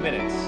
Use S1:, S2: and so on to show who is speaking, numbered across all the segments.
S1: minutes.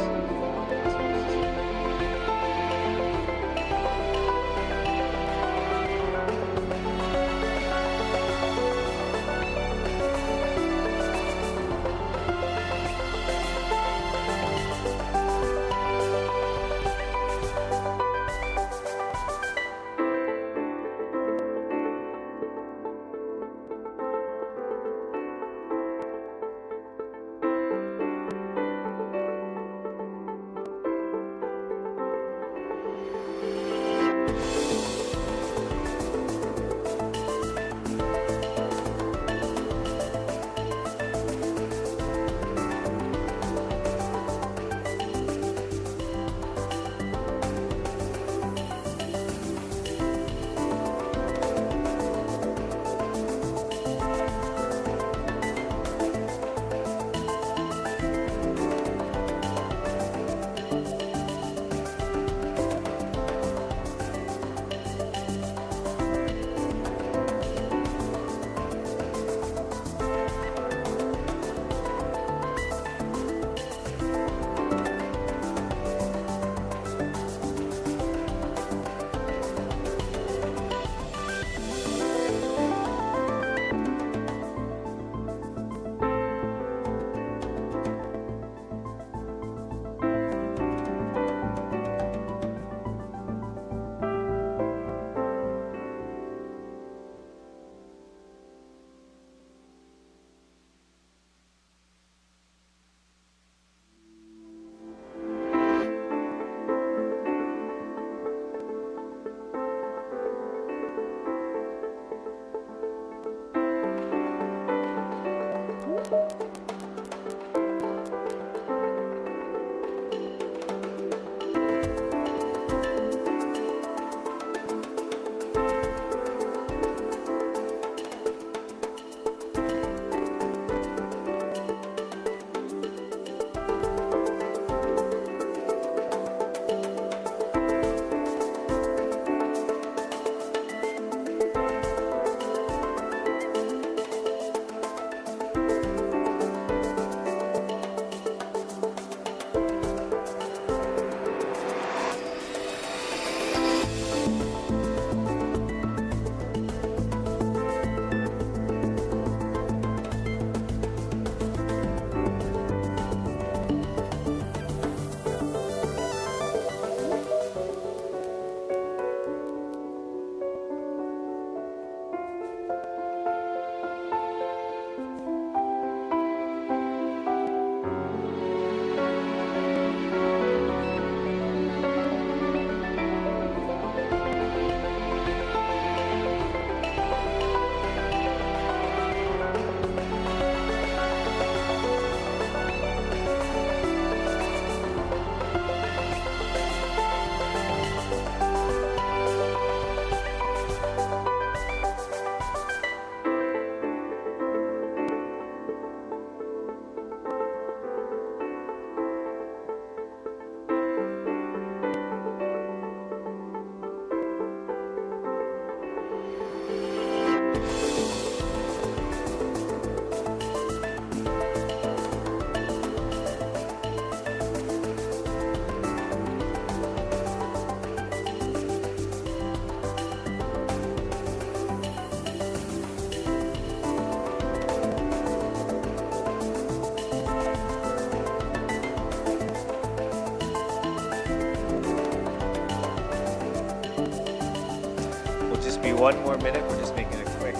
S1: Be 1 more minute. We're just making it quick.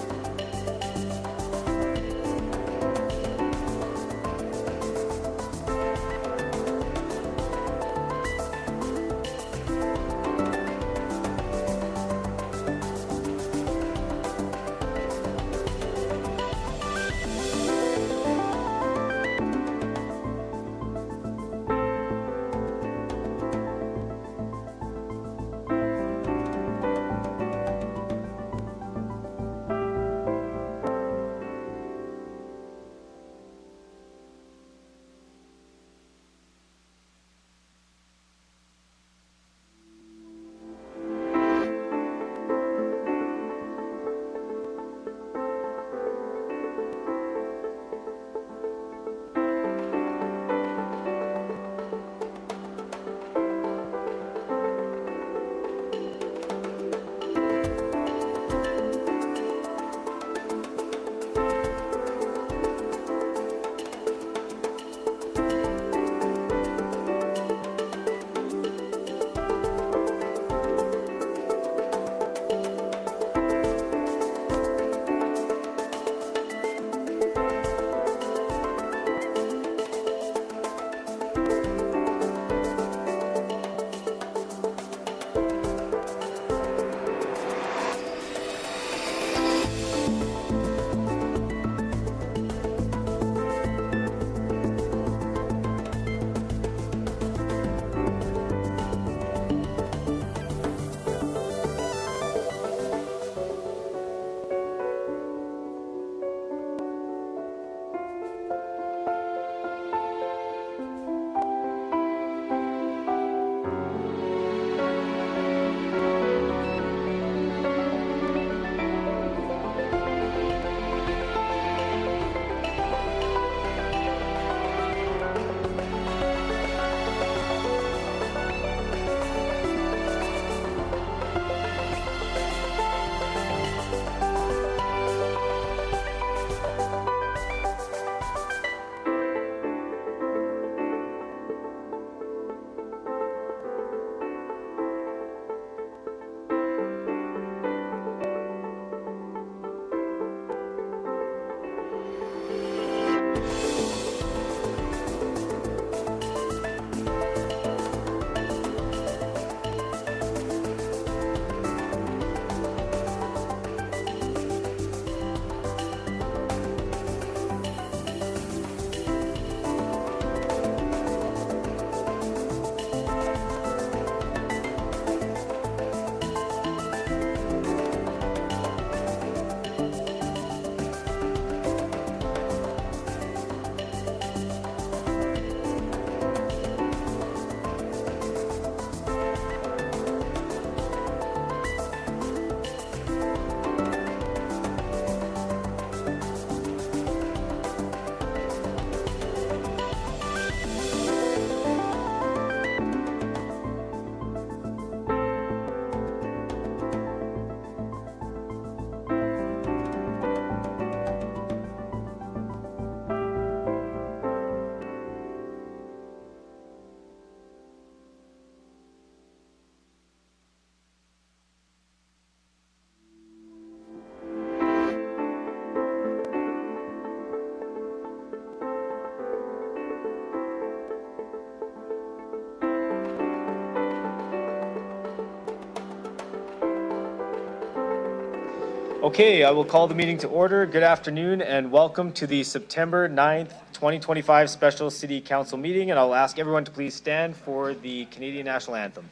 S1: Okay, I will call the meeting to order. Good afternoon and welcome to the September 9th, 2025 special city council meeting. And I'll ask everyone to please stand for the Canadian National Anthem.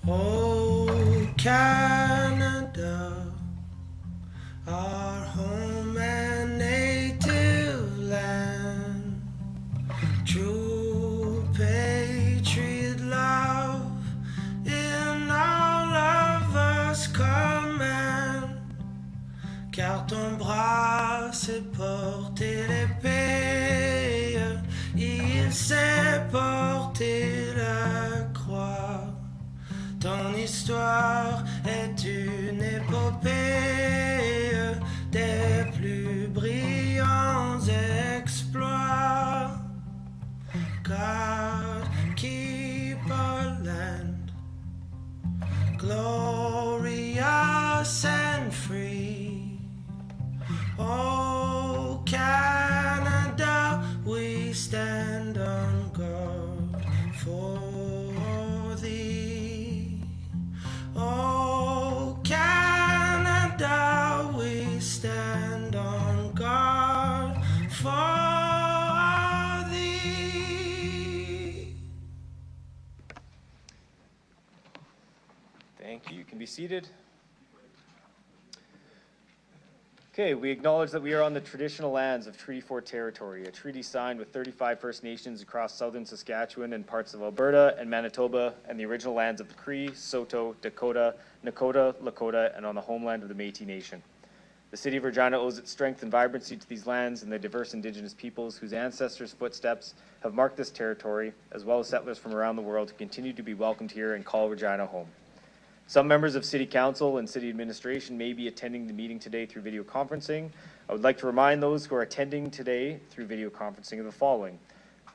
S2: Oh, Canada, our home and native land, true patriot love in all of us command, car ton bras s'est porté l'épée, il s'est porté la croix. Ton histoire est une épopée des plus brillants exploits. God, keep our land glorious and free. Oh, Canada, we stand on guard for thee. Oh, Canada, we stand on guard for thee.
S1: Thank you. You can be seated. Okay, we acknowledge that we are on the traditional lands of Treaty 4 territory, a treaty signed with 35 First Nations across southern Saskatchewan and parts of Alberta and Manitoba, and the original lands of the Cree, Saulteaux, Dakota, Nakota, Lakota, and on the homeland of the Métis Nation. The city of Regina owes its strength and vibrancy to these lands and the diverse Indigenous peoples whose ancestors' footsteps have marked this territory, as well as settlers from around the world who continue to be welcomed here and call Regina home. Some members of City Council and City Administration may be attending the meeting today through video conferencing. I would like to remind those who are attending today through video conferencing of the following.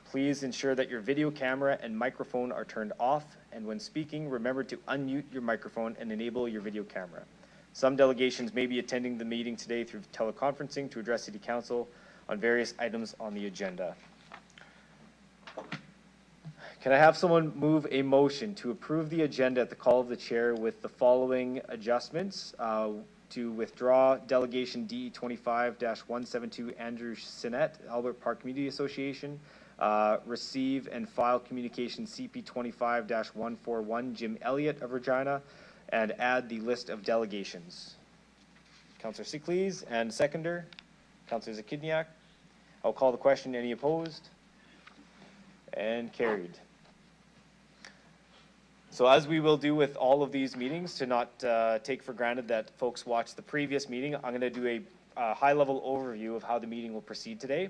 S1: Please ensure that your video camera and microphone are turned off, and when speaking, remember to unmute your microphone and enable your video camera. Some delegations may be attending the meeting today through teleconferencing to address City Council on various items on the agenda. Can I have someone move a motion to approve the agenda at the call of the chair with the following adjustments? To withdraw delegation D25-172 Andrew Sinnett, Albert Park Community Association, receive and file communication CP25-141 Jim Elliott of Regina, and add the list of delegations. Councillor Sicklys and seconder, Councillor Zakidniak. I'll call the question. Any opposed? And carried. So as we will do with all of these meetings, to not take for granted that folks watched the previous meeting, I'm going to do a high-level overview of how the meeting will proceed today.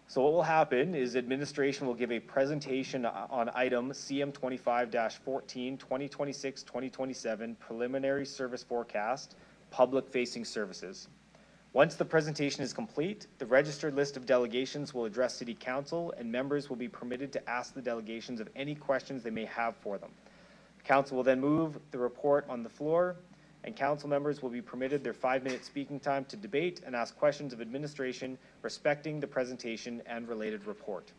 S1: So what will happen is administration will give a presentation on item CM25-14 2026-2027 preliminary service forecast, public-facing services. Once the presentation is complete, the registered list of delegations will address City Council, and members will be permitted to ask the delegations of any questions they may have for them. Council will then move the report on the floor, and council members will be permitted their 5-minute speaking time to debate and ask questions of administration respecting the presentation and related report.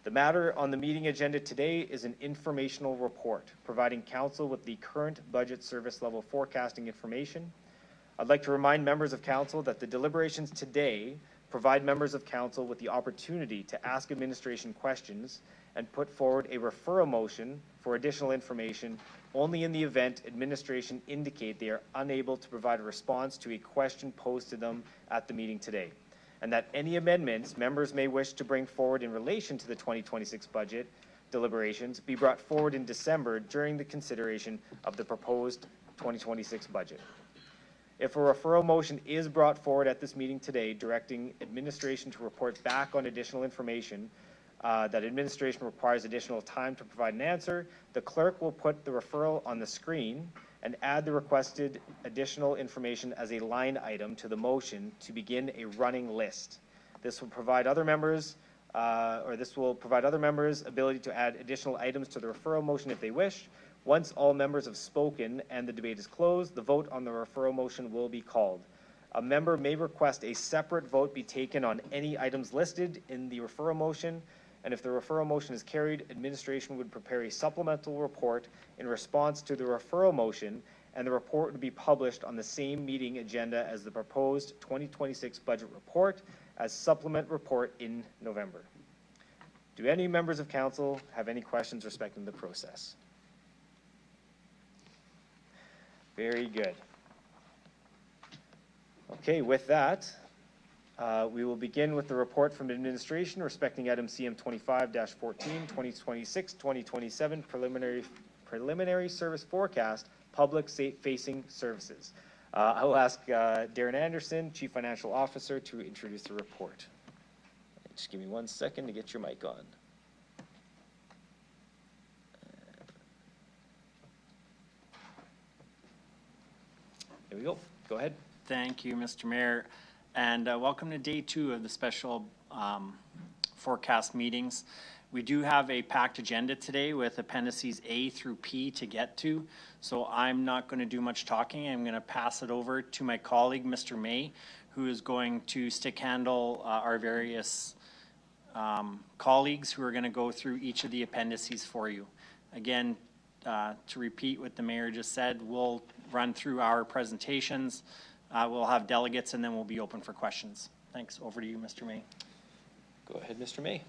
S1: The matter on the meeting agenda today is an informational report, providing council with the current budget service level forecasting information. I'd like to remind members of council that the deliberations today provide members of council with the opportunity to ask administration questions and put forward a referral motion for additional information only in the event administration indicate they are unable to provide a response to a question posed to them at the meeting today, and that any amendments members may wish to bring forward in relation to the 2026 budget deliberations be brought forward in December during the consideration of the proposed 2026 budget. If a referral motion is brought forward at this meeting today directing administration to report back on additional information that administration requires additional time to provide an answer, the clerk will put the referral on the screen and add the requested additional information as a line item to the motion to begin a running list. This will provide other members ability to add additional items to the referral motion if they wish. Once all members have spoken and the debate is closed, the vote on the referral motion will be called. A member may request a separate vote be taken on any items listed in the referral motion, and if the referral motion is carried, administration would prepare a supplemental report in response to the referral motion, and the report would be published on the same meeting agenda as the proposed 2026 budget report as supplement report in November. Do any members of council have any questions respecting the process? Very good. Okay, with that, we will begin with the report from administration respecting item CM 25-14, 2026-2027 preliminary service forecast, public facing services. I will ask Darren Anderson, Chief Financial Officer, to introduce the report. Just give me 1 second to get your mic on. There we go. Go ahead.
S3: Thank you, Mr. Mayor, and welcome to day 2 of the special forecast meetings. We do have a packed agenda today with appendices A through P to get to, so I'm not going to do much talking. I'm going to pass it over to my colleague, Mr. May, who is going to stick handle our various colleagues who are going to go through each of the appendices for you. Again, to repeat what the mayor just said, we'll run through our presentations. We'll have delegates and then we'll be open for questions. Thanks. Over to you, Mr. May.
S1: Go ahead, Mr. May.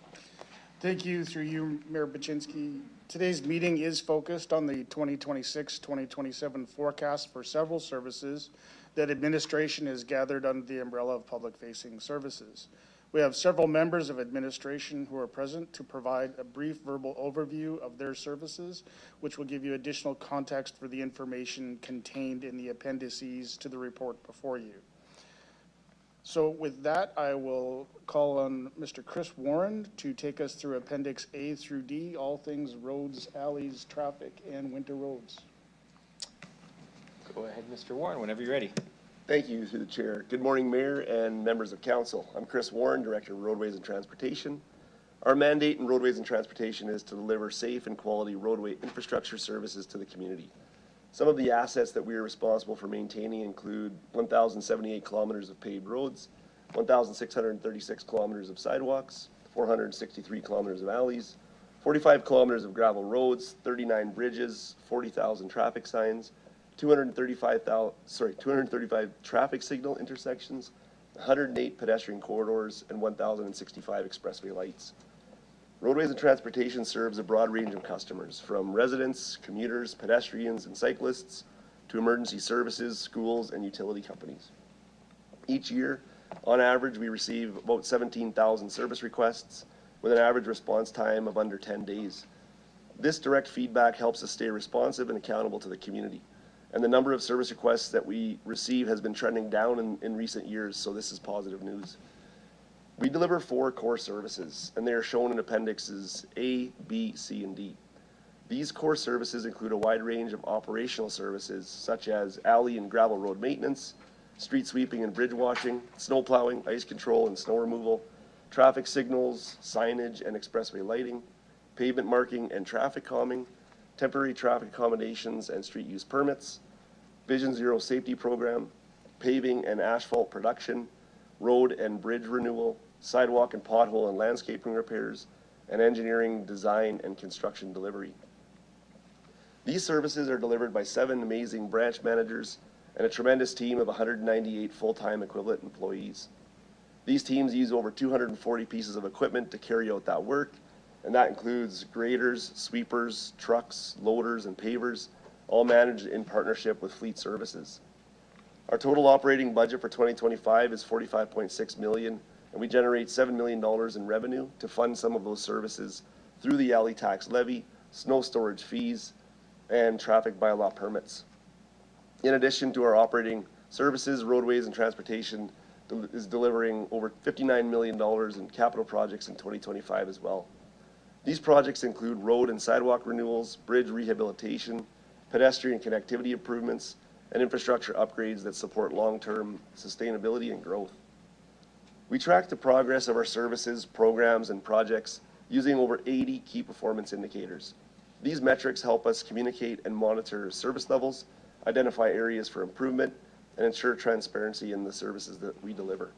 S4: Thank you, through you, Mayor Baczynski. Today's meeting is focused on the 2026-2027 forecast for several services that administration has gathered under the umbrella of public-facing services. We have several members of administration who are present to provide a brief verbal overview of their services, which will give you additional context for the information contained in the appendices to the report before you. So with that, I will call on Mr. Chris Warren to take us through Appendix A through D, all things roads, alleys, traffic, and winter roads.
S1: Go ahead, Mr. Warren, whenever you're ready.
S5: Thank you, through the chair. Good morning, Mayor and members of council. I'm Chris Warren, Director of Roadways and Transportation. Our mandate in Roadways and Transportation is to deliver safe and quality roadway infrastructure services to the community. Some of the assets that we are responsible for maintaining include 1,078 kilometers of paved roads, 1,636 kilometers of sidewalks, 463 kilometers of alleys, 45 kilometers of gravel roads, 39 bridges, 40,000 traffic signs, 235 traffic signal intersections, 108 pedestrian corridors, and 1,065 expressway lights. Roadways and Transportation serves a broad range of customers, from residents, commuters, pedestrians, and cyclists, to emergency services, schools, and utility companies. Each year, on average, we receive about 17,000 service requests with an average response time of under 10 days. This direct feedback helps us stay responsive and accountable to the community. And the number of service requests that we receive has been trending down in recent years, so this is positive news. We deliver 4 core services, and they are shown in appendixes A, B, C, and D. These core services include a wide range of operational services, such as alley and gravel road maintenance, street sweeping and bridge washing, snow plowing, ice control and snow removal, traffic signals, signage and expressway lighting, pavement marking and traffic calming, temporary traffic accommodations and street use permits, Vision Zero safety program, paving and asphalt production, road and bridge renewal, sidewalk and pothole and landscaping repairs, and engineering, design, and construction delivery. These services are delivered by 7 amazing branch managers and a tremendous team of 198 full-time equivalent employees. These teams use over 240 pieces of equipment to carry out that work, and that includes graders, sweepers, trucks, loaders, and pavers, all managed in partnership with Fleet Services. Our total operating budget for 2025 is $45.6 million, and we generate $7 million in revenue to fund some of those services through the alley tax levy, snow storage fees, and traffic bylaw permits. In addition to our operating services, Roadways and Transportation is delivering over $59 million in capital projects in 2025 as well. These projects include road and sidewalk renewals, bridge rehabilitation, pedestrian connectivity improvements, and infrastructure upgrades that support long-term sustainability and growth. We track the progress of our services, programs, and projects using over 80 key performance indicators. These metrics help us communicate and monitor service levels, identify areas for improvement, and ensure transparency in the services that we deliver.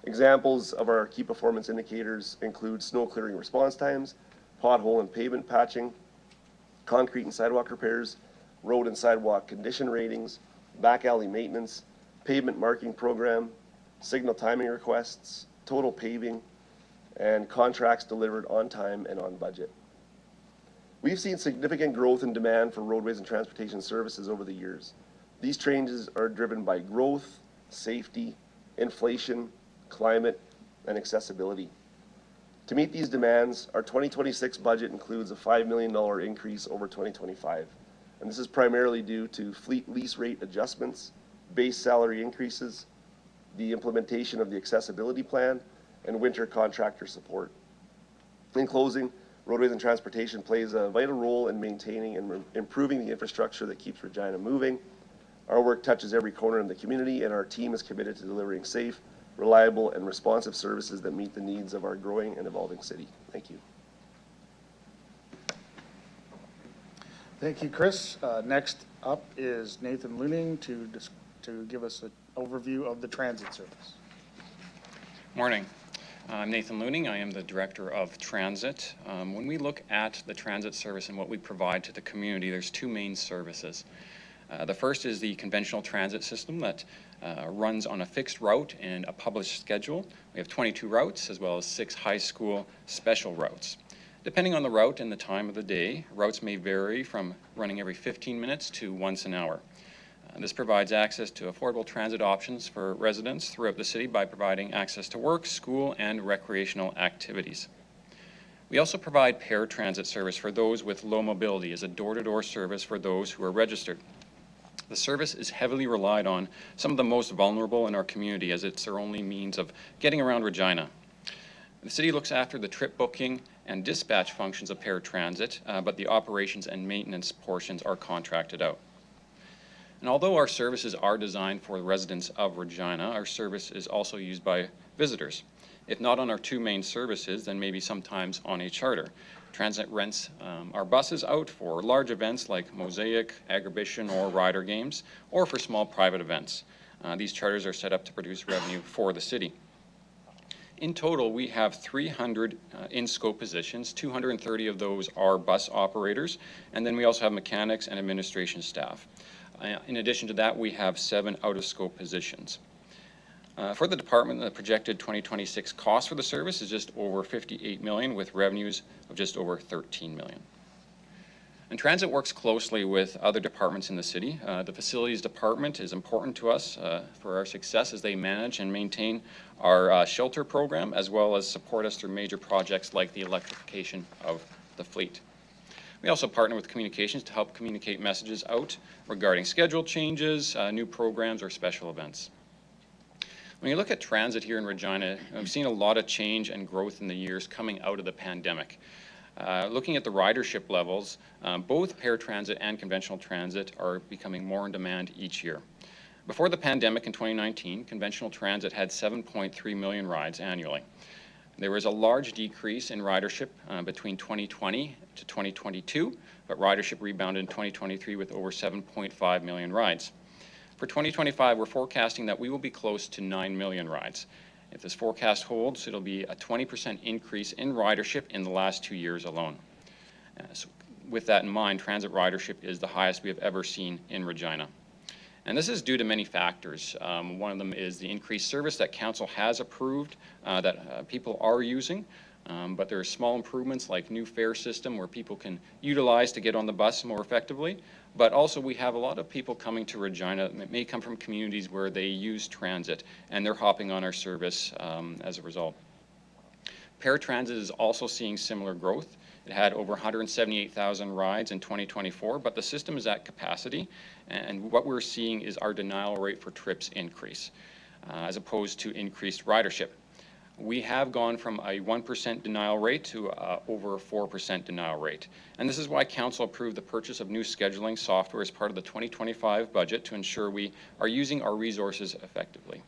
S5: Examples of our key performance indicators include snow clearing response times, pothole and pavement patching, concrete and sidewalk repairs, road and sidewalk condition ratings, back alley maintenance, pavement marking program, signal timing requests, total paving, and contracts delivered on time and on budget. We've seen significant growth in demand for roadways and transportation services over the years. These changes are driven by growth, safety, inflation, climate, and accessibility. To meet these demands, our 2026 budget includes a $5 million increase over 2025. And this is primarily due to fleet lease rate adjustments, base salary increases, the implementation of the accessibility plan, and winter contractor support. In closing, roadways and transportation plays a vital role in maintaining and improving the infrastructure that keeps Regina moving. Our work touches every corner of the community, and our team is committed to delivering safe, reliable, and responsive services that meet the needs of our growing and evolving city. Thank you.
S4: Thank you, Chris. Next up is Nathan Luning to give us an overview of the transit service.
S6: Morning. I'm Nathan Luning. I am the Director of Transit. When we look at the transit service and what we provide to the community, there's two main services. The first is the conventional transit system that runs on a fixed route and a published schedule. We have 22 routes as well as 6 high school special routes. Depending on the route and the time of the day, routes may vary from running every 15 minutes to once an hour. This provides access to affordable transit options for residents throughout the city by providing access to work, school, and recreational activities. We also provide paratransit service for those with low mobility as a door-to-door service for those who are registered. The service is heavily relied on some of the most vulnerable in our community as it's their only means of getting around Regina. The city looks after the trip booking and dispatch functions of paratransit, but the operations and maintenance portions are contracted out. And although our services are designed for the residents of Regina, our service is also used by visitors. If not on our 2 main services, then maybe sometimes on a charter. Transit rents our buses out for large events like Mosaic, Agribition, or Rider Games, or for small private events. These charters are set up to produce revenue for the city. In total, we have 300 in-scope positions. 230 of those are bus operators, and then we also have mechanics and administration staff. In addition to that, we have 7 out-of-scope positions. For the department, the projected 2026 cost for the service is just over $58 million, with revenues of just over $13 million. And transit works closely with other departments in the city. The facilities department is important to us for our success as they manage and maintain our shelter program, as well as support us through major projects like the electrification of the fleet. We also partner with communications to help communicate messages out regarding schedule changes, new programs, or special events. When you look at transit here in Regina, we've seen a lot of change and growth in the years coming out of the pandemic. Looking at the ridership levels, both paratransit and conventional transit are becoming more in demand each year. Before the pandemic in 2019, conventional transit had 7.3 million rides annually. There was a large decrease in ridership between 2020 to 2022, but ridership rebounded in 2023 with over 7.5 million rides. For 2025, we're forecasting that we will be close to 9 million rides. If this forecast holds, it'll be a 20% increase in ridership in the last 2 years alone. So with that in mind, transit ridership is the highest we have ever seen in Regina. And this is due to many factors. One of them is the increased service that council has approved that people are using. But there are small improvements like new fare system where people can utilize to get on the bus more effectively. But also we have a lot of people coming to Regina that may come from communities where they use transit and they're hopping on our service as a result. Paratransit is also seeing similar growth. It had over 178,000 rides in 2024, but the system is at capacity. And what we're seeing is our denial rate for trips increase as opposed to increased ridership. We have gone from a 1% denial rate to over a 4% denial rate. And this is why council approved the purchase of new scheduling software as part of the 2025 budget to ensure we are using our resources effectively.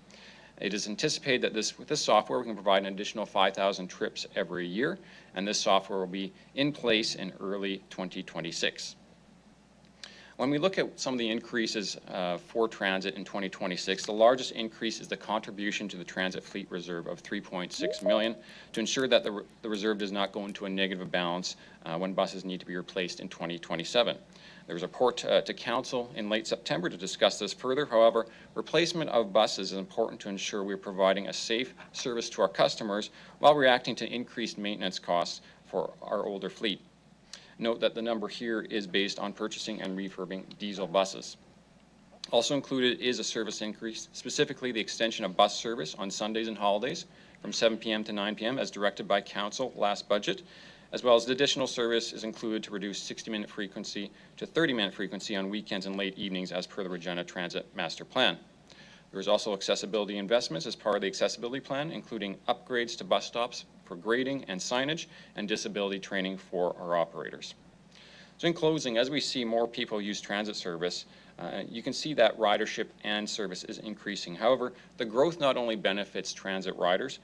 S6: It is anticipated that with this software, we can provide an additional 5,000 trips every year, and this software will be in place in early 2026. When we look at some of the increases for transit in 2026, the largest increase is the contribution to the transit fleet reserve of $3.6 million to ensure that the reserve does not go into a negative balance when buses need to be replaced in 2027. There was a report to Council in late September to discuss this further. However, replacement of buses is important to ensure we're providing a safe service to our customers while reacting to increased maintenance costs for our older fleet. Note that the number here is based on purchasing and refurbing diesel buses. Also included is a service increase, specifically the extension of bus service on Sundays and holidays from 7 p.m. to 9 p.m. as directed by Council last budget, as well as the additional service is included to reduce 60-minute frequency to 30-minute frequency on weekends and late evenings as per the Regina Transit Master Plan. There is also accessibility investments as part of the accessibility plan, including upgrades to bus stops for grading and signage and disability training for our operators. So in closing, as we see more people use transit service, you can see that ridership and service is increasing. However, the growth not only benefits transit riders,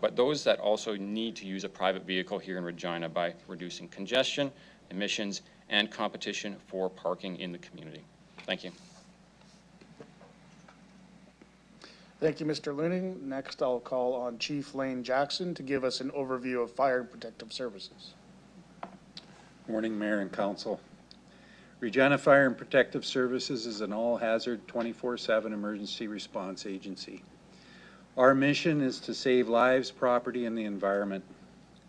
S6: but those that also need to use a private vehicle here in Regina by reducing congestion, emissions, and competition for parking in the community. Thank you.
S4: Thank you, Mr. Looning. Next, I'll call on Chief Lane Jackson to give us an overview of fire and protective services.
S7: Morning, Mayor and Council. Regina Fire and Protective Services is an all-hazard 24/7 emergency response agency. Our mission is to save lives, property, and the environment.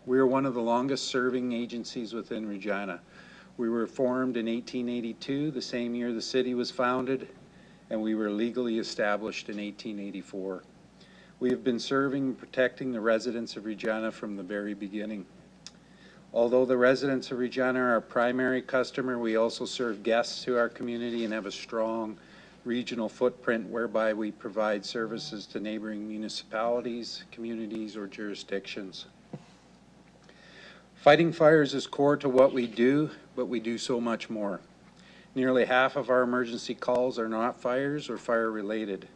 S7: We are one of the longest-serving agencies within Regina. We were formed in 1882, the same year the city was founded, and we were legally established in 1884. We have been serving and protecting the residents of Regina from the very beginning. Although the residents of Regina are our primary customer, we also serve guests to our community and have a strong regional footprint whereby we provide services to neighboring municipalities, communities, or jurisdictions. Fighting fires is core to what we do, but we do so much more. Nearly half of our emergency calls are not fires or fire related.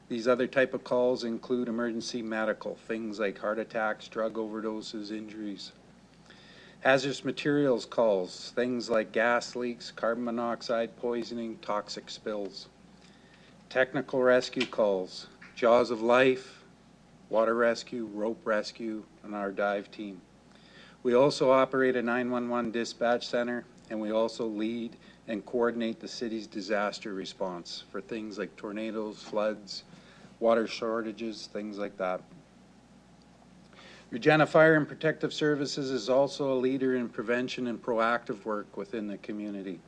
S7: These other type of calls include emergency medical, things like heart attacks, drug overdoses, injuries. Hazardous materials calls, things like gas leaks, carbon monoxide poisoning, toxic spills. Technical rescue calls, jaws of life, water rescue, rope rescue, and our dive team. We also operate a 911 dispatch center, and we also lead and coordinate the city's disaster response for things like tornadoes, floods, water shortages, things like that. Regina Fire and Protective Services is also a leader in prevention and proactive work within the community.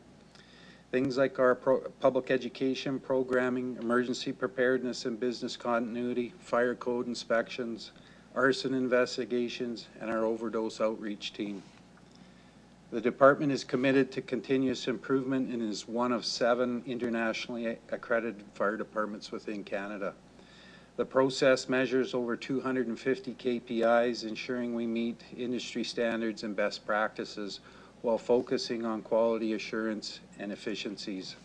S7: Things like our public education programming, emergency preparedness and business continuity, fire code inspections, arson investigations, and our overdose outreach team. The department is committed to continuous improvement and is one of 7 internationally accredited fire departments within Canada. The process measures over 250 KPIs, ensuring we meet industry standards and best practices while focusing on quality assurance and efficiencies.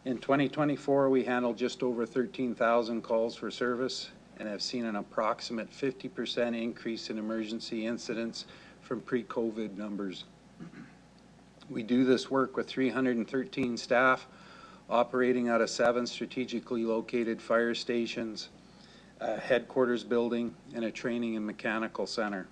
S7: In 2024, we handled just over 13,000 calls for service and have seen an approximate 50% increase in emergency incidents from pre-COVID numbers. We do this work with 313 staff operating out of 7 strategically located fire stations, a headquarters building, and a training and mechanical center.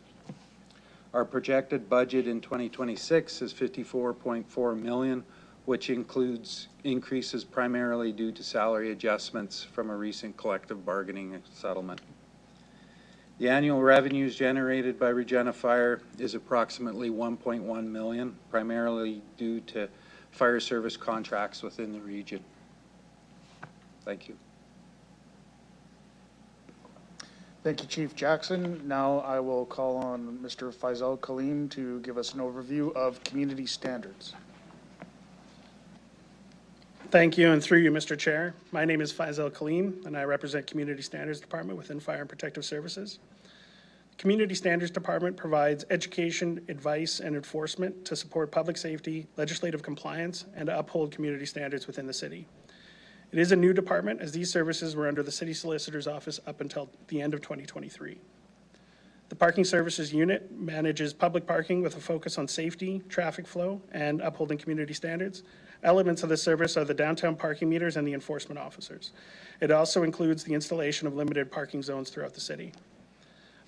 S7: Our projected budget in 2026 is $54.4 million, which includes increases primarily due to salary adjustments from a recent collective bargaining settlement. The annual revenues generated by Regina Fire is approximately $1.1 million, primarily due to fire service contracts within the region. Thank you.
S4: Thank you, Chief Jackson. Now I will call on Mr. Faisal Kaleem to give us an overview of community standards.
S8: Thank you, and through you, Mr. Chair. My name is Faisal Kaleem, and I represent Community Standards Department within Fire and Protective Services. Community Standards Department provides education, advice, and enforcement to support public safety, legislative compliance, and to uphold community standards within the city. It is a new department as these services were under the City Solicitor's Office up until the end of 2023. The Parking Services Unit manages public parking with a focus on safety, traffic flow, and upholding community standards. Elements of this service are the downtown parking meters and the enforcement officers. It also includes the installation of limited parking zones throughout the city.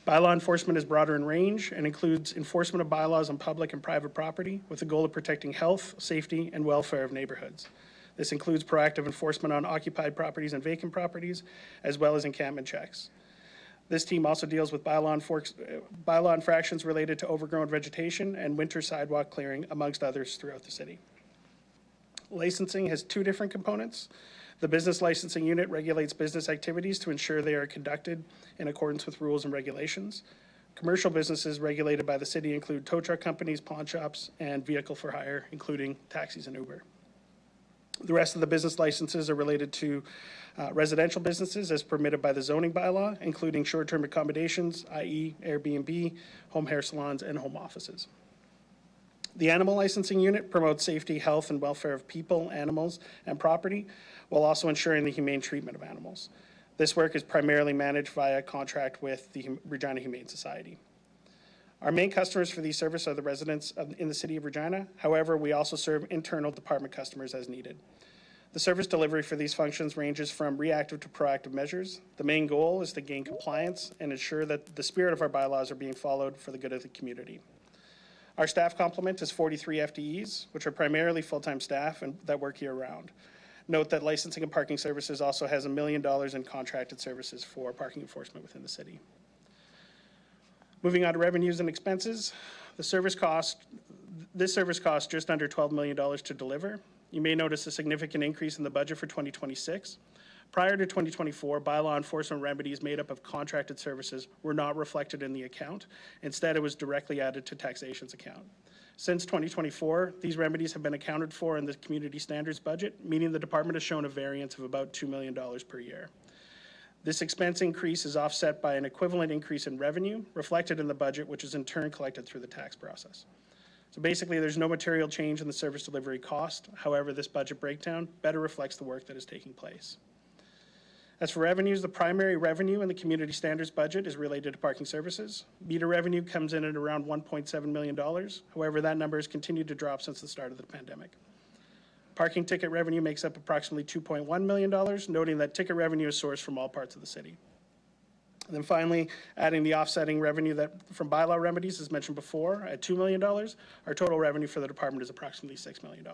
S8: Bylaw enforcement is broader in range and includes enforcement of bylaws on public and private property with the goal of protecting health, safety, and welfare of neighborhoods. This includes proactive enforcement on occupied properties and vacant properties, as well as encampment checks. This team also deals with bylaw infractions related to overgrown vegetation and winter sidewalk clearing, amongst others, throughout the city. Licensing has two different components. The Business Licensing Unit regulates business activities to ensure they are conducted in accordance with rules and regulations. Commercial businesses regulated by the city include tow truck companies, pawn shops, and vehicle for hire, including taxis and Uber. The rest of the business licenses are related to residential businesses as permitted by the zoning bylaw, including short-term accommodations, i.e. Airbnb, home hair salons, and home offices. The Animal Licensing Unit promotes safety, health, and welfare of people, animals, and property, while also ensuring the humane treatment of animals. This work is primarily managed via contract with the Regina Humane Society. Our main customers for these services are the residents in the city of Regina. However, we also serve internal department customers as needed. The service delivery for these functions ranges from reactive to proactive measures. The main goal is to gain compliance and ensure that the spirit of our bylaws are being followed for the good of the community. Our staff complement is 43 FTEs, which are primarily full-time staff and that work year-round. Note that licensing and parking services also has $1 million in contracted services for parking enforcement within the city. Moving on to revenues and expenses, this service costs just under $12 million to deliver. You may notice a significant increase in the budget for 2026. Prior to 2024, bylaw enforcement remedies made up of contracted services were not reflected in the account. Instead, it was directly added to taxation's account. Since 2024, these remedies have been accounted for in the community standards budget, meaning the department has shown a variance of about $2 million per year. This expense increase is offset by an equivalent increase in revenue reflected in the budget, which is in turn collected through the tax process. So basically, there's no material change in the service delivery cost. However, this budget breakdown better reflects the work that is taking place. As for revenues, the primary revenue in the community standards budget is related to parking services. Meter revenue comes in at around $1.7 million. However, that number has continued to drop since the start of the pandemic. Parking ticket revenue makes up approximately $2.1 million, noting that ticket revenue is sourced from all parts of the city. And then finally, adding the offsetting revenue from bylaw remedies, as mentioned before, at $2 million, our total revenue for the department is approximately $6 million.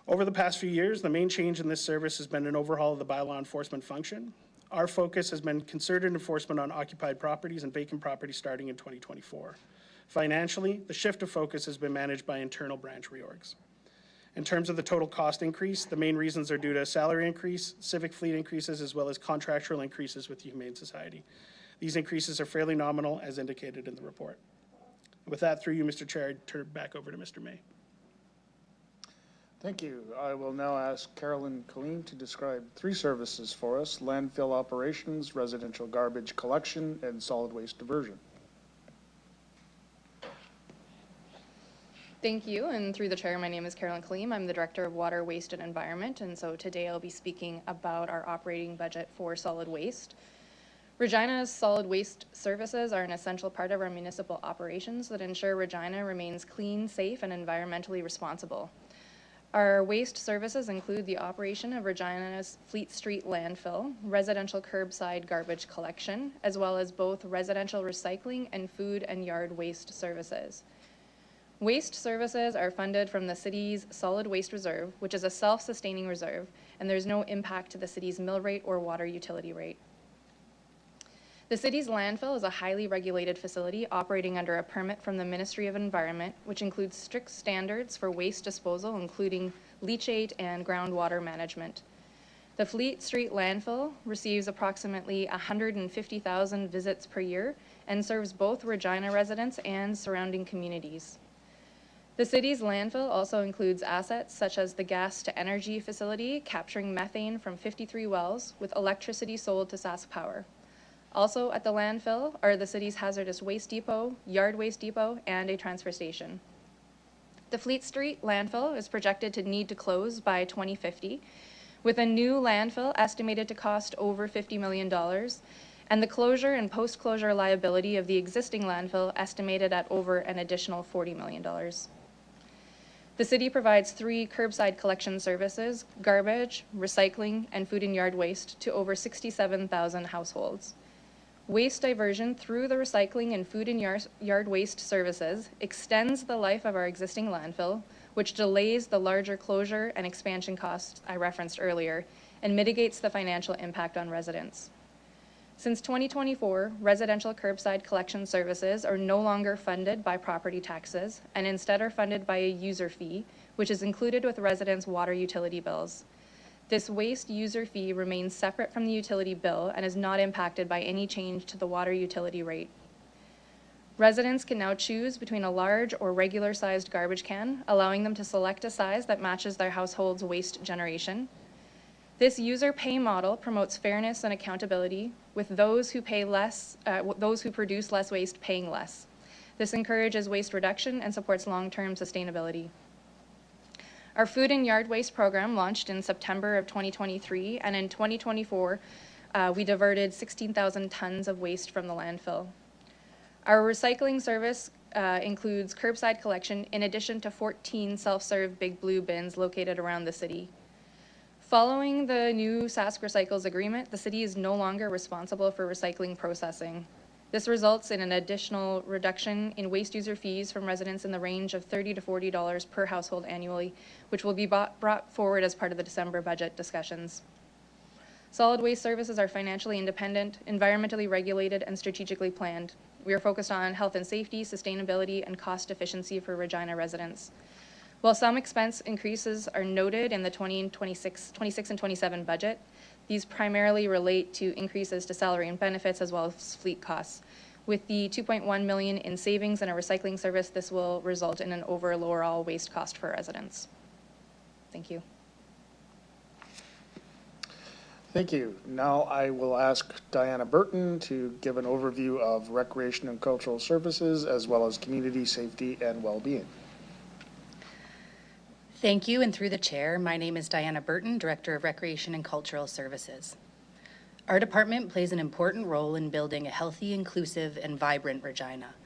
S8: Over the past few years, the main change in this service has been an overhaul of the bylaw enforcement function. Our focus has been concerted enforcement on occupied properties and vacant properties starting in 2024. Financially, the shift of focus has been managed by internal branch reorgs. In terms of the total cost increase, the main reasons are due to salary increase, civic fleet increases, as well as contractual increases with the Humane Society. These increases are fairly nominal, as indicated in the report. With that, through you, Mr. Chair, I turn it back over to Mr. May.
S4: Thank you. I will now ask Carolyn Colleen to describe three services for us: landfill operations, residential garbage collection, and solid waste diversion.
S9: Thank you, and through the chair, my name is Carolyn Kaleem. I'm the Director of Water, Waste, and Environment, and so today I'll be speaking about our operating budget for solid waste. Regina's solid waste services are an essential part of our municipal operations that ensure Regina remains clean, safe, and environmentally responsible. Our waste services include the operation of Regina's Fleet Street landfill, residential curbside garbage collection, as well as both residential recycling and food and yard waste services. Waste services are funded from the city's solid waste reserve, which is a self-sustaining reserve, and there's no impact to the city's mill rate or water utility rate. The city's landfill is a highly regulated facility operating under a permit from the Ministry of Environment, which includes strict standards for waste disposal, including leachate and groundwater management. The Fleet Street landfill receives approximately 150,000 visits per year and serves both Regina residents and surrounding communities. The city's landfill also includes assets such as the gas-to-energy facility capturing methane from 53 wells with electricity sold to Sask Power. Also at the landfill are the city's hazardous waste depot, yard waste depot, and a transfer station. The Fleet Street landfill is projected to need to close by 2050, with a new landfill estimated to cost over $50 million, and the closure and post-closure liability of the existing landfill estimated at over an additional $40 million. The city provides 3 curbside collection services, garbage, recycling, and food and yard waste to over 67,000 households. Waste diversion through the recycling and food and yard waste services extends the life of our existing landfill, which delays the larger closure and expansion costs I referenced earlier, and mitigates the financial impact on residents. Since 2024, residential curbside collection services are no longer funded by property taxes and instead are funded by a user fee, which is included with residents' water utility bills. This waste user fee remains separate from the utility bill and is not impacted by any change to the water utility rate. Residents can now choose between a large or regular-sized garbage can, allowing them to select a size that matches their household's waste generation. This user pay model promotes fairness and accountability, with those who produce less waste paying less. This encourages waste reduction and supports long-term sustainability. Our food and yard waste program launched in September of 2023, and in 2024, we diverted 16,000 tons of waste from the landfill. Our recycling service includes curbside collection in addition to 14 self-serve Big Blue bins located around the city. Following the new Sask Recycles agreement, the city is no longer responsible for recycling processing. This results in an additional reduction in waste user fees from residents in the range of $30 to $40 per household annually, which will be brought forward as part of the December budget discussions. Solid waste services are financially independent, environmentally regulated, and strategically planned. We are focused on health and safety, sustainability, and cost efficiency for Regina residents. While some expense increases are noted in the 26 and 27 budget, these primarily relate to increases to salary and benefits as well as fleet costs. With the $2.1 million in savings in a recycling service, this will result in an overall waste cost for residents. Thank you.
S4: Thank you. Now I will ask Diana Burton to give an overview of recreation and cultural services as well as community safety and well-being.
S10: Thank you, and through the chair, my name is Diana Burton, Director of Recreation and Cultural Services. Our department plays an important role in building a healthy, inclusive, and vibrant Regina.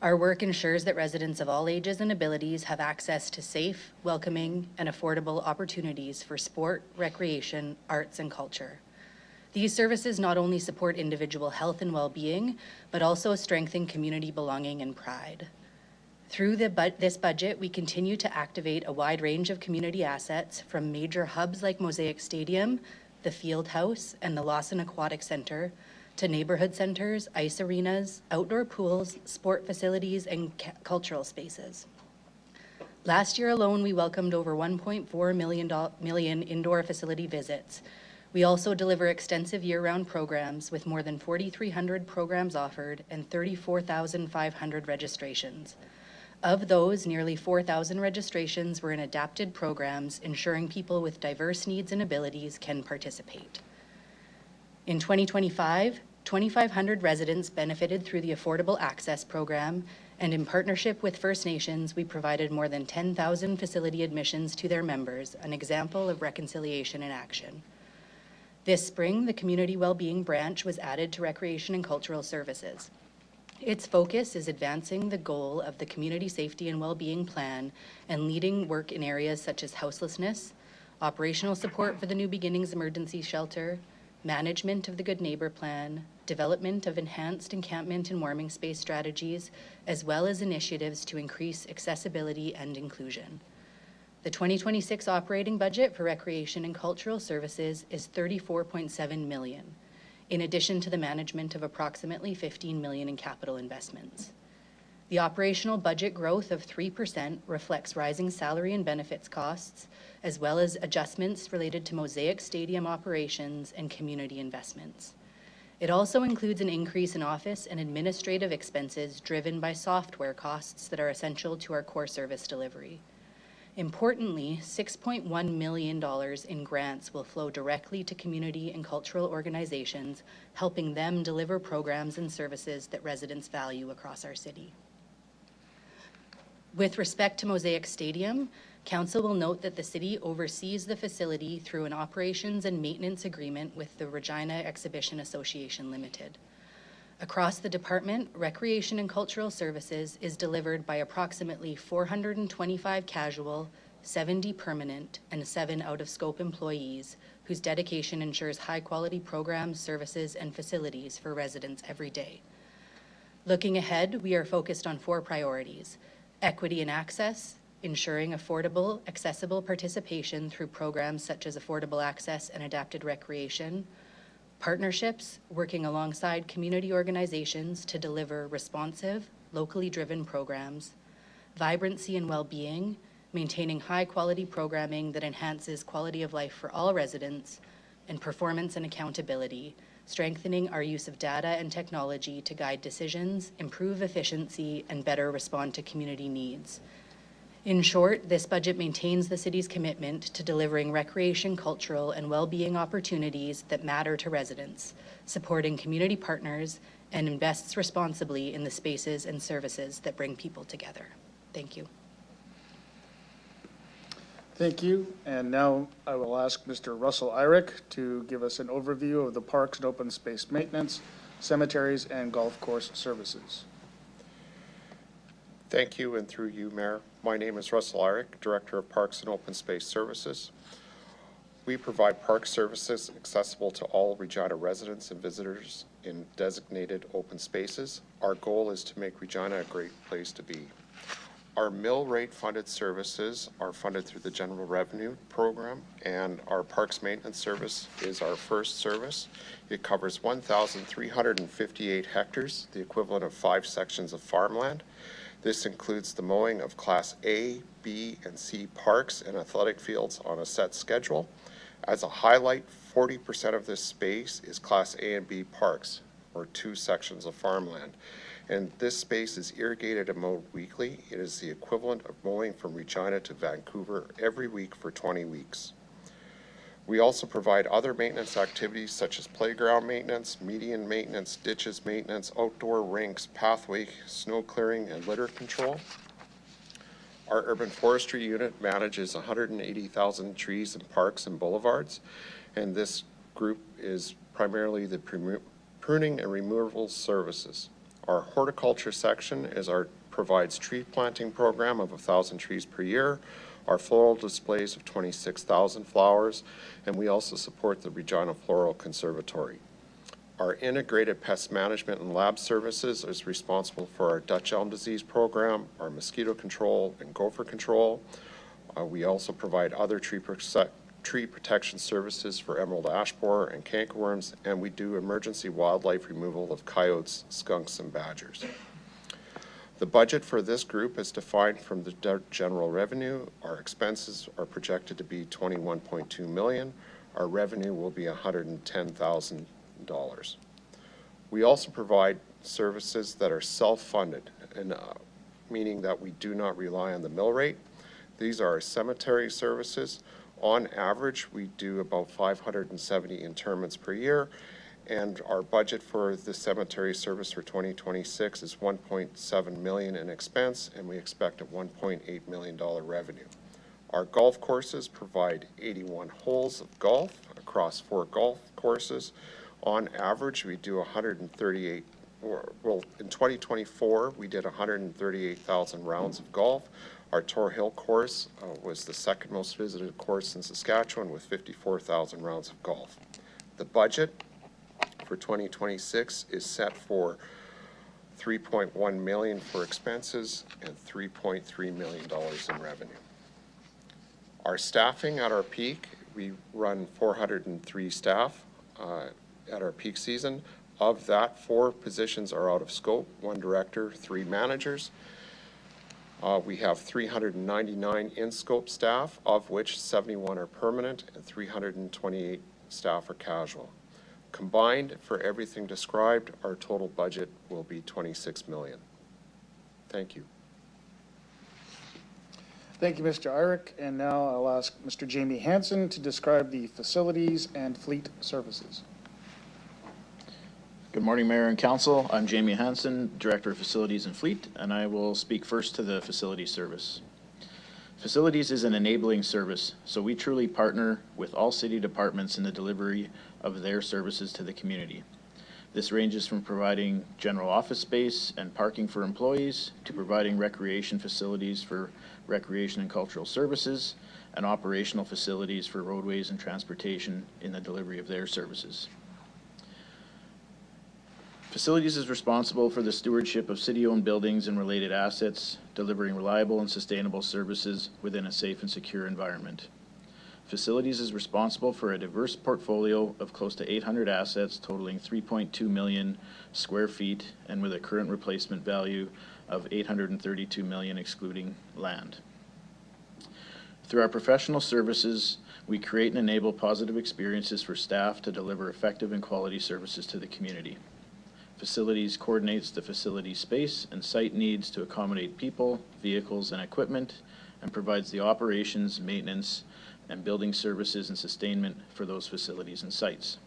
S10: Our work ensures that residents of all ages and abilities have access to safe, welcoming, and affordable opportunities for sport, recreation, arts, and culture. These services not only support individual health and well-being, but also strengthen community belonging and pride. Through this budget, we continue to activate a wide range of community assets from major hubs like Mosaic Stadium, the Field House, and the Lawson Aquatic Center, to neighborhood centers, ice arenas, outdoor pools, sport facilities, and cultural spaces. Last year alone, we welcomed over 1.4 million indoor facility visits. We also deliver extensive year-round programs with more than 4,300 programs offered and 34,500 registrations. Of those, nearly 4,000 registrations were in adapted programs, ensuring people with diverse needs and abilities can participate. In 2025, 2,500 residents benefited through the Affordable Access Program, and in partnership with First Nations, we provided more than 10,000 facility admissions to their members, an example of reconciliation in action. This spring, the Community Wellbeing Branch was added to Recreation and Cultural Services. Its focus is advancing the goal of the Community Safety and Wellbeing Plan and leading work in areas such as houselessness, operational support for the New Beginnings Emergency Shelter, management of the Good Neighbor Plan, development of enhanced encampment and warming space strategies, as well as initiatives to increase accessibility and inclusion. The 2026 operating budget for Recreation and Cultural Services is $34.7 million. In addition to the management of approximately $15 million in capital investments. The operational budget growth of 3% reflects rising salary and benefits costs, as well as adjustments related to Mosaic Stadium operations and community investments. It also includes an increase in office and administrative expenses driven by software costs that are essential to our core service delivery. Importantly, $6.1 million in grants will flow directly to community and cultural organizations, helping them deliver programs and services that residents value across our city. With respect to Mosaic Stadium, Council will note that the city oversees the facility through an operations and maintenance agreement with the Regina Exhibition Association Limited. Across the department, Recreation and Cultural Services is delivered by approximately 425 casual, 70 permanent, and 7 out-of-scope employees whose dedication ensures high-quality programs, services, and facilities for residents every day. Looking ahead, we are focused on 4 priorities: equity and access, ensuring affordable, accessible participation through programs such as affordable access and adapted recreation; partnerships, working alongside community organizations to deliver responsive, locally driven programs; vibrancy and well-being, maintaining high-quality programming that enhances quality of life for all residents; and performance and accountability, strengthening our use of data and technology to guide decisions, improve efficiency, and better respond to community needs. In short, this budget maintains the city's commitment to delivering recreation, cultural, and well-being opportunities that matter to residents, supporting community partners, and invests responsibly in the spaces and services that bring people together. Thank you.
S4: Thank you. And now I will ask Mr. Russell Irick to give us an overview of the parks and open space maintenance, cemeteries, and golf course services.
S11: Thank you, and through you, Mayor. My name is Russell Irick, Director of Parks and Open Space Services. We provide park services accessible to all Regina residents and visitors in designated open spaces. Our goal is to make Regina a great place to be. Our mill rate funded services are funded through the General Revenue Program, and our Parks Maintenance Service is our first service. It covers 1,358 hectares, the equivalent of 5 sections of farmland. This includes the mowing of Class A, B, and C parks and athletic fields on a set schedule. As a highlight, 40% of this space is Class A and B parks, or 2 sections of farmland. And this space is irrigated and mowed weekly. It is the equivalent of mowing from Regina to Vancouver every week for 20 weeks. We also provide other maintenance activities such as playground maintenance, median maintenance, ditches maintenance, outdoor rinks, pathway, snow clearing, and litter control. Our urban forestry unit manages 180,000 trees in parks and boulevards, and this group is primarily the pruning and removal services. Our horticulture section provides tree planting program of 1,000 trees per year, our floral displays of 26,000 flowers, and we also support the Regina Floral Conservatory. Our integrated pest management and lab services is responsible for our Dutch elm disease program, our mosquito control and gopher control. We also provide other tree protection services for emerald ash borer and cankerworms, and we do emergency wildlife removal of coyotes, skunks, and badgers. The budget for this group is defined from the general revenue. Our expenses are projected to be $21.2 million. Our revenue will be $110,000. We also provide services that are self-funded, and meaning that we do not rely on the mill rate. These are our cemetery services. On average, we do about 570 interments per year, and our budget for the cemetery service for 2026 is $1.7 million in expense, and we expect a $1.8 million revenue. Our golf courses provide 81 holes of golf across 4 golf courses. On average, we do 138, well, in 2024, we did 138,000 rounds of golf. Our Tor Hill course was the second most visited course in Saskatchewan with 54,000 rounds of golf. The budget for 2026 is set for $3.1 million for expenses and $3.3 million in revenue. Our staffing at our peak, we run 403 staff at our peak season. Of that, 4 positions are out of scope, 1 director, 3 managers. We have 399 in-scope staff, of which 71 are permanent and 328 staff are casual. Combined for everything described, our total budget will be $26 million. Thank you.
S4: Thank you, Mr. Irick. And now I'll ask Mr. Jamie Hansen to describe the facilities and fleet services.
S12: Good morning, Mayor and Council. I'm Jamie Hansen, Director of Facilities and Fleet, and I will speak first to the facility service. Facilities is an enabling service, so we truly partner with all city departments in the delivery of their services to the community. This ranges from providing general office space and parking for employees to providing recreation facilities for recreation and cultural services and operational facilities for roadways and transportation in the delivery of their services. Facilities is responsible for the stewardship of city-owned buildings and related assets, delivering reliable and sustainable services within a safe and secure environment. Facilities is responsible for a diverse portfolio of close to 800 assets totaling 3.2 million square feet and with a current replacement value of 832 million excluding land. Through our professional services, we create and enable positive experiences for staff to deliver effective and quality services to the community. Facilities coordinates the facility space and site needs to accommodate people, vehicles, and equipment, and provides the operations, maintenance, and building services and sustainment for those facilities and sites.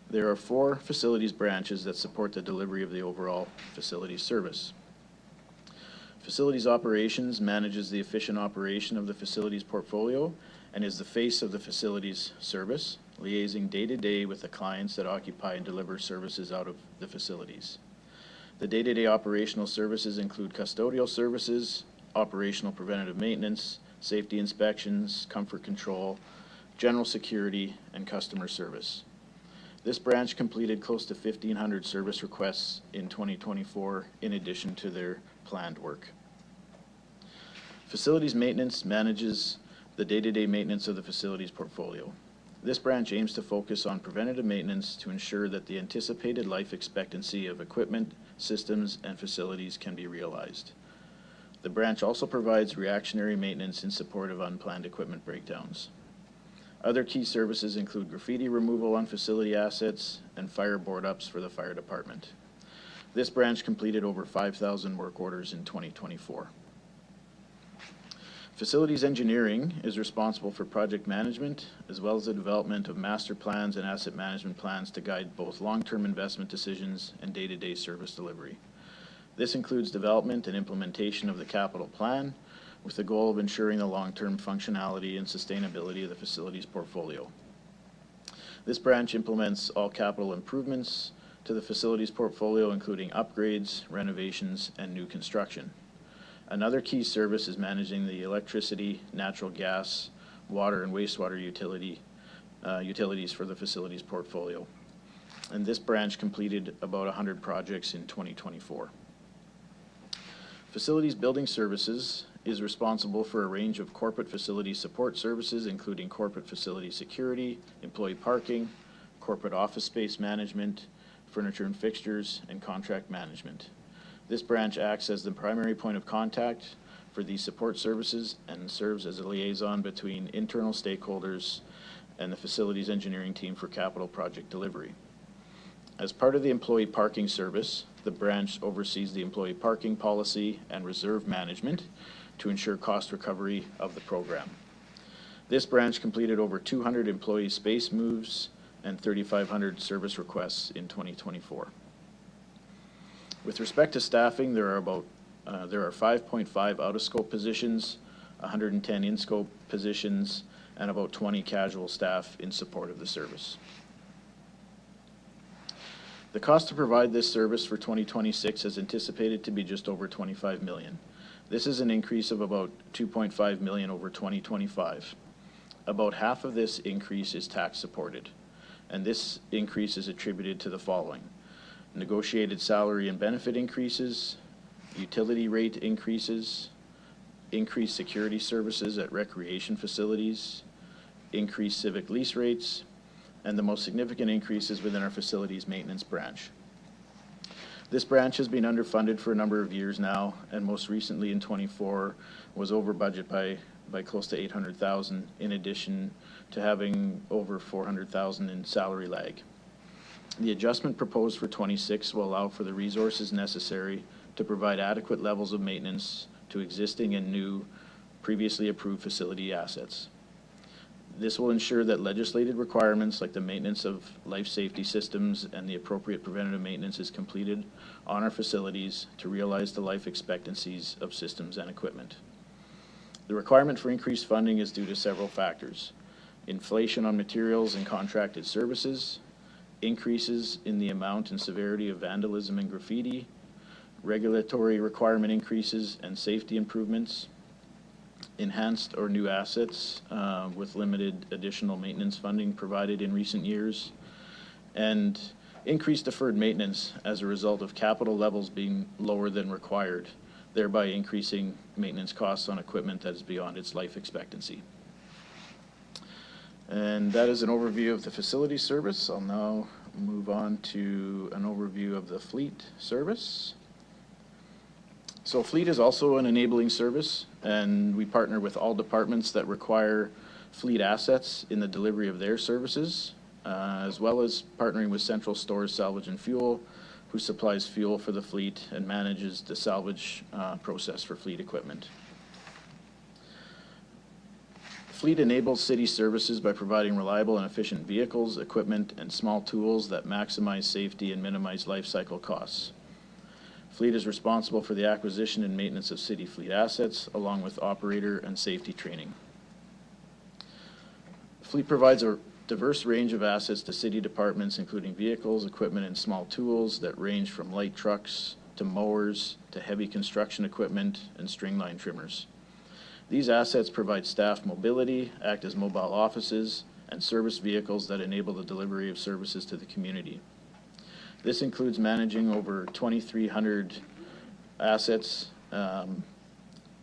S12: There are 4 facilities branches that support the delivery of the overall facility service. Facilities operations manages the efficient operation of the facilities portfolio and is the face of the facilities service, liaising day-to-day with the clients that occupy and deliver services out of the facilities. The day-to-day operational services include custodial services, operational preventative maintenance, safety inspections, comfort control, general security, and customer service. This branch completed close to 1,500 service requests in 2024 in addition to their planned work. Facilities maintenance manages the day-to-day maintenance of the facilities portfolio. This branch aims to focus on preventative maintenance to ensure that the anticipated life expectancy of equipment, systems, and facilities can be realized. The branch also provides reactionary maintenance in support of unplanned equipment breakdowns. Other key services include graffiti removal on facility assets and fire board ups for the fire department. This branch completed over 5,000 work orders in 2024. Facilities engineering is responsible for project management as well as the development of master plans and asset management plans to guide both long-term investment decisions and day-to-day service delivery. This includes development and implementation of the capital plan with the goal of ensuring the long-term functionality and sustainability of the facilities portfolio. This branch implements all capital improvements to the facilities portfolio, including upgrades, renovations, and new construction. Another key service is managing the electricity, natural gas, water, and wastewater utilities for the facilities portfolio. And this branch completed about 100 projects in 2024. Facilities building services is responsible for a range of corporate facility support services, including corporate facility security, employee parking, corporate office space management, furniture and fixtures, and contract management. This branch acts as the primary point of contact for these support services and serves as a liaison between internal stakeholders and the facilities engineering team for capital project delivery. As part of the employee parking service, the branch oversees the employee parking policy and reserve management to ensure cost recovery of the program. This branch completed over 200 employee space moves and 3,500 service requests in 2024. With respect to staffing, there are 5.5 out-of-scope positions, 110 in-scope positions, and about 20 casual staff in support of the service. The cost to provide this service for 2026 is anticipated to be just over $25 million. This is an increase of about $2.5 million over 2025. About half of this increase is tax supported, and this increase is attributed to the following: negotiated salary and benefit increases, utility rate increases, increased security services at recreation facilities, increased civic lease rates, and the most significant increases within our facilities maintenance branch. This branch has been underfunded for a number of years now, and most recently in 24 was over budget by close to $800,000, in addition to having over $400,000 in salary lag. The adjustment proposed for 26 will allow for the resources necessary to provide adequate levels of maintenance to existing and new previously approved facility assets. This will ensure that legislated requirements like the maintenance of life safety systems and the appropriate preventative maintenance is completed on our facilities to realize the life expectancies of systems and equipment. The requirement for increased funding is due to several factors: inflation on materials and contracted services, increases in the amount and severity of vandalism and graffiti, regulatory requirement increases and safety improvements, enhanced or new assets with limited additional maintenance funding provided in recent years, and increased deferred maintenance as a result of capital levels being lower than required, thereby increasing maintenance costs on equipment that is beyond its life expectancy. And that is an overview of the facility service. I'll now move on to an overview of the fleet service. So fleet is also an enabling service, and we partner with all departments that require fleet assets in the delivery of their services, as well as partnering with Central Stores Salvage and Fuel, who supplies fuel for the fleet and manages the salvage process for fleet equipment. Fleet enables city services by providing reliable and efficient vehicles, equipment, and small tools that maximize safety and minimize life cycle costs. Fleet is responsible for the acquisition and maintenance of city fleet assets, along with operator and safety training. Fleet provides a diverse range of assets to city departments, including vehicles, equipment, and small tools that range from light trucks to mowers to heavy construction equipment and string line trimmers. These assets provide staff mobility, act as mobile offices, and service vehicles that enable the delivery of services to the community. This includes managing over 2,300 assets,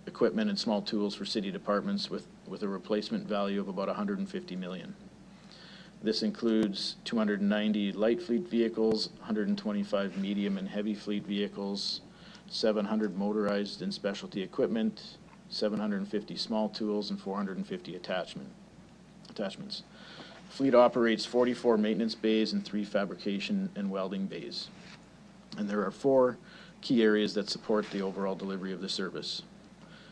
S12: equipment, and small tools for city departments with a replacement value of about $150 million. This includes 290 light fleet vehicles, 125 medium and heavy fleet vehicles, 700 motorized and specialty equipment, 750 small tools, and 450 attachments. Fleet operates 44 maintenance bays and 3 fabrication and welding bays. And there are 4 key areas that support the overall delivery of the service.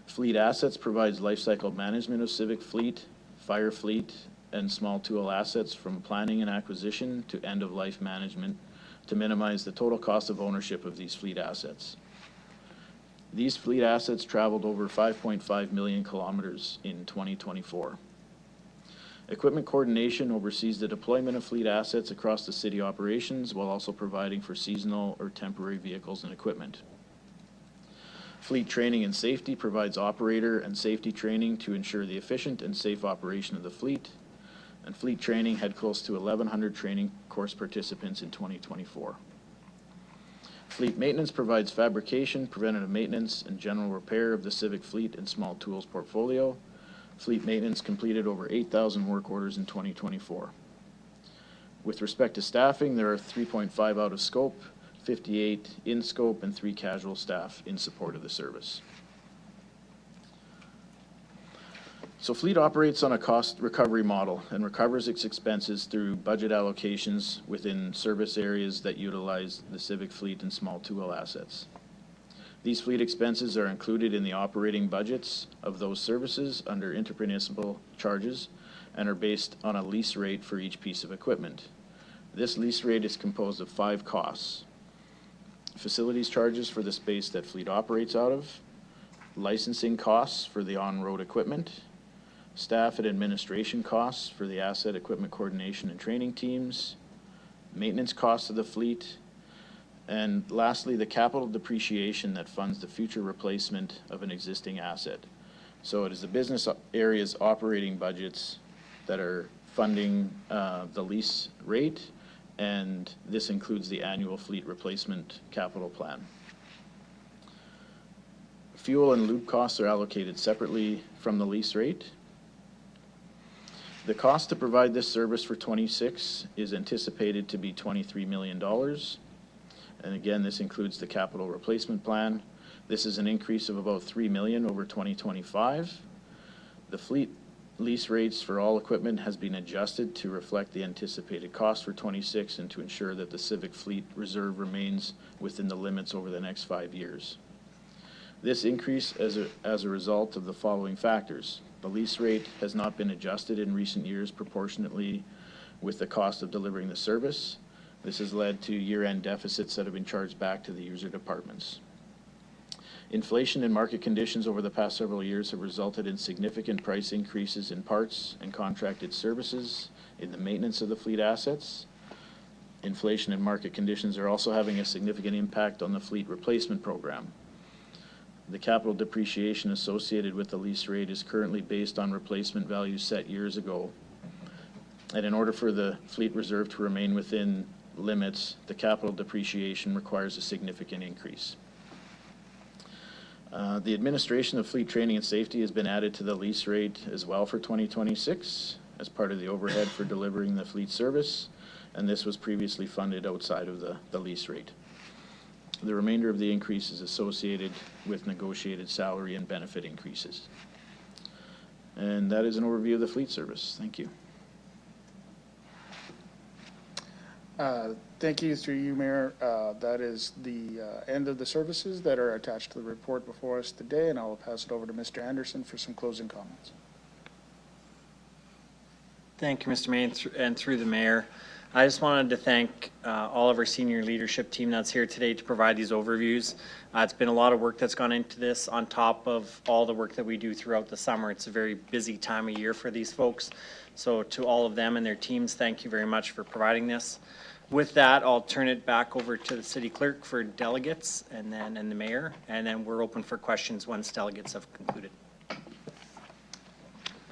S12: Fleet assets provides lifecycle management of civic fleet, fire fleet, and small tool assets from planning and acquisition to end-of-life management to minimize the total cost of ownership of these fleet assets. These fleet assets traveled over 5.5 million kilometers in 2024. Equipment coordination oversees the deployment of fleet assets across the city operations while also providing for seasonal or temporary vehicles and equipment. Fleet training and safety provides operator and safety training to ensure the efficient and safe operation of the fleet. And fleet training had close to 1,100 training course participants in 2024. Fleet maintenance provides fabrication, preventative maintenance, and general repair of the civic fleet and small tools portfolio. Fleet maintenance completed over 8,000 work orders in 2024. With respect to staffing, there are 3.5 out of scope, 58 in scope, and 3 casual staff in support of the service. So fleet operates on a cost recovery model and recovers its expenses through budget allocations within service areas that utilize the civic fleet and small tool assets. These fleet expenses are included in the operating budgets of those services under intermunicipal charges and are based on a lease rate for each piece of equipment. This lease rate is composed of 5 costs: facilities charges for the space that fleet operates out of, licensing costs for the on-road equipment, staff and administration costs for the asset equipment coordination and training teams, maintenance costs of the fleet, and lastly, the capital depreciation that funds the future replacement of an existing asset. So it is the business area's operating budgets that are funding the lease rate, and this includes the annual fleet replacement capital plan. Fuel and lube costs are allocated separately from the lease rate. The cost to provide this service for 26 is anticipated to be $23 million. And again, this includes the capital replacement plan. This is an increase of about $3 million over 2025. The fleet lease rates for all equipment has been adjusted to reflect the anticipated cost for 26 and to ensure that the civic fleet reserve remains within the limits over the next 5 years. This increase as a result of the following factors. The lease rate has not been adjusted in recent years proportionately with the cost of delivering the service. This has led to year-end deficits that have been charged back to the user departments. Inflation and market conditions over the past several years have resulted in significant price increases in parts and contracted services in the maintenance of the fleet assets. Inflation and market conditions are also having a significant impact on the fleet replacement program. The capital depreciation associated with the lease rate is currently based on replacement values set years ago. And in order for the fleet reserve to remain within limits, the capital depreciation requires a significant increase. The administration of fleet training and safety has been added to the lease rate as well for 2026 as part of the overhead for delivering the fleet service, and this was previously funded outside of the lease rate. The remainder of the increase is associated with negotiated salary and benefit increases. And that is an overview of the fleet service. Thank you.
S4: Thank you, through you, Mayor. That is the end of the services that are attached to the report before us today, and I will pass it over to Mr. Anderson for some closing comments.
S3: Thank you, Mr. Mayor, and through the mayor. I just wanted to thank all of our senior leadership team that's here today to provide these overviews. It's been a lot of work that's gone into this on top of all the work that we do throughout the summer. It's a very busy time of year for these folks. So to all of them and their teams, thank you very much for providing this. With that, I'll turn it back over to the city clerk for delegates and the mayor, and then we're open for questions once delegates have concluded.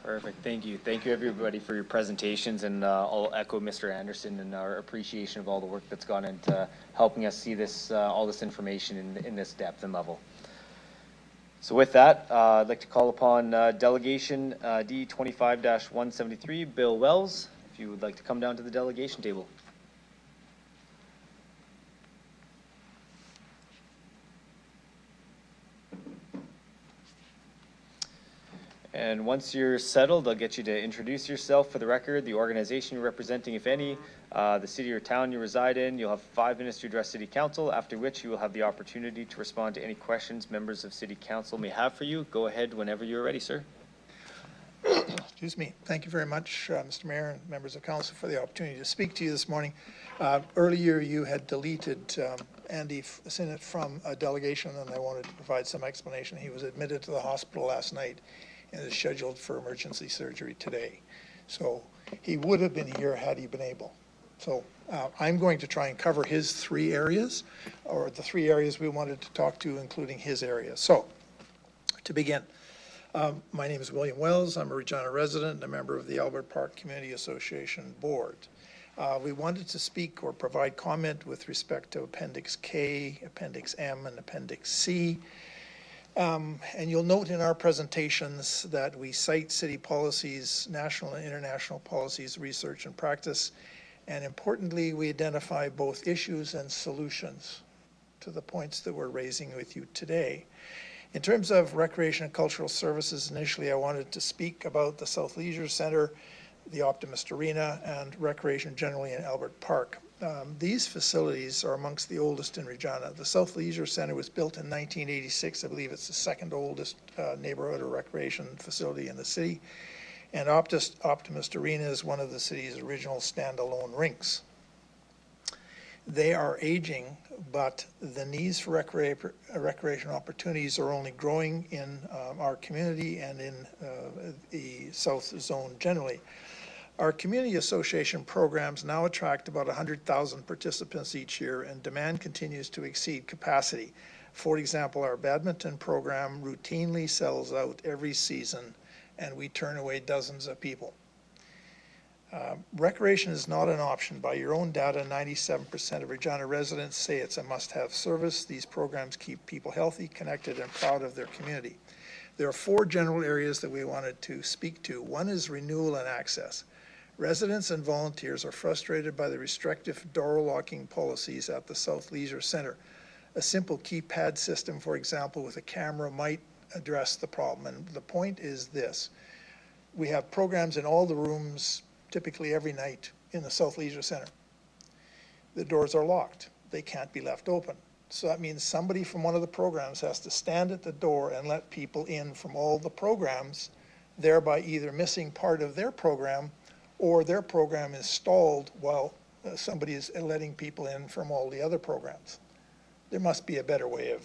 S1: Perfect, thank you. Thank you, everybody, for your presentations, and I'll echo Mr. Anderson and our appreciation of all the work that's gone into helping us see this, all this information in this depth and level. So with that, I'd like to call upon Delegation D25-173, Bill Wells, if you would like to come down to the delegation table. And once you're settled, I'll get you to introduce yourself for the record, the organization you're representing, if any, the city or town you reside in. You'll have 5 minutes to address City Council, after which you will have the opportunity to respond to any questions members of City Council may have for you. Go ahead whenever you're ready, sir.
S13: Excuse me. Thank you very much, Mr. Mayor and members of council, for the opportunity to speak to you this morning. Earlier, you had deleted Andy Sinnott from a delegation, and I wanted to provide some explanation. He was admitted to the hospital last night and is scheduled for emergency surgery today. So he would have been here had he been able. So I'm going to try and cover his 3 areas, or the 3 areas we wanted to talk to, including his area. So to begin, my name is William Wells. I'm a Regina resident and a member of the Albert Park Community Association Board. We wanted to speak or provide comment with respect to Appendix K, Appendix M, and Appendix C. And you'll note in our presentations that we cite city policies, national and international policies, research and practice, and importantly, we identify both issues and solutions to the points that we're raising with you today. In terms of recreation and cultural services, initially I wanted to speak about the South Leisure Centre, the Optimist Arena, and recreation generally in Albert Park. These facilities are amongst the oldest in Regina. The South Leisure Centre was built in 1986. I believe it's the 2nd oldest neighborhood or recreation facility in the city. And Optimist Arena is one of the city's original standalone rinks. They are aging, but the needs for recreation opportunities are only growing in our community and in the South Zone generally. Our community association programs now attract about 100,000 participants each year, and demand continues to exceed capacity. For example, our badminton program routinely sells out every season, and we turn away dozens of people. Recreation is not an option. By your own data, 97% of Regina residents say it's a must-have service. These programs keep people healthy, connected, and proud of their community. There are 4 general areas that we wanted to speak to. One is renewal and access. Residents and volunteers are frustrated by the restrictive door locking policies at the South Leisure Centre. A simple keypad system, for example, with a camera might address the problem. And the point is this: we have programs in all the rooms, typically every night in the South Leisure Centre. The doors are locked. They can't be left open. So that means somebody from one of the programs has to stand at the door and let people in from all the programs, thereby either missing part of their program or their program is stalled while somebody is letting people in from all the other programs. There must be a better way of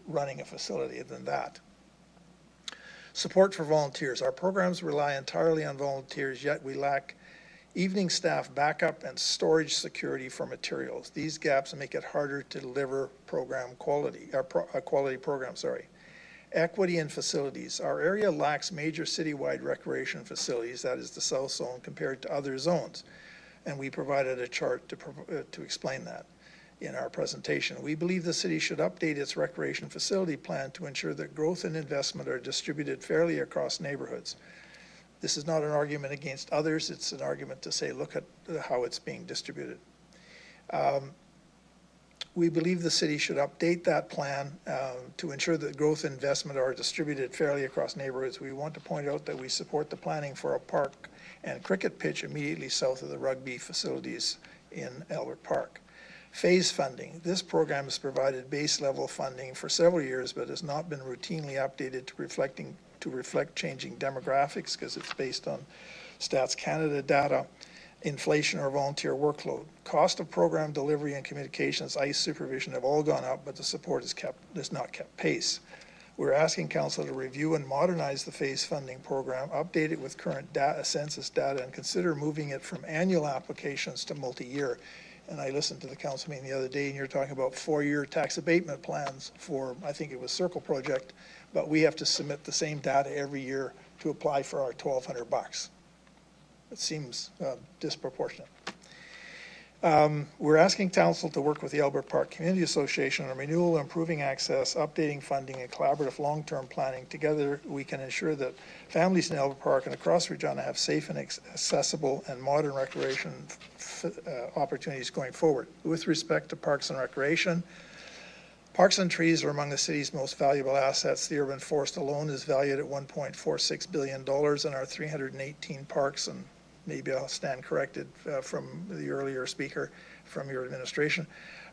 S13: running a facility than that. Support for volunteers. Our programs rely entirely on volunteers, yet we lack evening staff backup and storage security for materials. These gaps make it harder to deliver quality programs. Equity in facilities. Our area lacks major citywide recreation facilities, that is the South Zone, compared to other zones. And we provided a chart to explain that in our presentation. We believe the city should update its recreation facility plan to ensure that growth and investment are distributed fairly across neighborhoods. This is not an argument against others, it's an argument to say, look at how it's being distributed. We believe the city should update that plan to ensure that growth and investment are distributed fairly across neighborhoods. We want to point out that we support the planning for a park and cricket pitch immediately south of the rugby facilities in Albert Park. Phase funding. This program has provided base level funding for several years, but has not been routinely updated to reflect changing demographics because it's based on Stats Canada data, inflation or volunteer workload. Cost of program delivery and communications, ICE supervision have all gone up, but the support has not kept pace. We're asking Council to review and modernize the phase funding program, update it with current census data, and consider moving it from annual applications to multi-year. And I listened to the council meeting the other day, and you're talking about 4-year tax abatement plans for, I think it was Circle Project, but we have to submit the same data every year to apply for our $1,200. It seems disproportionate. We're asking council to work with the Albert Park Community Association on renewal, improving access, updating funding, and collaborative long-term planning. Together, we can ensure that families in Albert Park and across Regina have safe and accessible and modern recreation opportunities going forward. With respect to parks and recreation, parks and trees are among the city's most valuable assets. The urban forest alone is valued at $1.46 billion, and our 318 parks, and maybe I'll stand corrected from the earlier speaker from your administration,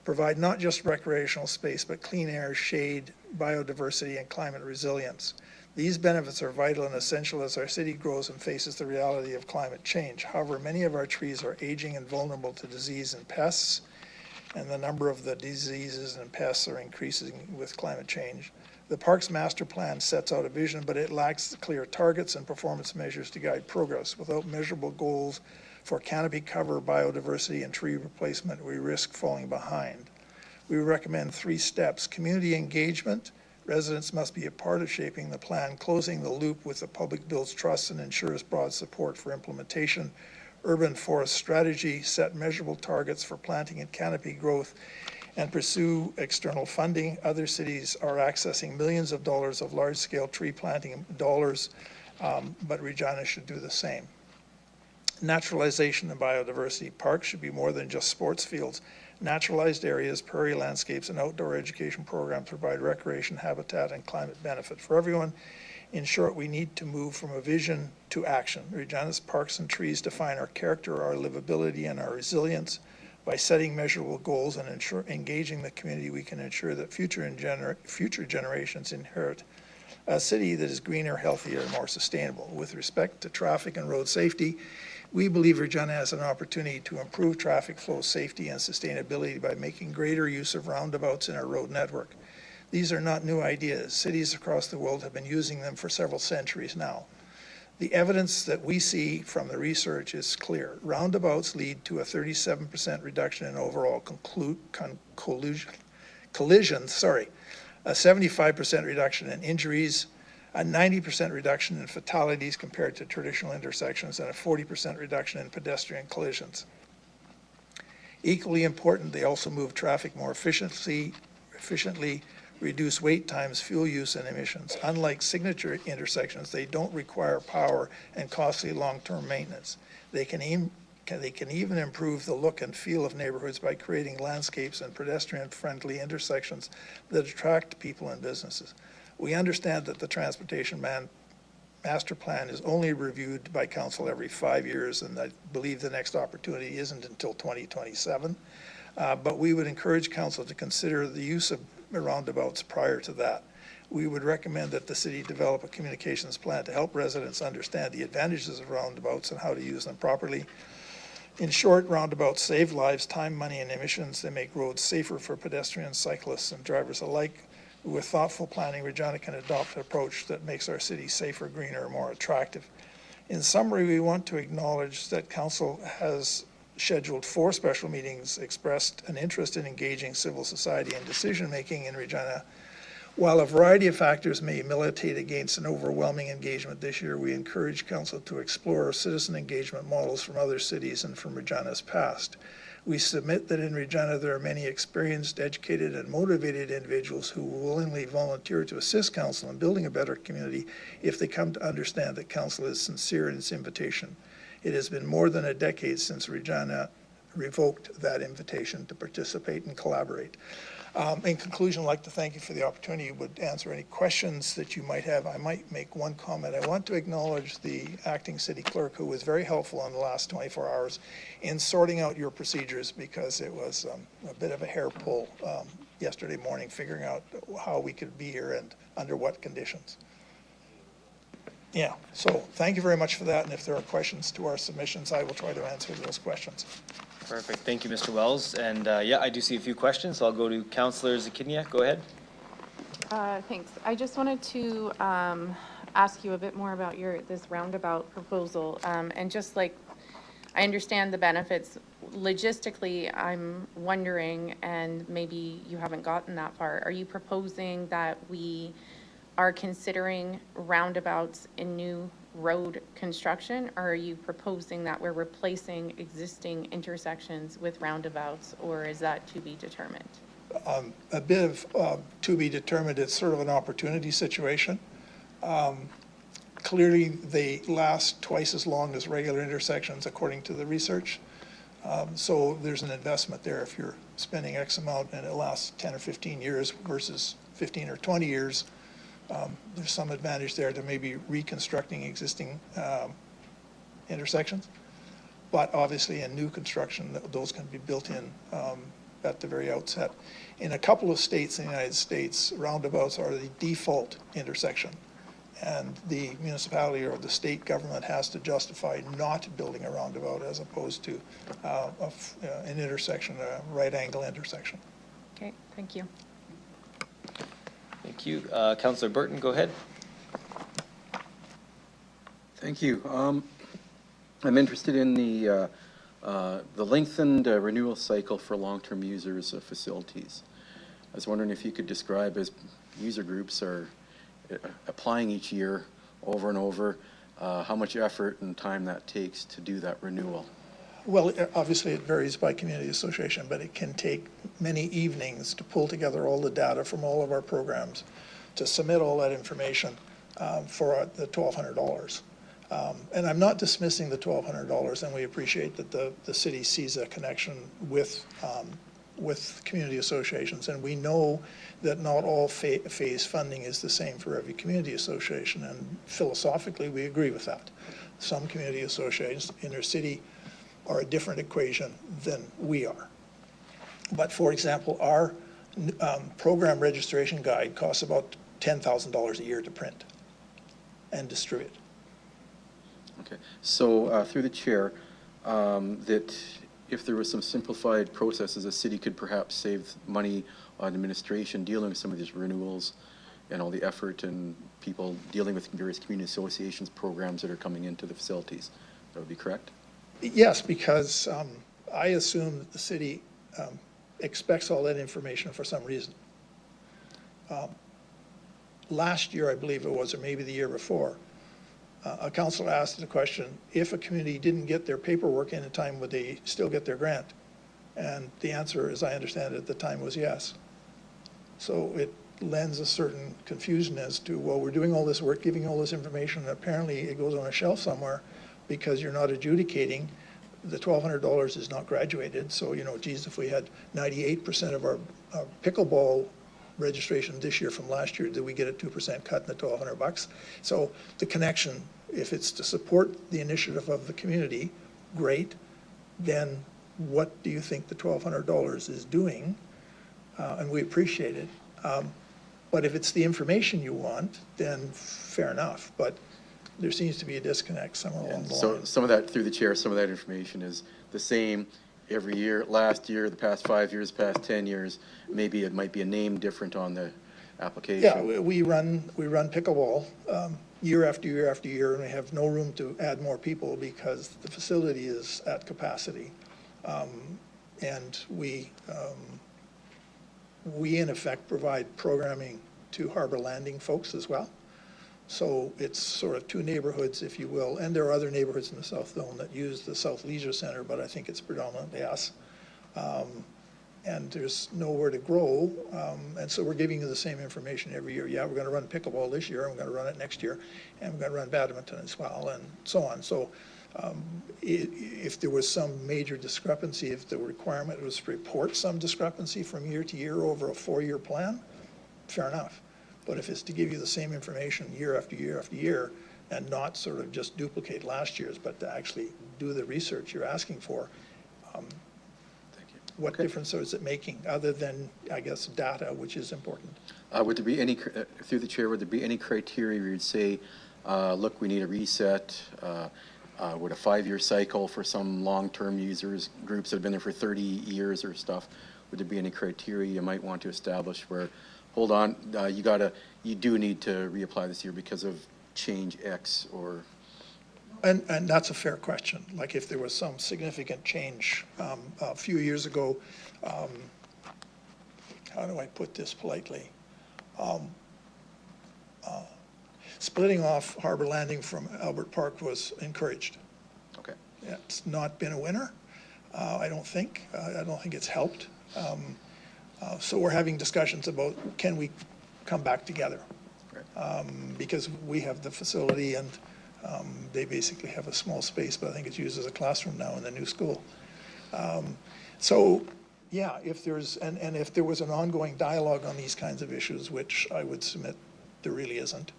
S13: provide not just recreational space, but clean air, shade, biodiversity, and climate resilience. These benefits are vital and essential as our city grows and faces the reality of climate change. However, many of our trees are aging and vulnerable to disease and pests, and the number of the diseases and pests are increasing with climate change. The Parks Master Plan sets out a vision, but it lacks clear targets and performance measures to guide progress. Without measurable goals for canopy cover, biodiversity, and tree replacement, we risk falling behind. We recommend 3 steps. Community engagement. Residents must be a part of shaping the plan, closing the loop with the public builds trust and ensures broad support for implementation. Urban forest strategy, set measurable targets for planting and canopy growth, and pursue external funding. Other cities are accessing millions of dollars of large-scale tree planting dollars, but Regina should do the same. Naturalization and biodiversity. Parks should be more than just sports fields. Naturalized areas, prairie landscapes, and outdoor education programs provide recreation, habitat, and climate benefit for everyone. In short, we need to move from a vision to action. Regina's parks and trees define our character, our livability, and our resilience. By setting measurable goals and engaging the community, we can ensure that future generations inherit a city that is greener, healthier, and more sustainable. With respect to traffic and road safety, we believe Regina has an opportunity to improve traffic flow safety and sustainability by making greater use of roundabouts in our road network. These are not new ideas. Cities across the world have been using them for several centuries now. The evidence that we see from the research is clear. Roundabouts lead to a 37% reduction in overall collisions, a 75% reduction in injuries, a 90% reduction in fatalities compared to traditional intersections, and a 40% reduction in pedestrian collisions. Equally important, they also move traffic more efficiently, reduce wait times, fuel use, and emissions. Unlike signature intersections, they don't require power and costly long-term maintenance. They can even improve the look and feel of neighborhoods by creating landscapes and pedestrian-friendly intersections that attract people and businesses. We understand that the Transportation Master Plan is only reviewed by Council every 5 years, and I believe the next opportunity isn't until 2027. But we would encourage Council to consider the use of roundabouts prior to that. We would recommend that the city develop a communications plan to help residents understand the advantages of roundabouts and how to use them properly. In short, roundabouts save lives, time, money, and emissions. They make roads safer for pedestrians, cyclists, and drivers alike. With thoughtful planning, Regina can adopt an approach that makes our city safer, greener, more attractive. In summary, we want to acknowledge that Council has scheduled 4 special meetings, expressed an interest in engaging civil society in decision-making in Regina. While a variety of factors may militate against an overwhelming engagement this year, we encourage Council to explore citizen engagement models from other cities and from Regina's past. We submit that in Regina there are many experienced, educated, and motivated individuals who will willingly volunteer to assist Council in building a better community if they come to understand that Council is sincere in its invitation. It has been more than a decade since Regina revoked that invitation to participate and collaborate. In conclusion, I'd like to thank you for the opportunity. Would answer any questions that you might have. I might make one comment. I want to acknowledge the acting city clerk, who was very helpful in the last 24 hours in sorting out your procedures, because it was a bit of a hair pull yesterday morning, figuring out how we could be here and under what conditions. Yeah, so thank you very much for that, and if there are questions to our submissions, I will try to answer those questions.
S1: Perfect. Thank you, Mr. Wells. And yeah, I do see a few questions, so I'll go to Councillor Zakiniak. Go ahead.
S14: Thanks. I just wanted to ask you a bit more about this roundabout proposal. And just like, I understand the benefits. Logistically, I'm wondering, and maybe you haven't gotten that far, are you proposing that we are considering roundabouts in new road construction, or are you proposing that we're replacing existing intersections with roundabouts, or is that to be determined?
S13: A bit of to be determined. It's sort of an opportunity situation. Clearly, they last twice as long as regular intersections, according to the research. So there's an investment there. If you're spending X amount and it lasts 10 or 15 years versus 15 or 20 years, there's some advantage there to maybe reconstructing existing intersections. But obviously in new construction, those can be built in at the very outset. In a couple of states in the United States, roundabouts are the default intersection. And the municipality or the state government has to justify not building a roundabout as opposed to an intersection, a right angle intersection.
S14: Okay, thank you.
S1: Thank you. Councillor Burton, go ahead.
S7: Thank you. I'm interested in the lengthened renewal cycle for long-term users of facilities. I was wondering if you could describe, as user groups are applying each year over and over, how much effort and time that takes to do that renewal.
S13: Well, obviously it varies by community association, but it can take many evenings to pull together all the data from all of our programs, to submit all that information for the $1,200. And I'm not dismissing the $1,200, and we appreciate that the city sees a connection with community associations, and we know that not all phase funding is the same for every community association, and philosophically we agree with that. Some community associations, inner city, are a different equation than we are. But for example, our program registration guide costs about $10,000 a year to print and distribute.
S7: Okay, so through the chair, that if there was some simplified processes, the city could perhaps save money on administration dealing with some of these renewals and all the effort and people dealing with various community associations programs that are coming into the facilities. That would be correct?
S13: Yes, because I assume that the city expects all that information for some reason. Last year, I believe it was, or maybe the year before, a councillor asked the question, if a community didn't get their paperwork in time, would they still get their grant? And the answer, as I understand it at the time, was yes. So it lends a certain confusion as to, well, we're doing all this work, giving all this information, and apparently it goes on a shelf somewhere because you're not adjudicating. The $1,200 is not graduated. So, you know, geez, if we had 98% of our pickleball registration this year from last year, did we get a 2% cut in the $1,200? So the connection, if it's to support the initiative of the community, great. Then what do you think the $1,200 is doing? And we appreciate it. But if it's the information you want, then fair enough. But there seems to be a disconnect somewhere along the line.
S7: So some of that, through the chair, some of that information is the same every year, last year, the past 5 years, past 10 years. Maybe it might be a name different on the
S15: application?
S13: Yeah, we run pickleball year after year after year, and we have no room to add more people because the facility is at capacity. And we in effect provide programming to Harbor Landing folks as well. So it's sort of two neighborhoods, if you will, and there are other neighborhoods in the South Zone that use the South Leisure Center, but I think it's predominantly us. And there's nowhere to grow, and so we're giving you the same information every year. Yeah, we're going to run pickleball this year, and we're going to run it next year, and we're going to run badminton as well, and so on. So if there was some major discrepancy, if the requirement was to report some discrepancy from year to year over a 4-year plan, fair enough. But if it's to give you the same information year after year after year, and not sort of just duplicate last year's, but to actually do the research you're asking for, what difference is it making, other than, I guess, data, which is important?
S15: Would there be any, through the chair, would there be any criteria where you'd say, look, we need a reset, would a 5-year cycle for some long-term users, groups that have been there for 30 years or stuff, would there be any criteria you might want to establish where, hold on, you do need to reapply this year because of change X or?
S13: And that's a fair question. Like if there was some significant change a few years ago, how do I put this politely? Splitting off Harbor Landing from Albert Park was encouraged.
S15: Okay.
S13: It's not been a winner, I don't think. I don't think it's helped. So we're having discussions about, can we come back together? Right. Because we have the facility and they basically have a small space, but I think it's used as a classroom now in the new school. So, yeah, if there's, and if there was an ongoing dialogue on these kinds of issues, which I would submit there really isn't,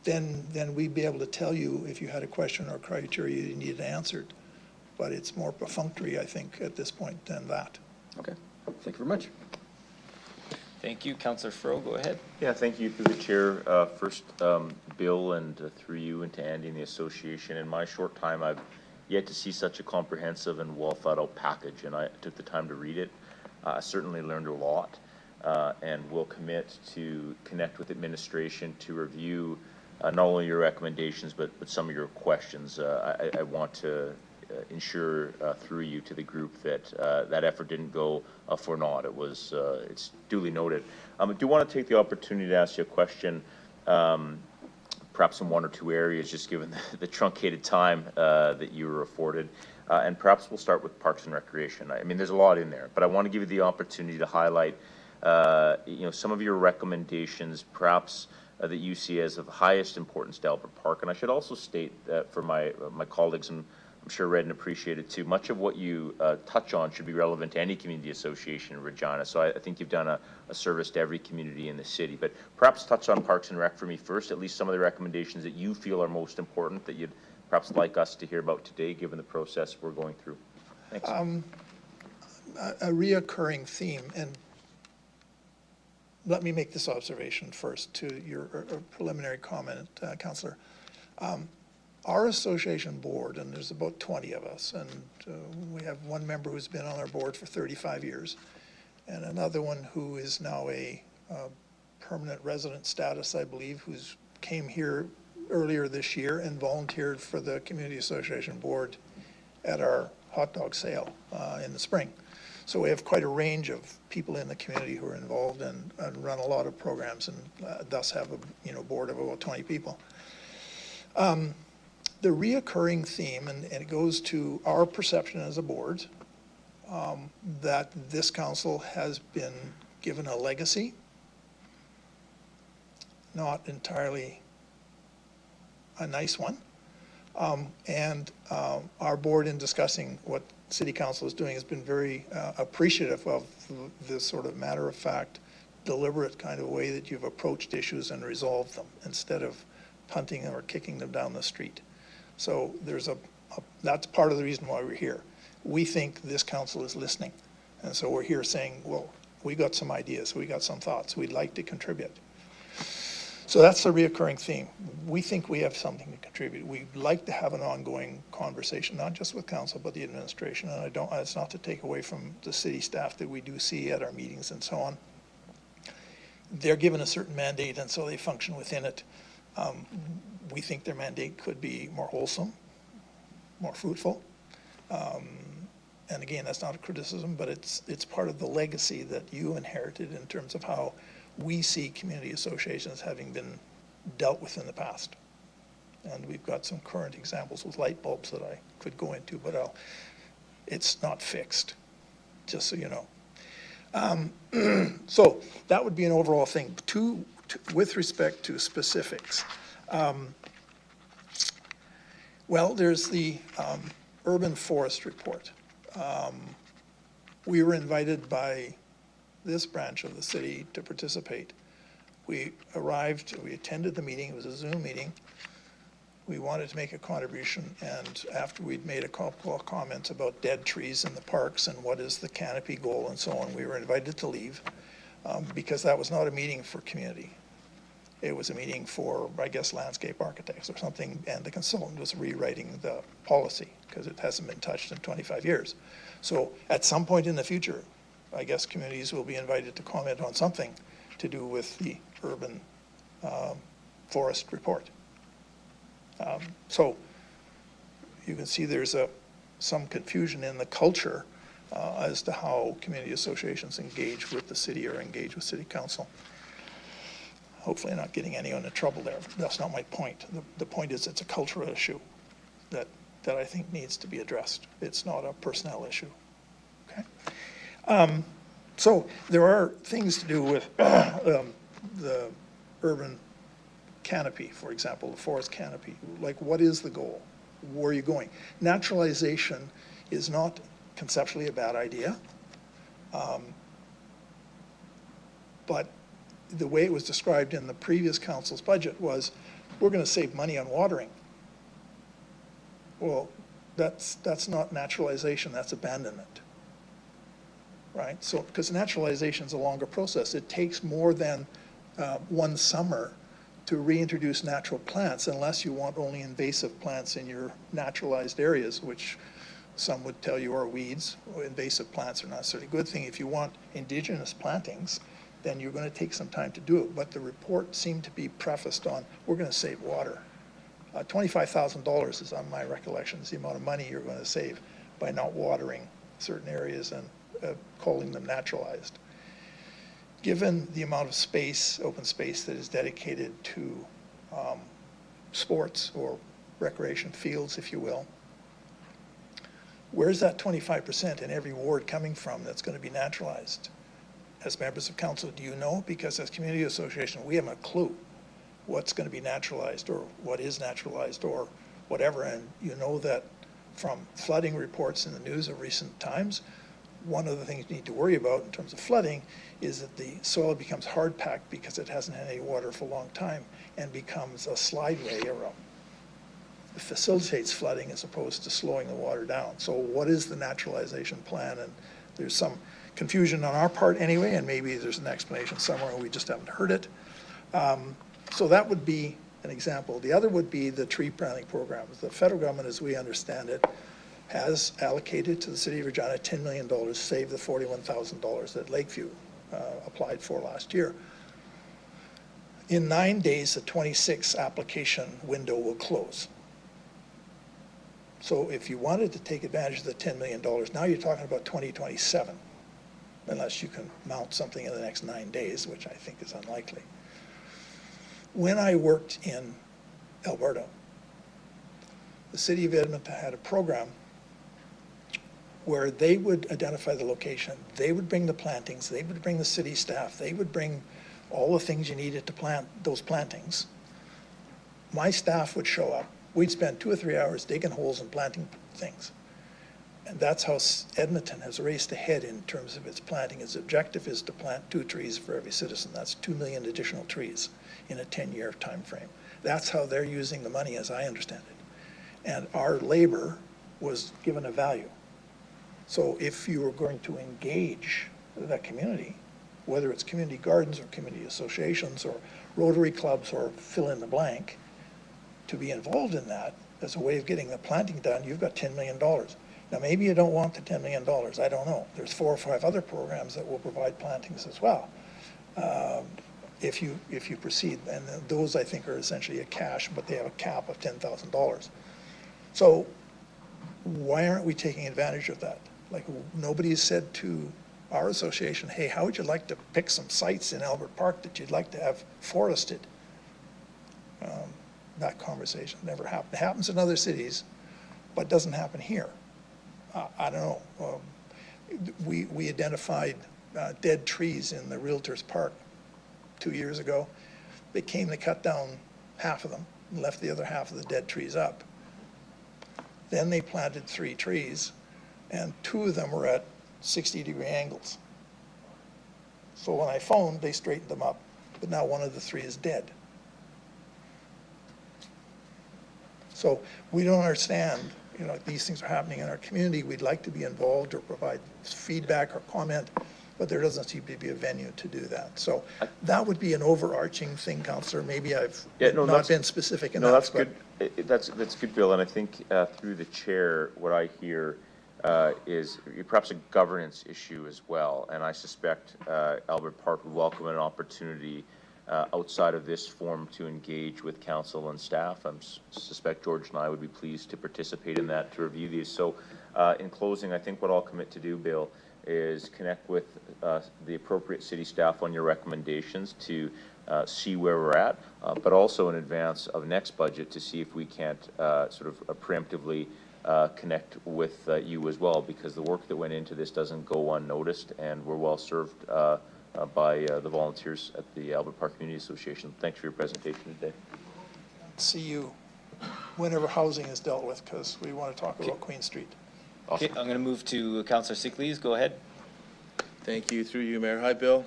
S13: then we'd be able to tell you if you had a question or criteria you needed answered. But it's more perfunctory, I think, at this point than that.
S15: Okay, thank you very much.
S16: Thank you. Councillor Fro, go ahead.
S17: Yeah, thank you through the chair. First, Bill, and through you and to Andy and the association. In my short time, I've yet to see such a comprehensive and well thought out package, and I took the time to read it. I certainly learned a lot, and will commit to connect with administration to review not only your recommendations, but some of your questions. I want to ensure through you to the group that that effort didn't go for naught. It was, it's duly noted. I do want to take the opportunity to ask you a question, perhaps in one or two areas, just given the truncated time that you were afforded. And perhaps we'll start with Parks and Recreation. I mean, there's a lot in there, but I want to give you the opportunity to highlight, you know, some of your recommendations, perhaps that you see as of highest importance to Albert Park. And I should also state that for my colleagues, and I'm sure read and appreciated too, much of what you touch on should be relevant to any community association in Regina. So I think you've done a service to every community in the city. But perhaps touch on Parks and Rec for me first, at least some of the recommendations that you feel are most important that you'd perhaps like us to hear about today, given the process we're going through. Thanks.
S13: A reoccurring theme, and let me make this observation first to your preliminary comment, Councillor. Our association board, and there's about 20 of us, and we have one member who's been on our board for 35 years, and another one who is now a permanent resident status, I believe, who's came here earlier this year and volunteered for the community association board at our hot dog sale in the spring. So we have quite a range of people in the community who are involved and run a lot of programs, and thus have a board of about 20 people. The reoccurring theme, and it goes to our perception as a board, that this council has been given a legacy, not entirely a nice one, and our board, in discussing what City Council is doing, has been very appreciative of this sort of matter-of-fact, deliberate kind of way that you've approached issues and resolved them, instead of punting them or kicking them down the street. So there's that's part of the reason why we're here. We think this council is listening. And so we're here saying, well, we got some ideas, we got some thoughts, we'd like to contribute. So that's a reoccurring theme. We think we have something to contribute. We'd like to have an ongoing conversation, not just with council, but the administration. And it's not to take away from the city staff that we do see at our meetings and so on. they're given a certain mandate, and so they function within it. We think their mandate could be more wholesome, more fruitful. And again, that's not a criticism, but it's part of the legacy that you inherited in terms of how we see community associations having been dealt with in the past. And we've got some current examples with light bulbs that I could go into, but it's not fixed, just so you know. So that would be an overall thing. With respect to specifics, well, there's the urban forest report. We were invited by this branch of the city to participate. We arrived, we attended the meeting, it was a Zoom meeting. We wanted to make a contribution, and after we'd made a couple of comments about dead trees in the parks and what is the canopy goal and so on, we were invited to leave because that was not a meeting for community. It was a meeting for, I guess, landscape architects or something, and the consultant was rewriting the policy because it hasn't been touched in 25 years. So at some point in the future, I guess communities will be invited to comment on something to do with the urban forest report. So you can see there's some confusion in the culture as to how community associations engage with the city or engage with city council. Hopefully not getting anyone in trouble there. That's not my point. The point is it's a cultural issue that I think needs to be addressed. It's not a personnel issue. Okay. So there are things to do with the urban canopy, for example, the forest canopy. Like, what is the goal? Where are you going? Naturalization is not conceptually a bad idea, but the way it was described in the previous council's budget was, we're going to save money on watering. Well, that's not naturalization, that's abandonment, right? So, because naturalization is a longer process. It takes more than one summer to reintroduce natural plants, unless you want only invasive plants in your naturalized areas, which some would tell you are weeds. Invasive plants are not necessarily a good thing. If you want indigenous plantings, then you're going to take some time to do it. But the report seemed to be prefaced on, we're going to save water. $25,000 is, on my recollection, is the amount of money you're going to save by not watering certain areas and calling them naturalized. Given the amount of space, open space, that is dedicated to sports or recreation fields, if you will, where's that 25% in every ward coming from that's going to be naturalized? As members of council, do you know? Because as community association, we haven't a clue what's going to be naturalized or what is naturalized or whatever. And you know that from flooding reports in the news of recent times, one of the things you need to worry about in terms of flooding is that the soil becomes hard packed because it hasn't had any water for a long time and becomes a slideway or it facilitates flooding as opposed to slowing the water down. So what is the naturalization plan? And there's some confusion on our part anyway, and maybe there's an explanation somewhere and we just haven't heard it. So that would be an example. The other would be the tree planting programs. The federal government, as we understand it, has allocated to the city of Regina $10 million, save the $41,000 that Lakeview applied for last year. In 9 days, the 26 application window will close. So if you wanted to take advantage of the $10 million, now you're talking about 2027, unless you can mount something in the next 9 days, which I think is unlikely. When I worked in Alberta, the city of Edmonton had a program where they would identify the location, they would bring the plantings, they would bring the city staff, they would bring all the things you needed to plant those plantings. My staff would show up. We'd spend 2 or 3 hours digging holes and planting things. And that's how Edmonton has raced ahead in terms of its planting. Its objective is to plant 2 trees for every citizen. That's 2 million additional trees in a 10-year time frame. That's how they're using the money, as I understand it. And our labor was given a value. So if you were going to engage that community, whether it's community gardens or community associations or Rotary clubs or fill in the blank, to be involved in that as a way of getting the planting done, you've got $10 million. Now, maybe you don't want the $10 million. I don't know. There's 4 or 5 other programs that will provide plantings as well. if you proceed. And those, I think, are essentially a cash, but they have a cap of $10,000. So why aren't we taking advantage of that? Like, nobody has said to our association, hey, how would you like to pick some sites in Albert Park that you'd like to have forested? That conversation never happened. It happens in other cities, but doesn't happen here. I don't know. We identified dead trees in the Realtors Park 2 years ago. They came to cut down half of them and left the other half of the dead trees up. Then they planted 3 trees, and 2 of them were at 60-degree angles. So when I phoned, they straightened them up, but now 1 of the 3 is dead. So we don't understand, these things are happening in our community. We'd like to be involved or provide feedback or comment, but there doesn't seem to be a venue to do that. So that would be an overarching thing, Councillor. Maybe I've not been specific enough.
S17: No, that's good. That's good, Bill. And I think through the chair, what I hear is perhaps a governance issue as well. And I suspect Albert Park would welcome an opportunity outside of this forum to engage with council and staff. I suspect George and I would be pleased to participate in that, to review these. So in closing, I think what I'll commit to do, Bill, is connect with the appropriate city staff on your recommendations to see where we're at, but also in advance of next budget to see if we can't sort of preemptively connect with you as well, because the work that went into this doesn't go unnoticed, and we're well served by the volunteers at the Albert Park Community Association. Thanks for your presentation today.
S13: See you whenever housing is dealt with, because we want to talk about Queen Street.
S16: Okay, I'm going to move to Councillor Sickley's. Go ahead.
S18: Thank you, through you, Mayor. Hi, Bill.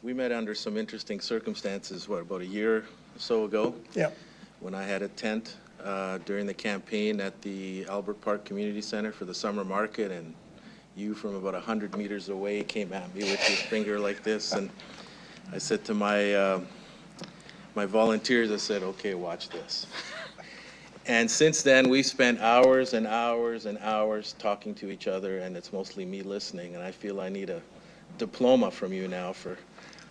S18: We met under some interesting circumstances, about a year or so ago?
S13: Yeah.
S18: When I had a tent during the campaign at the Albert Park Community Center for the summer market, and you from about 100 meters away came at me with your finger like this, and I said to my my volunteers, I said, okay, watch this. And since then, we've spent hours and hours and hours talking to each other, and it's mostly me listening, and I feel I need a diploma from you now for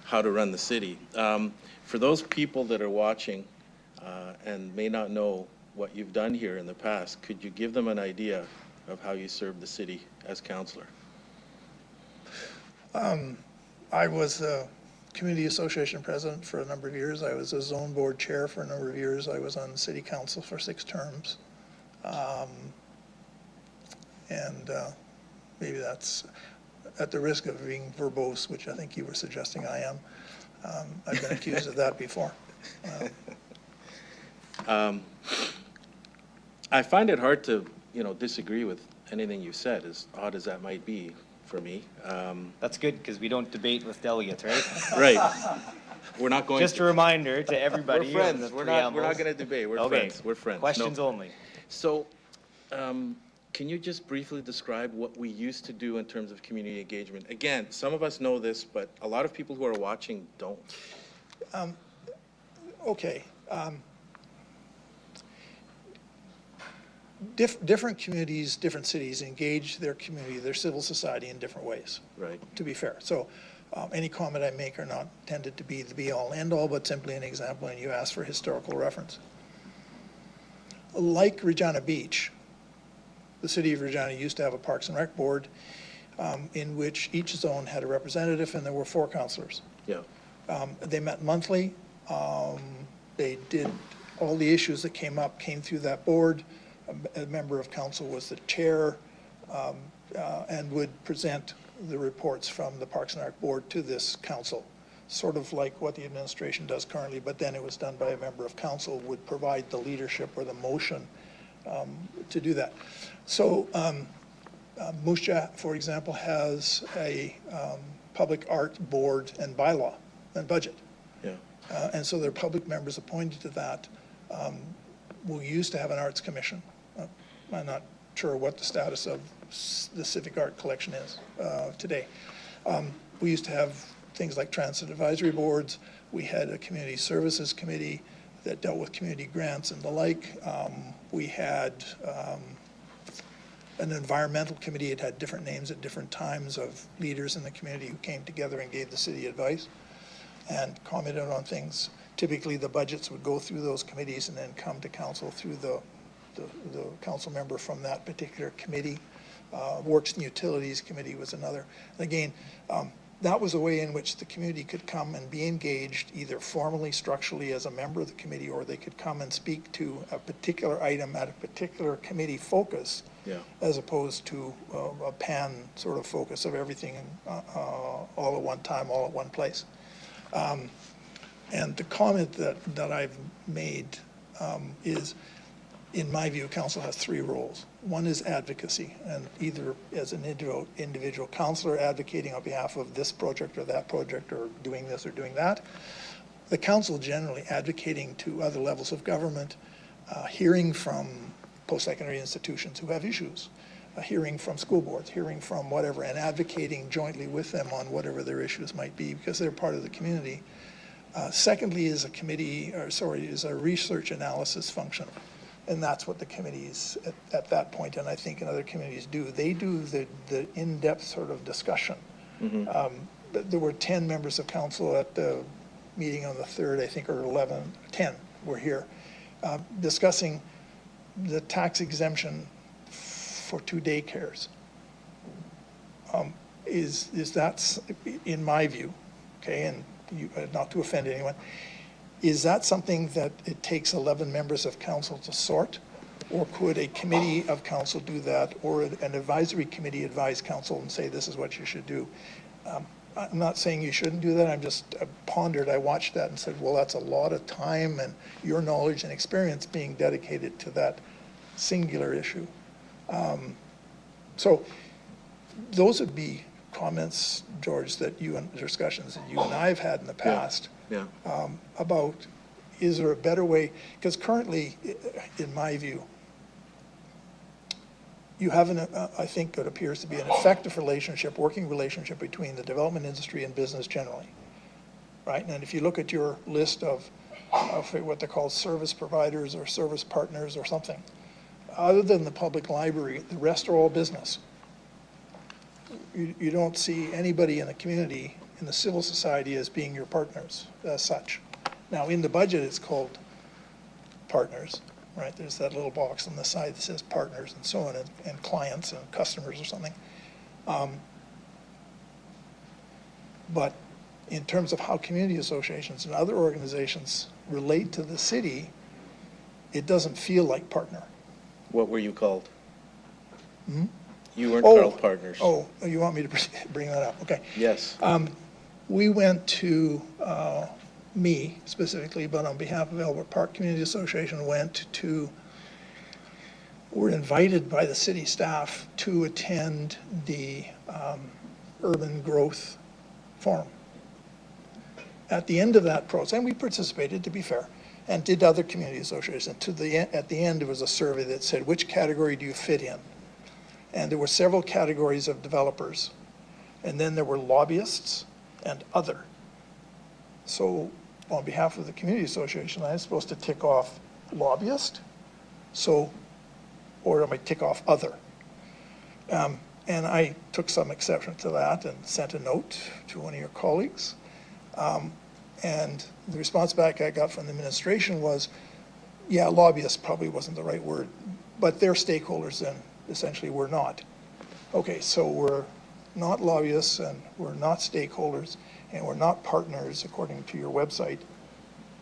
S18: how to run the city. For those people that are watching and may not know what you've done here in the past, could you give them an idea of how you served the city as councillor?
S13: I was a community association president for a number of years. I was a zone board chair for a number of years. I was on the city council for 6 terms. Maybe that's at the risk of being verbose, which I think you were suggesting I am. I've been accused of that before.
S18: I find it hard to, disagree with anything you said, as odd as that might be for me.
S16: That's good, because we don't debate with delegates, right?
S18: Right. We're not going
S16: Just a reminder to everybody.
S18: We're friends. We're not going to debate. We're friends. We're friends.
S16: Questions only.
S18: So, can you just briefly describe what we used to do in terms of community engagement? Again, some of us know this, but a lot of people who are watching don't.
S13: Okay. Different communities, different cities engage their community, their civil society in different ways.
S18: Right.
S13: To be fair. So any comment I make are not intended to be the be-all, end-all, but simply an example, and you asked for historical reference. Like Regina Beach, the city of Regina used to have a Parks and Rec board in which each zone had a representative, and there were 4 councillors.
S18: Yeah.
S13: They met monthly. They did all the issues that came up, came through that board. A member of council was the chair and would present the reports from the Parks and Rec board to this council, sort of like what the administration does currently, but then it was done by a member of council, would provide the leadership or the motion to do that. So Musha, for example, has a public art board and bylaw and budget.
S18: Yeah.
S13: And so there are public members appointed to that. We used to have an arts commission. I'm not sure what the status of the civic art collection is today. We used to have things like transit advisory boards. We had a community services committee that dealt with community grants and the like. We had an environmental committee. It had different names at different times of leaders in the community who came together and gave the city advice. and commented on things. Typically, the budgets would go through those committees and then come to council through the council member from that particular committee. Works and Utilities Committee was another. Again, that was a way in which the community could come and be engaged either formally, structurally as a member of the committee, or they could come and speak to a particular item at a particular committee focus, as opposed to a pan sort of focus of everything all at one time, all at one place. And the comment that I've made is, in my view, council has three roles. One is advocacy, and either as an individual councillor advocating on behalf of this project or that project, or doing this or doing that. The council generally advocating to other levels of government, hearing from post-secondary institutions who have issues, hearing from school boards, hearing from whatever, and advocating jointly with them on whatever their issues might be, because they're part of the community. Secondly is is a research analysis function. And that's what the committees at that point, and I think in other communities do. They do the in-depth sort of discussion. There were 10 members of council at the meeting on the 3rd, I think, or 10 were here, discussing the tax exemption for 2 daycares. Is that, in my view, okay, and not to offend anyone, is that something that it takes 11 members of council to sort? Or could a committee of council do that, or an advisory committee advise council and say, this is what you should do? I'm not saying you shouldn't do that. I'm just pondered. I watched that and said, well, that's a lot of time and your knowledge and experience being dedicated to that singular issue. So those would be comments, George, that discussions that you and I have had in the past. About, is there a better way? Because currently, in my view, you have I think it appears to be an effective relationship, working relationship between the development industry and business generally, right? And if you look at your list of what they call service providers or service partners or something, other than the public library, the rest are all business. You don't see anybody in the community, in the civil society, as being your partners as such. Now, in the budget, it's called partners, right? There's that little box on the side that says partners and so on, and clients and customers or something. But in terms of how community associations and other organizations relate to the city, it doesn't feel like partner.
S18: What were you called?
S13: Hmm?
S18: You weren't called partners.
S13: Oh, you want me to bring that up? Okay.
S18: Yes.
S13: We went to, me specifically, but on behalf of Albert Park Community Association, were invited by the city staff to attend the Urban Growth Forum. At the end of that process, and we participated, to be fair, and did other community associations. At the end, there was a survey that said, which category do you fit in? And there were several categories of developers. And then there were lobbyists and other. So on behalf of the community association, I'm supposed to tick off lobbyist, or am I tick off other? And I took some exception to that and sent a note to one of your colleagues. And the response back I got from the administration was, yeah, lobbyist probably wasn't the right word, but they're stakeholders and essentially we're not. Okay, so we're not lobbyists and we're not stakeholders and we're not partners according to your website.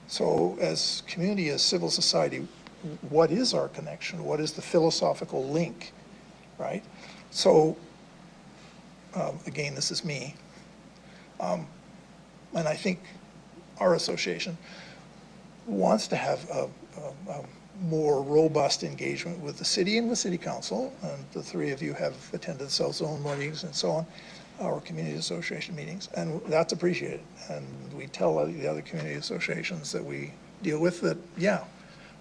S13: So as community, as civil society, what is our connection? What is the philosophical link, right? So again, this is me. And I think our association wants to have a more robust engagement with the city and with city council, and the three of you have attended South Zone meetings and so on, our community association meetings, and that's appreciated. And we tell the other community associations that we deal with that, yeah,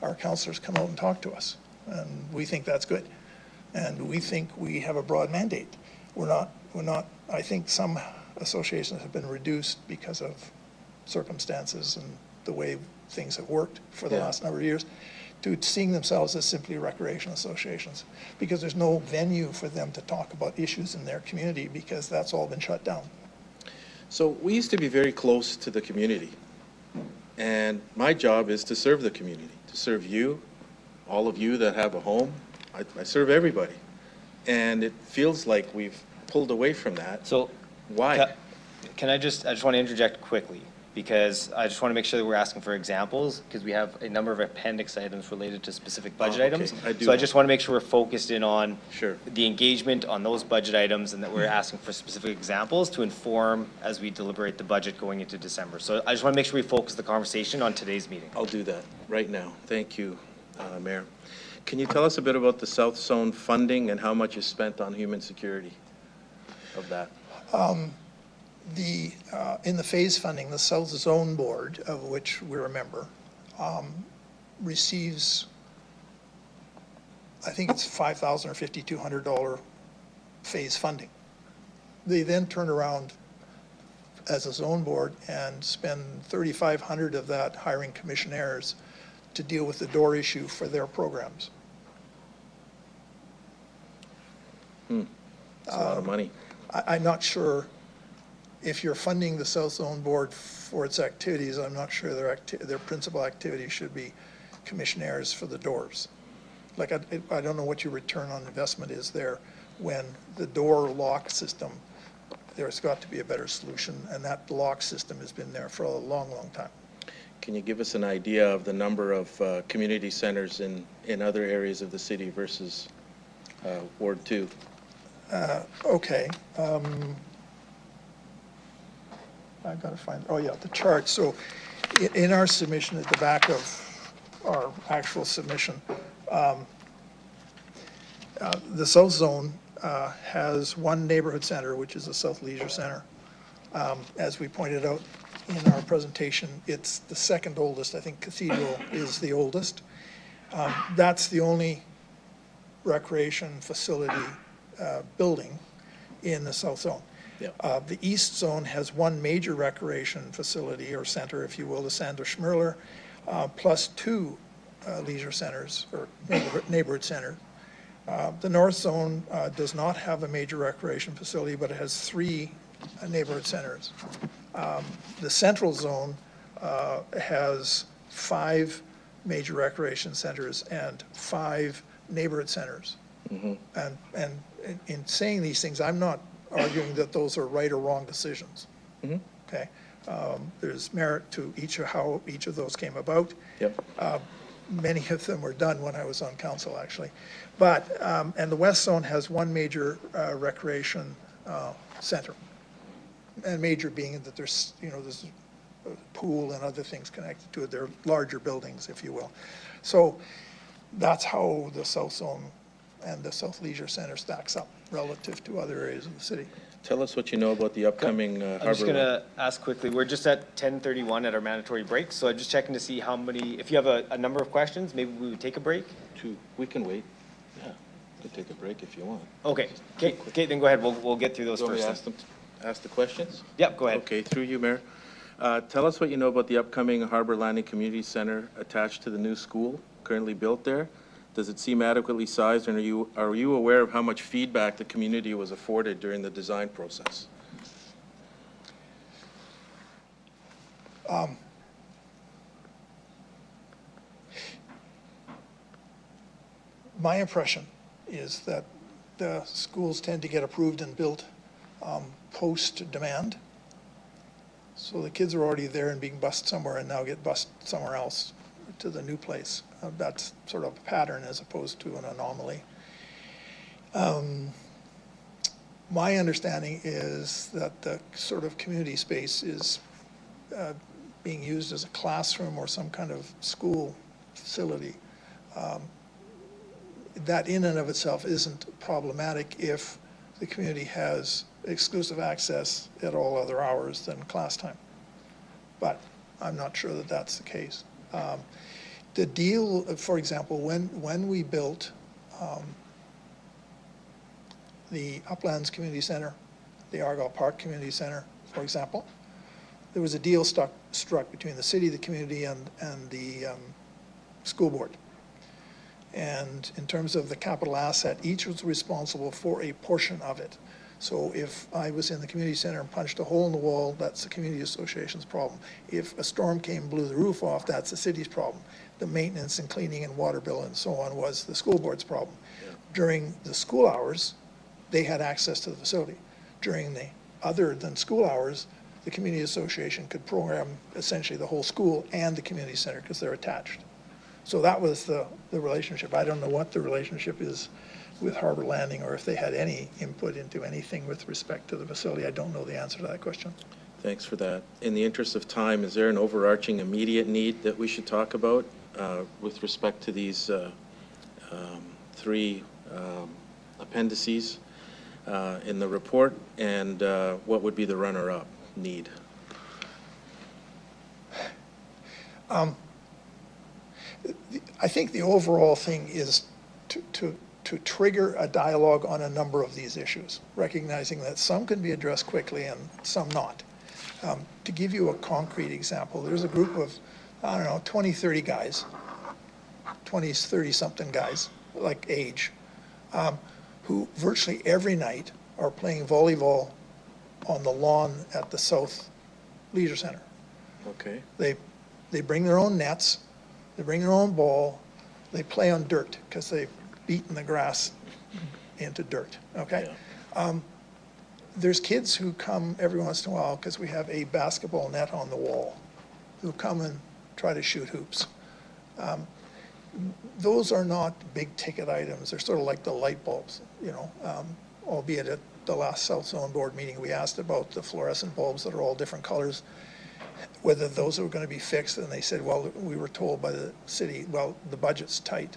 S13: our councillors come out and talk to us, and we think that's good. And we think we have a broad mandate. We're not, I think some associations have been reduced because of circumstances and the way things have worked for the last number of years, to seeing themselves as simply recreation associations, because there's no venue for them to talk about issues in their community because that's all been shut down.
S18: So we used to be very close to the community. And my job is to serve the community, to serve you, all of you that have a home. I serve everybody. And it feels like we've pulled away from that.
S16: So,
S18: why?
S16: I just want to interject quickly, because I just want to make sure that we're asking for examples, because we have a number of appendix items related to specific budget
S18: okay.
S16: items.
S18: I do
S16: So I
S18: know.
S16: just want to make sure we're focused in on
S18: Sure.
S16: the engagement on those budget items, and that we're asking for specific examples to inform as we deliberate the budget going into December. So I just want to make sure we focus the conversation on today's meeting.
S18: I'll do that right now. Thank you, Mayor. Can you tell us a bit about the South Zone funding and how much is spent on human security of that?
S13: In the phase funding, the South Zone Board, of which we're a member, receives, I think it's $5,000 or $5,200 phase funding. They then turn around as a zone board and spend $3,500 of that hiring commissionaires to deal with the door issue for their programs.
S18: It's a lot of money.
S13: I'm not sure if you're funding the South Zone Board for its activities, I'm not sure their principal activity should be commissionaires for the doors. Like, I don't know what your return on investment is there when the door lock system, there's got to be a better solution, and that lock system has been there for a long, long time.
S18: Can you give us an idea of the number of community centers in other areas of the city versus Ward 2?
S13: Okay. I've got to find, oh yeah, the chart. So in our submission, at the back of our actual submission, the South Zone has one neighborhood center, which is the South Leisure Center. As we pointed out in our presentation, it's the second oldest. I think Cathedral is the oldest. That's the only recreation facility building in the South Zone. The East Zone has one major recreation facility, or center, if you will, the Sandra Schmirler, plus two leisure centers, or neighborhood centers. The North Zone does not have a major recreation facility, but it has three neighborhood centers. The Central Zone has 5 major recreation centers and 5 neighborhood centers. And in saying these things, I'm not arguing that those are right or wrong decisions. Okay, there's merit to how each of those came about. Many of them were done when I was on council, actually. But and the West Zone has one major recreation center, and major being that there's there's a pool and other things connected to it. They're larger buildings, if you will. So that's how the South Zone and the South Leisure Center stacks up relative to other areas of the city.
S18: Tell us what you know about the upcoming Harbor.
S16: I'm just going to ask quickly, we're just at 10:31 at our mandatory break, so I'm just checking to see how many, if you have a number of questions, maybe we would take a break?
S18: 2. We can wait. Yeah, we can take a break if you want.
S16: Okay, then go ahead, we'll get through those first.
S18: Ask the questions?
S16: Yep, go ahead.
S18: Okay, through you, Mayor. Tell us what you know about the upcoming Harbor Landing Community Center attached to the new school currently built there. Does it seem adequately sized, and are you aware of how much feedback the community was afforded during the design process?
S13: My impression is that the schools tend to get approved and built post-demand. So the kids are already there and being bused somewhere and now get bused somewhere else to the new place. That's sort of a pattern as opposed to an anomaly. My understanding is that the sort of community space is being used as a classroom or some kind of school facility. That in and of itself isn't problematic if the community has exclusive access at all other hours than class time. But I'm not sure that that's the case. The deal, for example, when we built the Uplands Community Center, the Argyle Park Community Center, for example, there was a deal struck between the city, the community, and the school board. And in terms of the capital asset, each was responsible for a portion of it. So if I was in the community center and punched a hole in the wall, that's the community association's problem. If a storm came and blew the roof off, that's the city's problem. The maintenance and cleaning and water bill and so on was the school board's problem. During the school hours, they had access to the facility. During the other than school hours, the community association could program essentially the whole school and the community center because they're attached. So that was the relationship. I don't know what the relationship is with Harbor Landing, or if they had any input into anything with respect to the facility. I don't know the answer to that question.
S18: Thanks for that. In the interest of time, is there an overarching immediate need that we should talk about with respect to these three appendices in the report, and what would be the runner-up need?
S13: I think the overall thing is to trigger a dialogue on a number of these issues, recognizing that some can be addressed quickly and some not. To give you a concrete example, there's a group of, I don't know, 20, 30 guys, 20s, 30-something guys, like age, who virtually every night are playing volleyball on the lawn at the South Leisure Center.
S18: Okay.
S13: They bring their own nets, they bring their own ball, they play on dirt because they've beaten the grass into dirt, okay? Yeah. There's kids who come every once in a while because we have a basketball net on the wall who come and try to shoot hoops. Those are not big ticket items. They're sort of like the light bulbs, you know, albeit at the last South Zone Board meeting, we asked about the fluorescent bulbs that are all different colors, whether those were going to be fixed, and they said, well, we were told by the city, well, the budget's tight.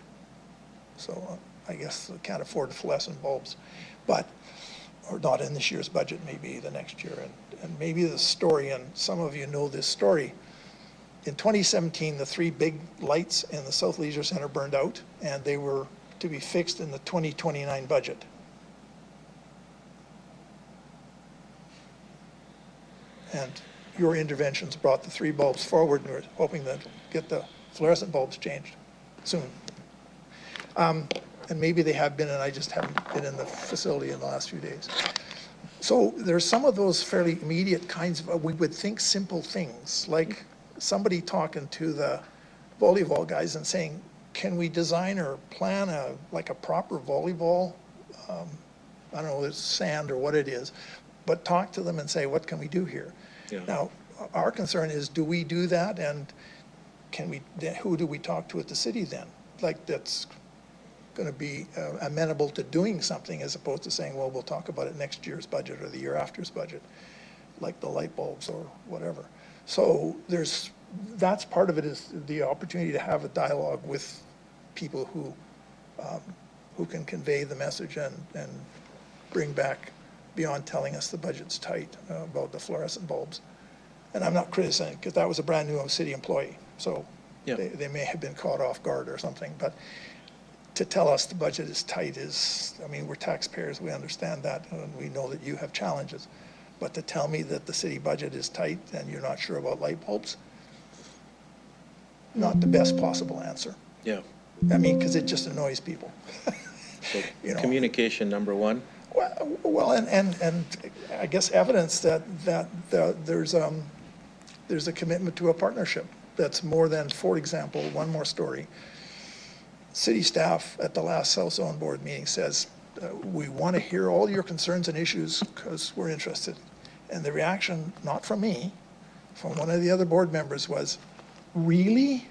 S13: So I guess they can't afford the fluorescent bulbs, but, or not in this year's budget, maybe the next year. And maybe the story, and some of you know this story, in 2017, the three big lights in the South Leisure Center burned out, and they were to be fixed in the 2029 budget. And your interventions brought the three bulbs forward, and we're hoping to get the fluorescent bulbs changed soon. And maybe they have been, and I just haven't been in the facility in the last few days. So there's some of those fairly immediate kinds of, we would think, simple things, like somebody talking to the volleyball guys and saying, can we design or plan like a proper volleyball, I don't know, it's sand or what it is, but talk to them and say, what can we do here? Yeah. Now, our concern is, do we do that, and who do we talk to at the city then? Like, that's going to be amenable to doing something, as opposed to saying, well, we'll talk about it next year's budget or the year after's budget, like the light bulbs or whatever. So that's part of it, is the opportunity to have a dialogue with people who can convey the message and bring back, beyond telling us the budget's tight, about the fluorescent bulbs. And I'm not criticizing, because that was a brand new city employee, so yep. they may have been caught off guard or something, but to tell us the budget is tight is, I mean, we're taxpayers, we understand that, and we know that you have challenges. But to tell me that the city budget is tight and you're not sure about light bulbs, not the best possible answer.
S18: Yeah.
S13: I mean, because it just annoys people.
S18: So you know, communication number one.
S13: Well, and I guess evidence that there's a commitment to a partnership that's more than, for example, one more story. City staff at the last South Zone Board meeting says, we want to hear all your concerns and issues because we're interested. And the reaction, not from me, from one of the other board members was, really?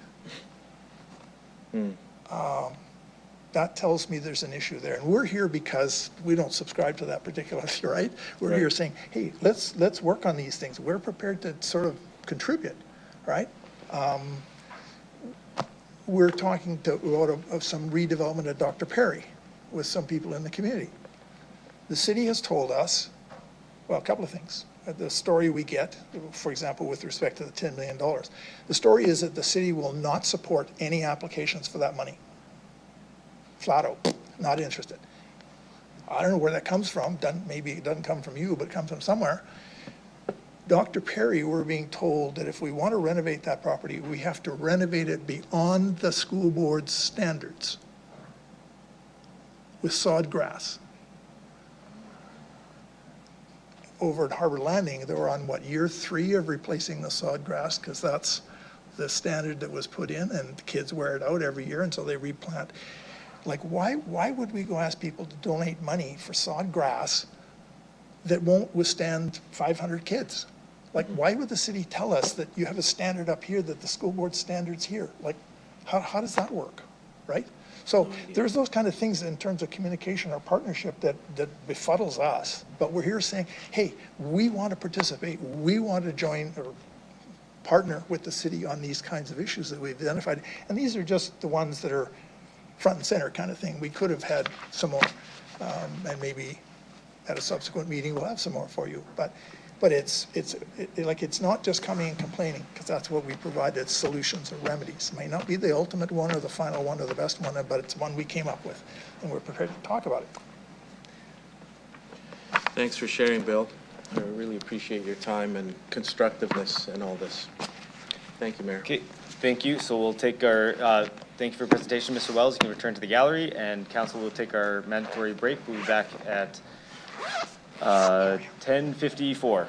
S13: That tells me there's an issue there. And we're here because we don't subscribe to that particular, right? We're here saying, hey, let's work on these things. We're prepared to sort of contribute, right? We're talking of some redevelopment at Dr. Perry with some people in the community. The city has told us, well, a couple of things. The story we get, for example, with respect to the $10 million, the story is that the city will not support any applications for that money. Flat out, not interested. I don't know where that comes from. Maybe it doesn't come from you, but it comes from somewhere. Dr. Perry, we're being told that if we want to renovate that property, we have to renovate it beyond the school board's standards with sod grass. over at Harbor Landing, they were on what, year 3 of replacing the sod grass, because that's the standard that was put in, and the kids wear it out every year, and so they replant. Like, why would we go ask people to donate money for sod grass that won't withstand 500 kids? Like, why would the city tell us that you have a standard up here that the school board standard's here? Like, how does that work, right? So there's those kind of things in terms of communication or partnership that befuddles us. But we're here saying, hey, we want to participate. We want to join or partner with the city on these kinds of issues that we've identified. And these are just the ones that are front and center kind of thing. We could have had some more, and maybe at a subsequent meeting we'll have some more for you. But it's not just coming and complaining, because that's what we provide. It's solutions or remedies. It may not be the ultimate one or the final one or the best one, but it's one we came up with, and we're prepared to talk about it.
S18: Thanks for sharing, Bill. I really appreciate your time and constructiveness in all this. Thank you, Mayor.
S16: Okay, thank you. So we'll take our, thank you for your presentation, Mr. Wells. You can return to the gallery, and council will take our mandatory break. We'll be back at 10:54.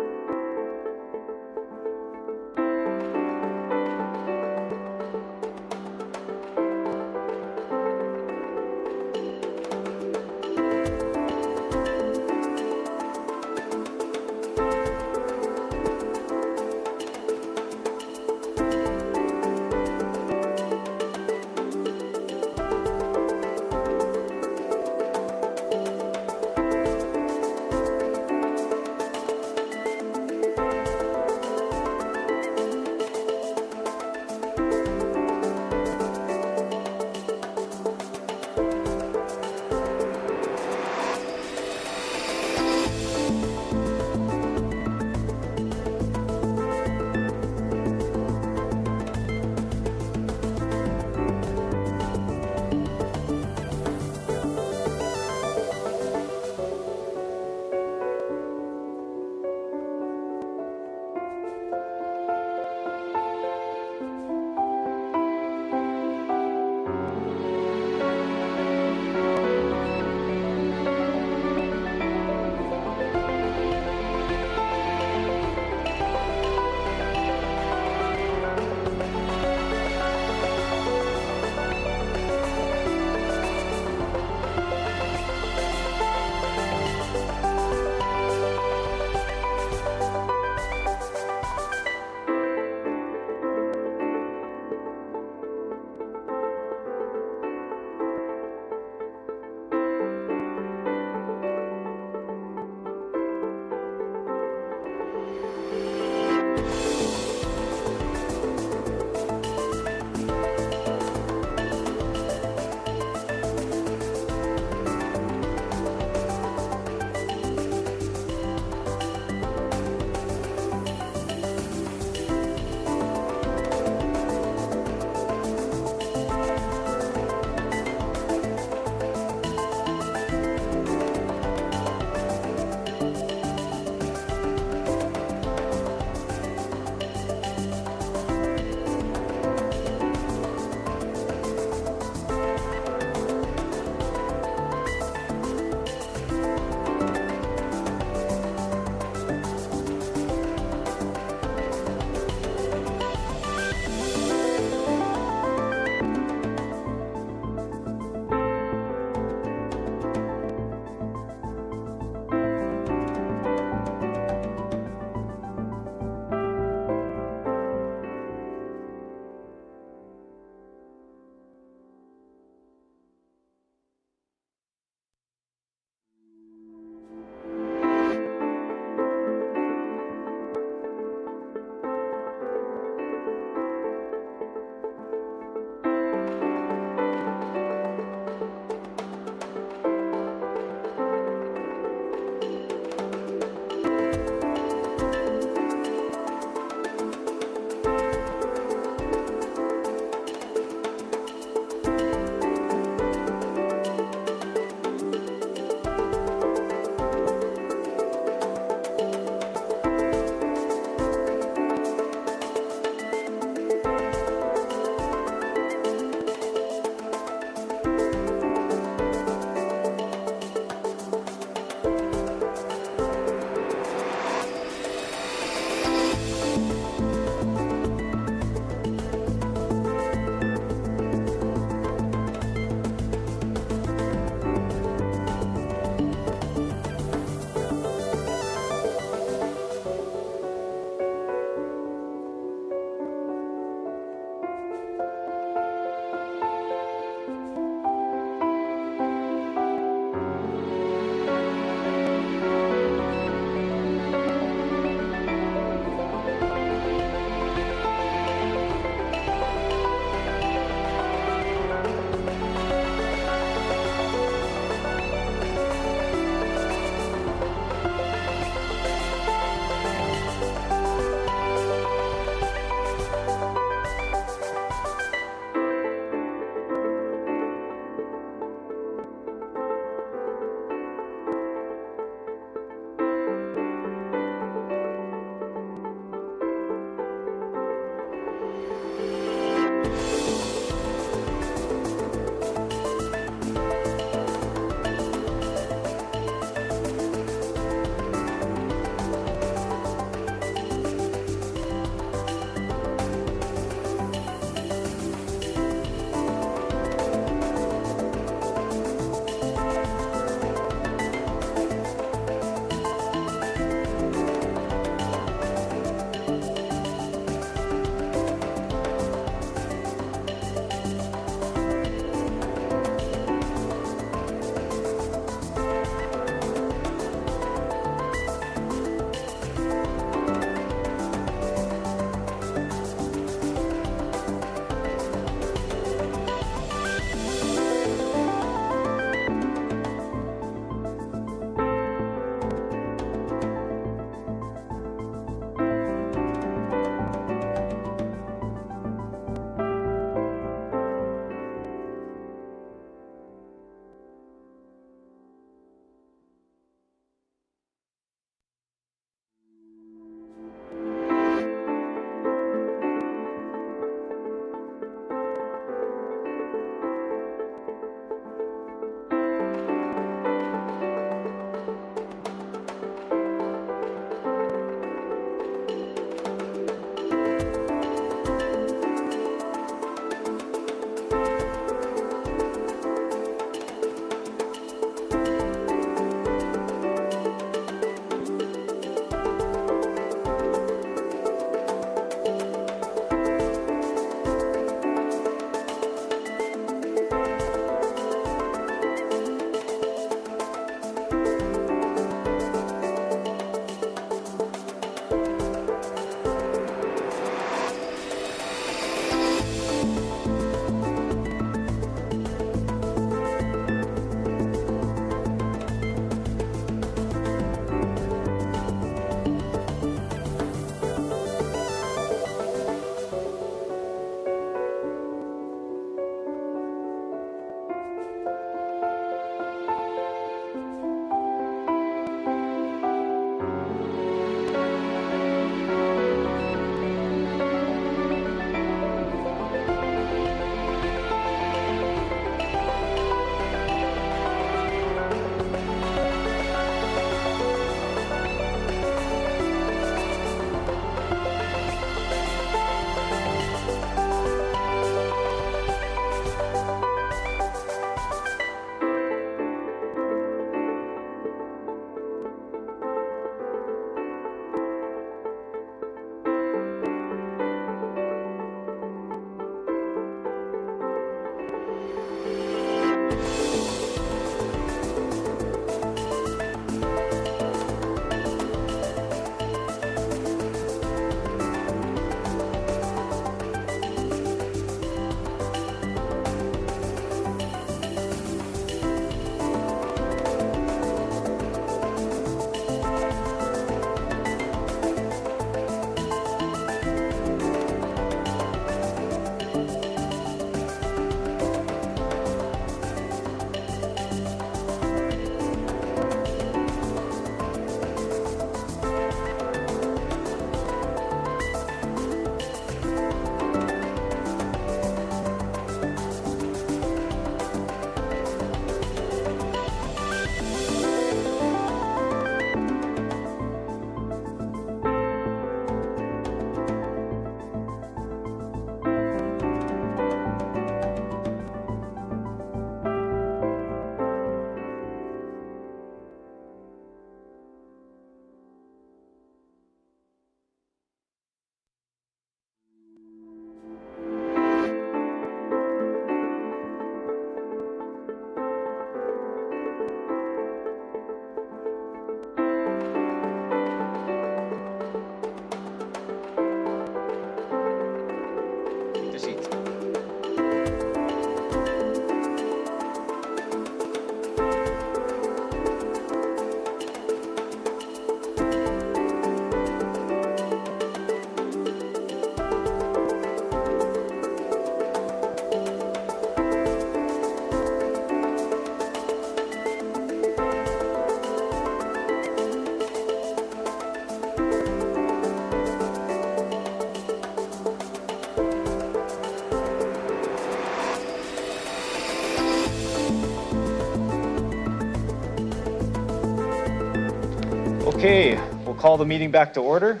S1: Okay, we'll call the meeting back to order.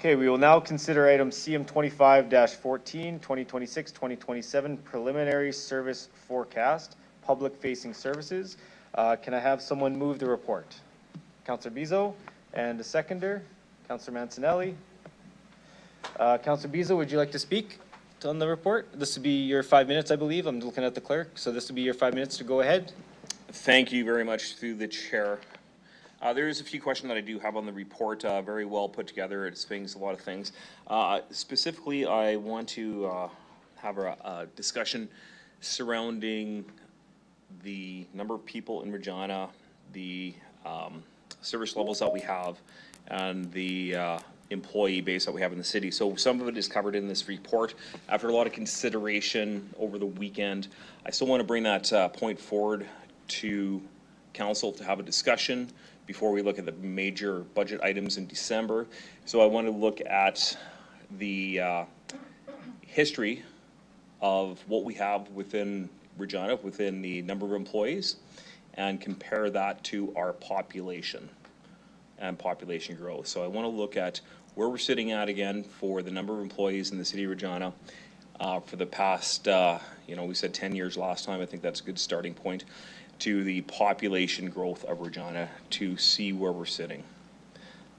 S1: Okay, we will now consider item CM 25-14, 2026-2027 preliminary service forecast, public-facing services. Can I have someone move the report? Councillor Bezo, and a seconder, Councillor Mancinelli. Councillor Bezo, would you like to speak on the report? This would be your 5 minutes, I believe. I'm looking at the clerk, so this would be your 5 minutes to go ahead.
S6: Thank you very much through the chair. There is a few questions that I do have on the report, very well put together. It swings a lot of things. Specifically, I want to have a discussion surrounding the number of people in Regina, the service levels that we have, and the employee base that we have in the city. So some of it is covered in this report. After a lot of consideration over the weekend, I still want to bring that point forward to council to have a discussion before we look at the major budget items in December. So I want to look at the history of what we have within Regina, within the number of employees, and compare that to our population and population growth. So I want to look at where we're sitting at again for the number of employees in the city of Regina for the past, we said 10 years last time. I think that's a good starting point, to the population growth of Regina to see where we're sitting.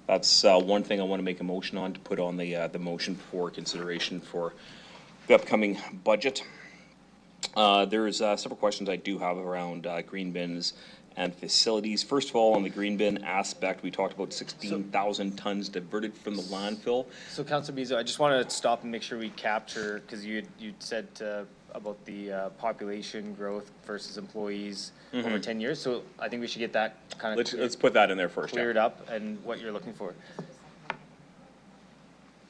S6: That's one thing I want to make a motion on, to put on the motion for consideration for the upcoming budget. There's several questions I do have around green bins and facilities. First of all, on the green bin aspect, we talked about 16,000 tons diverted from the landfill.
S1: So Councillor Bezo, I just want to stop and make sure we capture, because you said about the population growth versus employees over 10 years. So I think we should get that kind of
S6: let's put that in there first.
S1: Cleared up and what you're looking for.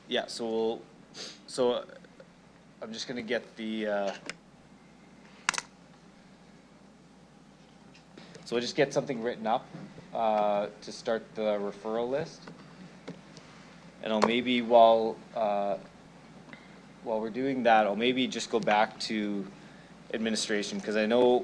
S1: Yeah. So I'm just gonna get the. So we'll just get something written up to start the referral list, and I'll maybe while we're doing that, I'll maybe just go back to administration, because I know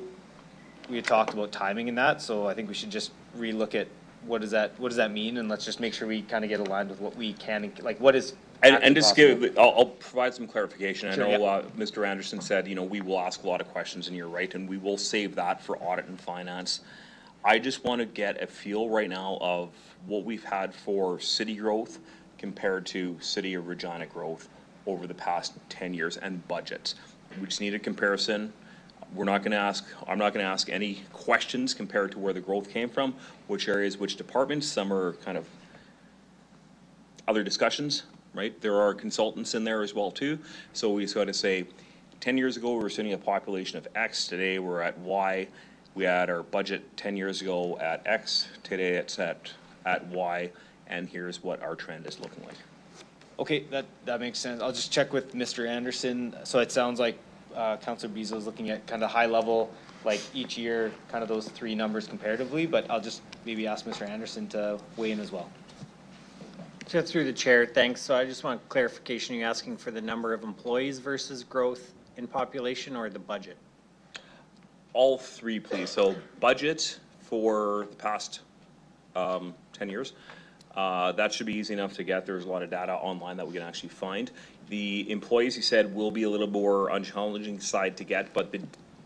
S1: we had talked about timing in that, so I think we should just relook at what does that mean, and let's just make sure we kind of get aligned with what we can, like what is.
S6: And just give, I'll provide some clarification.
S1: Sure,
S6: I know Mr. Anderson said, we will ask a lot of questions, and you're right, and we will save that for audit and finance. I just want to get a feel right now of what we've had for city growth compared to city of Regina growth over the past 10 years and budgets. We just need a comparison. I'm not going to ask any questions compared to where the growth came from, which areas, which departments. Some are kind of other discussions, right? There are consultants in there as well too. So we just got to say, 10 years ago, we were sitting at a population of X. Today, we're at Y. We had our budget 10 years ago at X. Today, it's at Y. And here's what our trend is looking like.
S1: Okay, that makes sense. I'll just check with Mr. Anderson. So it sounds like Councillor Bezo is looking at kind of high level, like each year, kind of those three numbers comparatively, but I'll just maybe ask Mr. Anderson to weigh in as well.
S3: So through the chair, thanks. So I just want clarification. Are you asking for the number of employees versus growth in population, or the budget?
S6: All three, please. So budget for the past 10 years. That should be easy enough to get. There's a lot of data online that we can actually find. The employees, he said, will be a little more on challenging side to get, but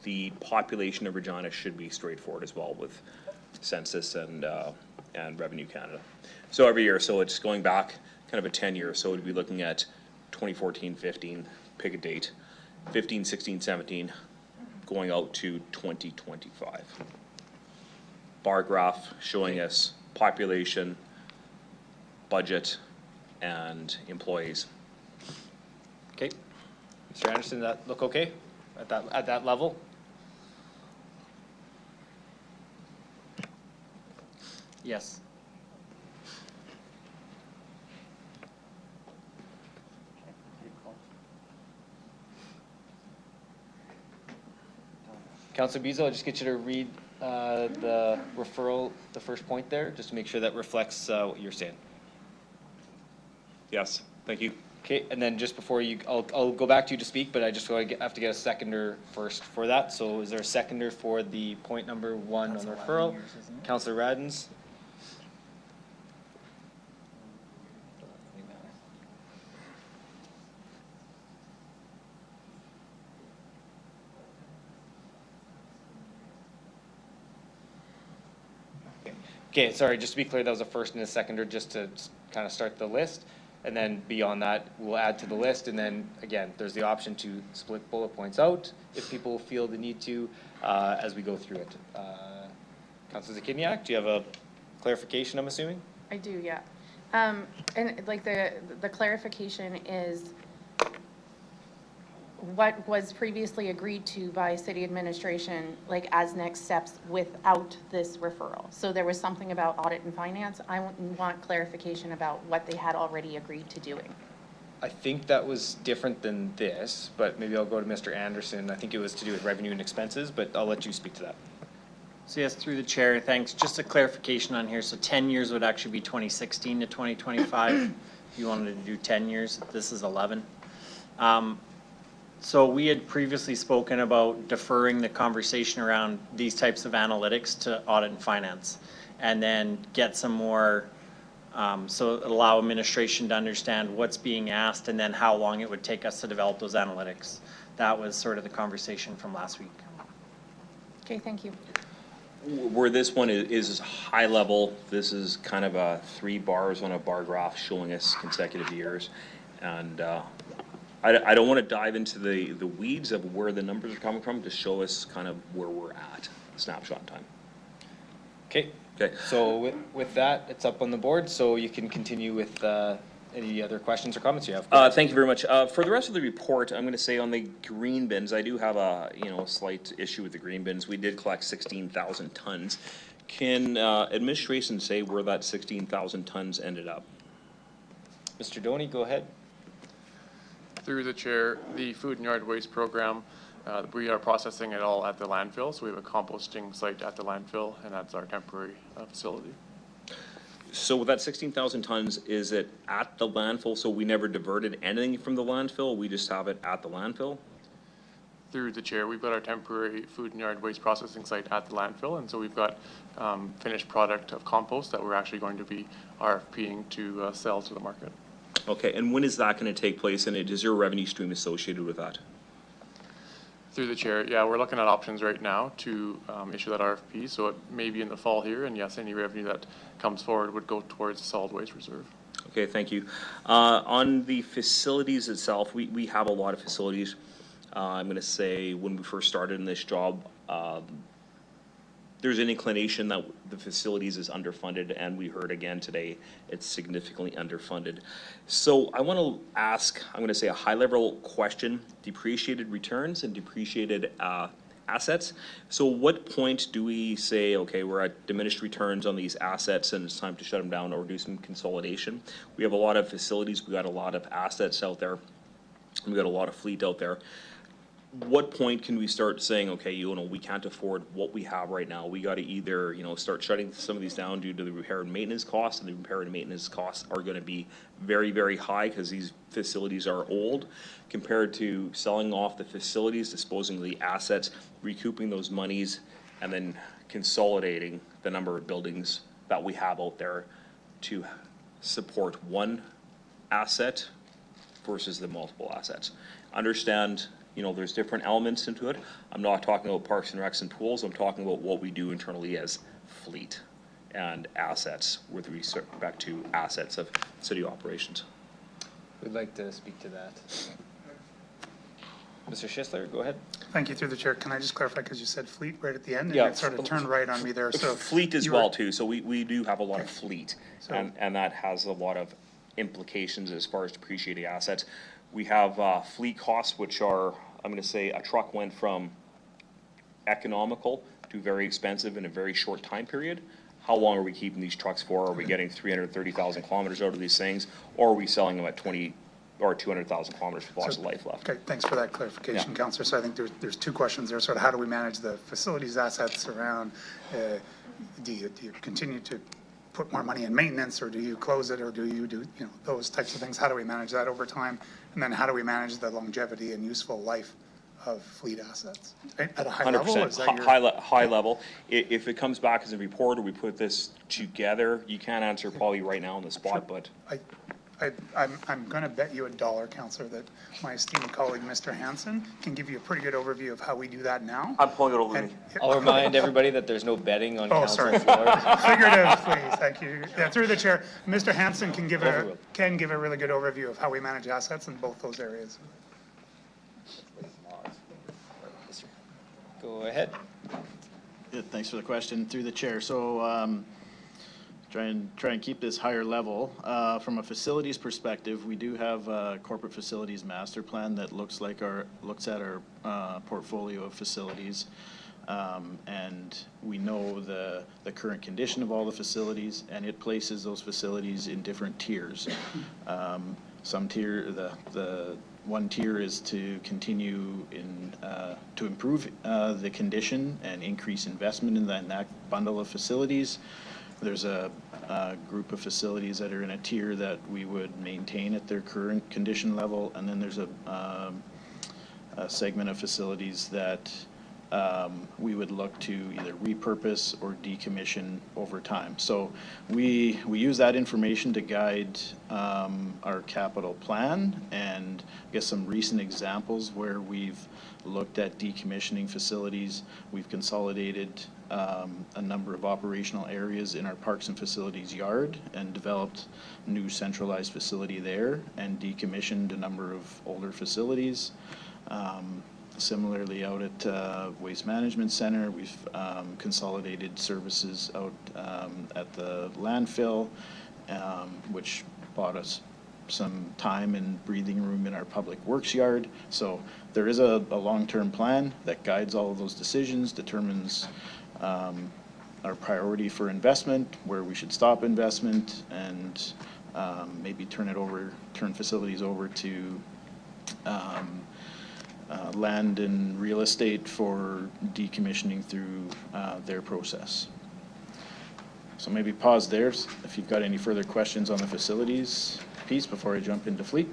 S6: the population of Regina should be straightforward as well with census and Revenue Canada. So every year, so it's going back kind of a 10 years. So we'd be looking at 2014, 15, pick a date, 15, 16, 17, going out to 2025. Bar graph showing us population, budget, and employees.
S1: Okay, Mr. Anderson, that look okay at that level?
S3: Yes.
S1: Councillor Bezo, I'll just get you to read the referral, the first point there, just to make sure that reflects what you're saying.
S6: Yes, thank you.
S1: Okay, and then just before you, I'll go back to you to speak, but I just have to get a seconder first for that. So is there a seconder for the point number 1 on the referral? Councillor Radens? Okay, sorry, just to be clear, that was a first and a seconder just to kind of start the list. And then beyond that, we'll add to the list. And then again, there's the option to split bullet points out if people feel the need to as we go through it. Councillor Zakiniak, do you have a clarification, I'm assuming?
S14: I do, yeah. And like the clarification is what was previously agreed to by city administration, like as next steps without this referral. So there was something about audit and finance. I want clarification about what they had already agreed to doing.
S1: I think that was different than this, but maybe I'll go to Mr. Anderson. I think it was to do with revenue and expenses, but I'll let you speak to that.
S3: So yes, through the chair, thanks. Just a clarification on here. So 10 years would actually be 2016 to 2025. If you wanted to do 10 years, this is 11. So we had previously spoken about deferring the conversation around these types of analytics to audit and finance, and then get some more, so allow administration to understand what's being asked and then how long it would take us to develop those analytics. That was sort of the conversation from last week.
S14: Okay, thank you.
S19: Where this one is high level, this is kind of a 3 bars on a bar graph showing us consecutive years. And I don't want to dive into the weeds of where the numbers are coming from, to show us kind of where we're at, snapshot in time.
S1: Okay. Okay. So with that, it's up on the board, so you can continue with any other questions or comments you have.
S19: Thank you very much. For the rest of the report, I'm going to say on the green bins, I do have a slight issue with the green bins. We did collect 16,000 tons. Can administration say where that 16,000 tons ended up?
S1: Mr. Doney, go ahead.
S20: Through the chair, the food and yard waste program, we are processing it all at the landfill. So we have a composting site at the landfill, and that's our temporary facility.
S19: So with that 16,000 tons, is it at the landfill? So we never diverted anything from the landfill? We just have it at the landfill?
S20: Through the chair, we've got our temporary food and yard waste processing site at the landfill. And so we've got finished product of compost that we're actually going to be RFPing to sell to the market.
S19: Okay, and when is that going to take place, and is there a revenue stream associated with that?
S20: Through the chair, yeah, we're looking at options right now to issue that RFP, so it may be in the fall here, and yes, any revenue that comes forward would go towards the solid waste reserve.
S19: Okay, thank you. On the facilities itself, we have a lot of facilities. I'm going to say when we first started in this job, there's an inclination that the facilities is underfunded, and we heard again today it's significantly underfunded. So I want to ask, I'm going to say a high-level question: depreciated returns and depreciated assets. So what point do we say, okay, we're at diminished returns on these assets and it's time to shut them down or do some consolidation? We have a lot of facilities, we got a lot of assets out there, we got a lot of fleet out there. What point can we start saying, okay, we can't afford what we have right now? We got to either, start shutting some of these down due to the repair and maintenance costs, and the repair and maintenance costs are going to be very, very high because these facilities are old, compared to selling off the facilities, disposing of the assets, recouping those monies, and then consolidating the number of buildings that we have out there to support one asset versus the multiple assets. Understand, there's different elements into it. I'm not talking about parks and recs and pools. I'm talking about what we do internally as fleet and assets with respect to assets of city operations.
S1: We'd like to speak to that. Mr. Schisler, go ahead.
S21: Thank you, through the chair. Can I just clarify, because you said fleet right at the end, and
S19: Yeah,
S21: it sort of turned right on me there. So
S19: fleet as well too. So we do have a lot of fleet, and that has a lot of implications as far as depreciating assets. We have fleet costs, which are, I'm going to say, a truck went from economical to very expensive in a very short time period. How long are we keeping these trucks for? Are we getting 330,000 kilometers out of these things, or are we selling them at 20 or 200,000 kilometers with lots of life left?
S21: Okay, thanks for that clarification, Councillor. So I think there's 2 questions there. Sort of how do we manage the facilities assets around? Do you continue to put more money in maintenance, or do you close it, or do you do, you know, those types of things? How do we manage that over time? And then how do we manage the longevity and useful life of fleet assets? At a high level, or is that your?
S19: High level. If it comes back as a report or we put this together, you can't answer probably right now on the spot, but.
S21: I'm going to bet you $1, Councillor, that my esteemed colleague, Mr. Hansen, can give you a pretty good overview of how we do that now.
S19: I'm pulling it over me.
S16: I'll remind everybody that there's no betting on
S21: Oh,
S16: council
S21: sorry.
S16: floor.
S21: Figurative, please, thank you. Yeah, through the chair, Mr. Hansen can give a really good overview of how we manage assets in both those areas.
S16: Go ahead.
S12: Good, thanks for the question. Through the chair. So try and keep this higher level. From a facilities perspective, we do have a corporate facilities master plan that looks at our portfolio of facilities. And we know the current condition of all the facilities, and it places those facilities in different tiers. Some tier, the one tier is to continue to improve the condition and increase investment in that bundle of facilities. There's a group of facilities that are in a tier that we would maintain at their current condition level, and then there's a segment of facilities that we would look to either repurpose or decommission over time. So we use that information to guide our capital plan, and I guess some recent examples where we've looked at decommissioning facilities. We've consolidated a number of operational areas in our parks and facilities yard and developed new centralized facility there and decommissioned a number of older facilities. Similarly, out at Waste Management Center, we've consolidated services out at the landfill, which bought us some time and breathing room in our public works yard. So there is a long-term plan that guides all of those decisions, determines our priority for investment, where we should stop investment, and maybe turn facilities over to land and real estate for decommissioning through their process. So maybe pause there if you've got any further questions on the facilities piece before I jump into fleet.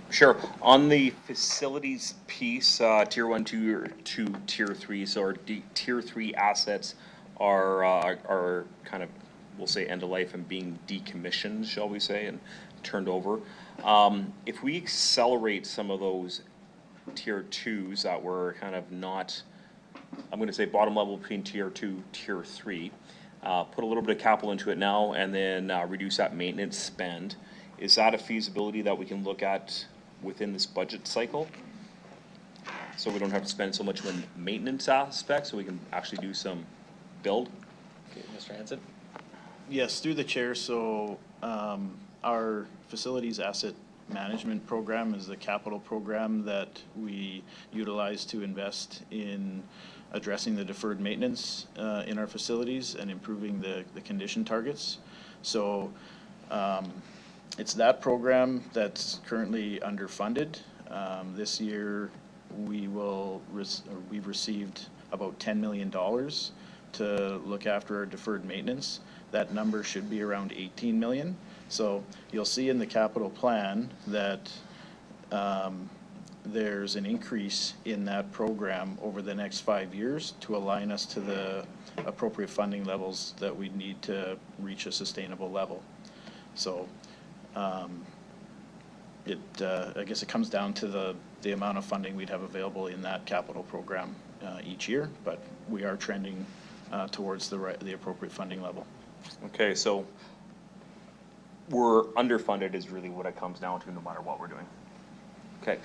S19: Sure. On the facilities piece, tier 1, 2 to tier 3, so our tier 3 assets are kind of, we'll say, end of life and being decommissioned, shall we say, and turned over. If we accelerate some of those tier 2s that were kind of not, I'm going to say bottom level between tier 2, tier 3, put a little bit of capital into it now and then reduce that maintenance spend. Is that a feasibility that we can look at within this budget cycle? So we don't have to spend so much on maintenance aspects, so we can actually do some build?
S16: Okay, Mr. Hansen?
S12: Yes, through the chair. So our facilities asset management program is the capital program that we utilize to invest in addressing the deferred maintenance in our facilities and improving the condition targets. So it's that program that's currently underfunded. This year we've received about $10 million to look after our deferred maintenance. That number should be around 18 million. So you'll see in the capital plan that there's an increase in that program over the next 5 years to align us to the appropriate funding levels that we need to reach a sustainable level. So I guess it comes down to the amount of funding we'd have available in that capital program each year, but we are trending towards the appropriate funding level.
S19: Okay, so we're underfunded is really what it comes down to no matter what we're doing. Okay.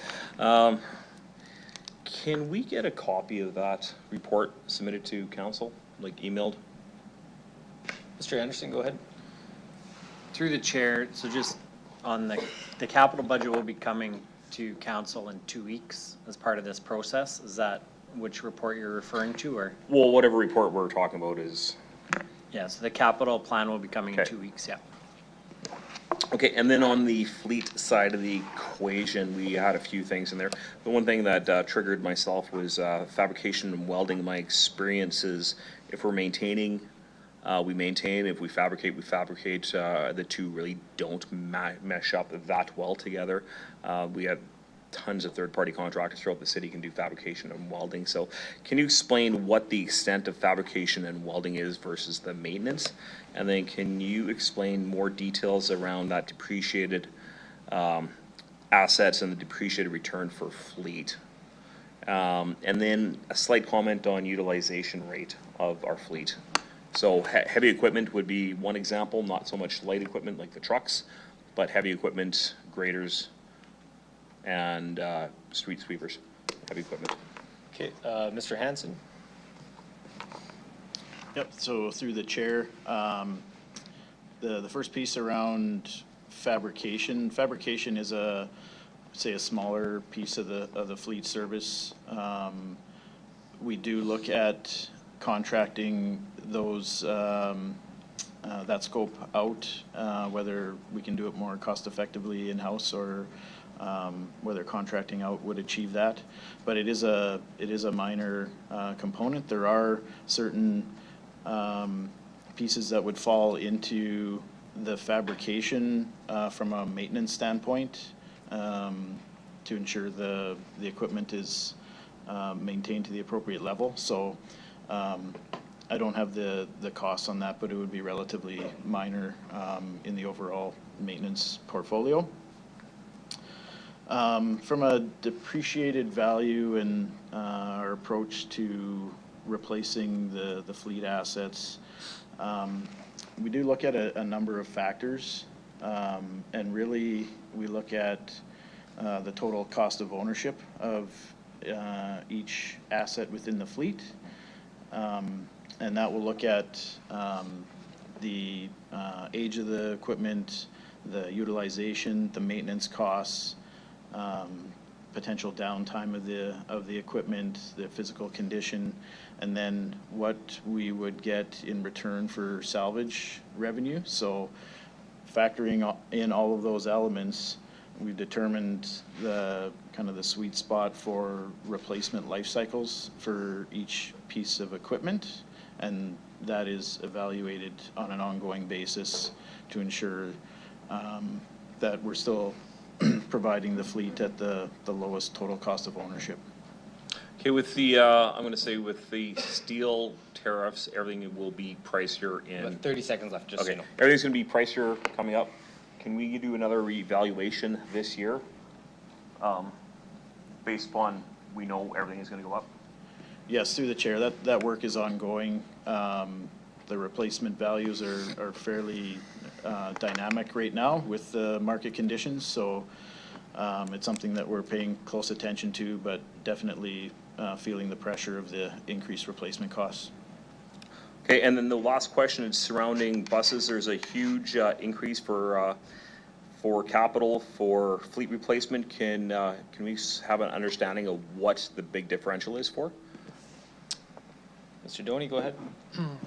S19: Can we get a copy of that report submitted to council, like emailed?
S16: Mr. Anderson, go ahead.
S3: Through the chair, so just on the capital budget will be coming to council in 2 weeks as part of this process. Is that which report you're referring to, or?
S19: Well, whatever report we're talking about is.
S3: Yeah, so the capital plan will be coming in 2 weeks, yeah.
S19: Okay, and then on the fleet side of the equation, we had a few things in there. The one thing that triggered myself was fabrication and welding. My experiences, if we're maintaining we maintain. If we fabricate, we fabricate. The two really don't mesh up that well together. We have tons of third-party contractors throughout the city can do fabrication and welding. So can you explain what the extent of fabrication and welding is versus the maintenance? And then can you explain more details around that depreciated assets and the depreciated return for fleet? And then a slight comment on utilization rate of our fleet. So heavy equipment would be one example, not so much light equipment like the trucks, but heavy equipment, graders, and street sweepers, heavy equipment.
S16: Okay, Mr. Hanson.
S12: Yep, so through the chair, the first piece around fabrication. Fabrication is say a smaller piece of the fleet service. We do look at contracting those that scope out, whether we can do it more cost effectively in-house or whether contracting out would achieve that. But it is a minor component. There are certain pieces that would fall into the fabrication from a maintenance standpoint to ensure the equipment is maintained to the appropriate level. So I don't have the costs on that, but it would be relatively minor in the overall maintenance portfolio. From a depreciated value and our approach to replacing the fleet assets, we do look at a number of factors, and really we look at the total cost of ownership of each asset within the fleet, and that will look at the age of the equipment, the utilization, the maintenance costs, potential downtime of the equipment, the physical condition, and then what we would get in return for salvage revenue. So factoring in all of those elements, we've determined the kind of the sweet spot for replacement life cycles for each piece of equipment, and that is evaluated on an ongoing basis to ensure that we're still providing the fleet at the lowest total cost of ownership.
S19: Okay, with the, I'm going to say with the steel tariffs, everything will be pricier in.
S16: About 30 seconds left, just so
S19: Okay,
S16: you know.
S19: everything's going to be pricier coming up. Can we do another reevaluation this year? Based on, we know everything is going to go up?
S12: Yes, through the chair, that work is ongoing. The replacement values are fairly dynamic right now with the market conditions, so it's something that we're paying close attention to, but definitely feeling the pressure of the increased replacement costs.
S19: Okay, and then the last question is surrounding buses. There's a huge increase for capital for fleet replacement. Can we have an understanding of what the big differential is for?
S1: Mr. Doney, go ahead.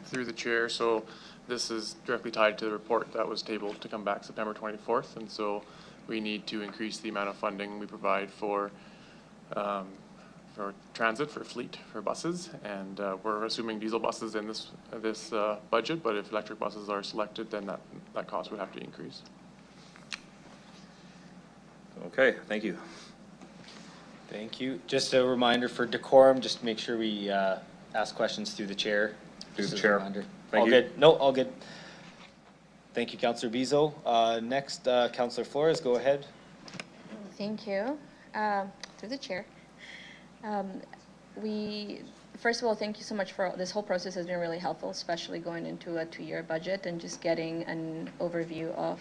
S20: Through the chair, so this is directly tied to the report that was tabled to come back September 24th, and so we need to increase the amount of funding we provide for transit, for fleet, for buses, and we're assuming diesel buses in this budget, but if electric buses are selected, then that cost would have to increase.
S19: Okay, thank you.
S16: Thank you. Just a reminder for decorum, just make sure we ask questions through the chair.
S19: Through the chair.
S16: All good? No, all good. Thank you, Councillor Bezo. Next, Councillor Flores, go ahead.
S2: Thank you. Through the chair. First of all, thank you so much for this whole process has been really helpful, especially going into a 2-year budget and just getting an overview of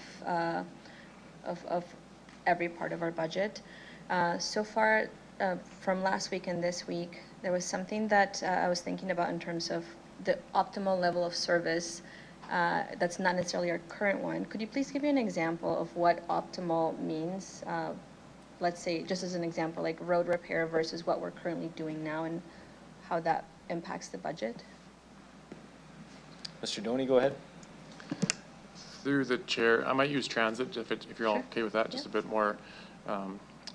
S2: every part of our budget. So far, from last week and this week, there was something that I was thinking about in terms of the optimal level of service that's not necessarily our current one. Could you please give me an example of what optimal means? Let's say, just as an example, like road repair versus what we're currently doing now and how that impacts the budget?
S1: Mr. Doney, go ahead.
S20: Through the chair, I might use transit if you're all okay with that, just a bit more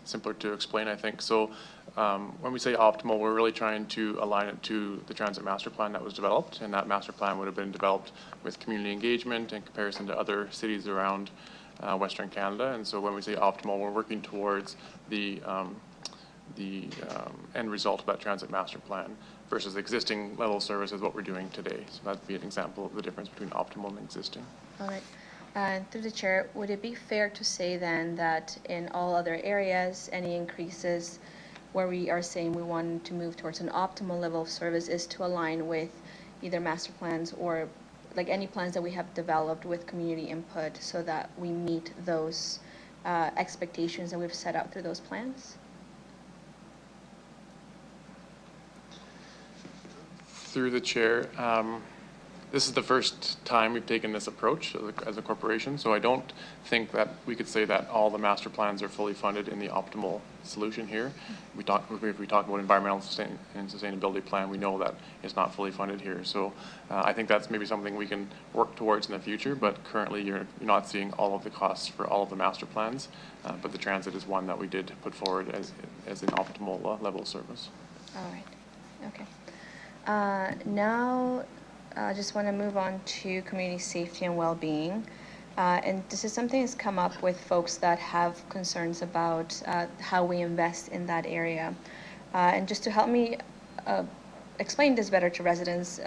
S20: simpler to explain, I think. So when we say optimal, we're really trying to align it to the transit master plan that was developed, and that master plan would have been developed with community engagement in comparison to other cities around Western Canada. And so when we say optimal, we're working towards the end result of that transit master plan versus existing level of service is what we're doing today. So that'd be an example of the difference between optimal and existing.
S2: All right. Through the chair, would it be fair to say then that in all other areas, any increases where we are saying we want to move towards an optimal level of service is to align with either master plans or like any plans that we have developed with community input so that we meet those expectations that we've set out through those plans?
S20: Through the chair, this is the first time we've taken this approach as a corporation, so I don't think that we could say that all the master plans are fully funded in the optimal solution here. If we talk about environmental and sustainability plan, we know that it's not fully funded here. So I think that's maybe something we can work towards in the future, but currently you're not seeing all of the costs for all of the master plans, but the transit is one that we did put forward as an optimal level of service.
S2: All right. Okay. Now, I just want to move on to community safety and well-being. And this is something that's come up with folks that have concerns about how we invest in that area. And just to help me explain this better to residents,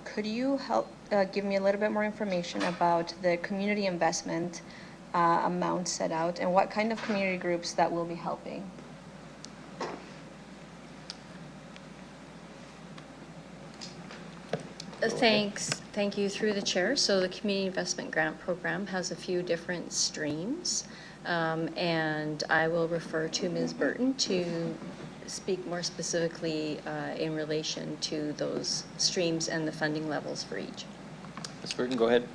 S2: could you help give me a little bit more information about the community investment amount set out and what kind of community groups that will be helping?
S5: Thank you through the chair. So the Community Investment Grant Program has a few different streams, and I will refer to Ms. Burton to speak more specifically in relation to those streams and the funding levels for each.
S16: Ms. Burton, go ahead.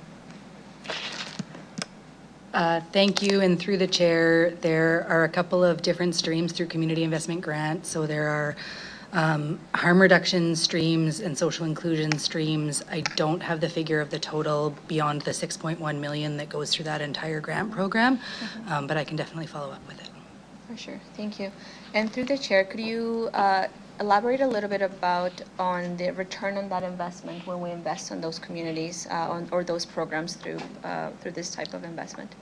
S10: Thank you, and through the chair, there are a couple of different streams through Community Investment Grant. So there are harm reduction streams and social inclusion streams. I don't have the figure of the total beyond the 6.1 million that goes through that entire grant program, but I can definitely follow up with it.
S2: For sure, thank you. And through the chair, could you elaborate a little bit on the return on that investment when we invest on those communities or those programs through this type of investment?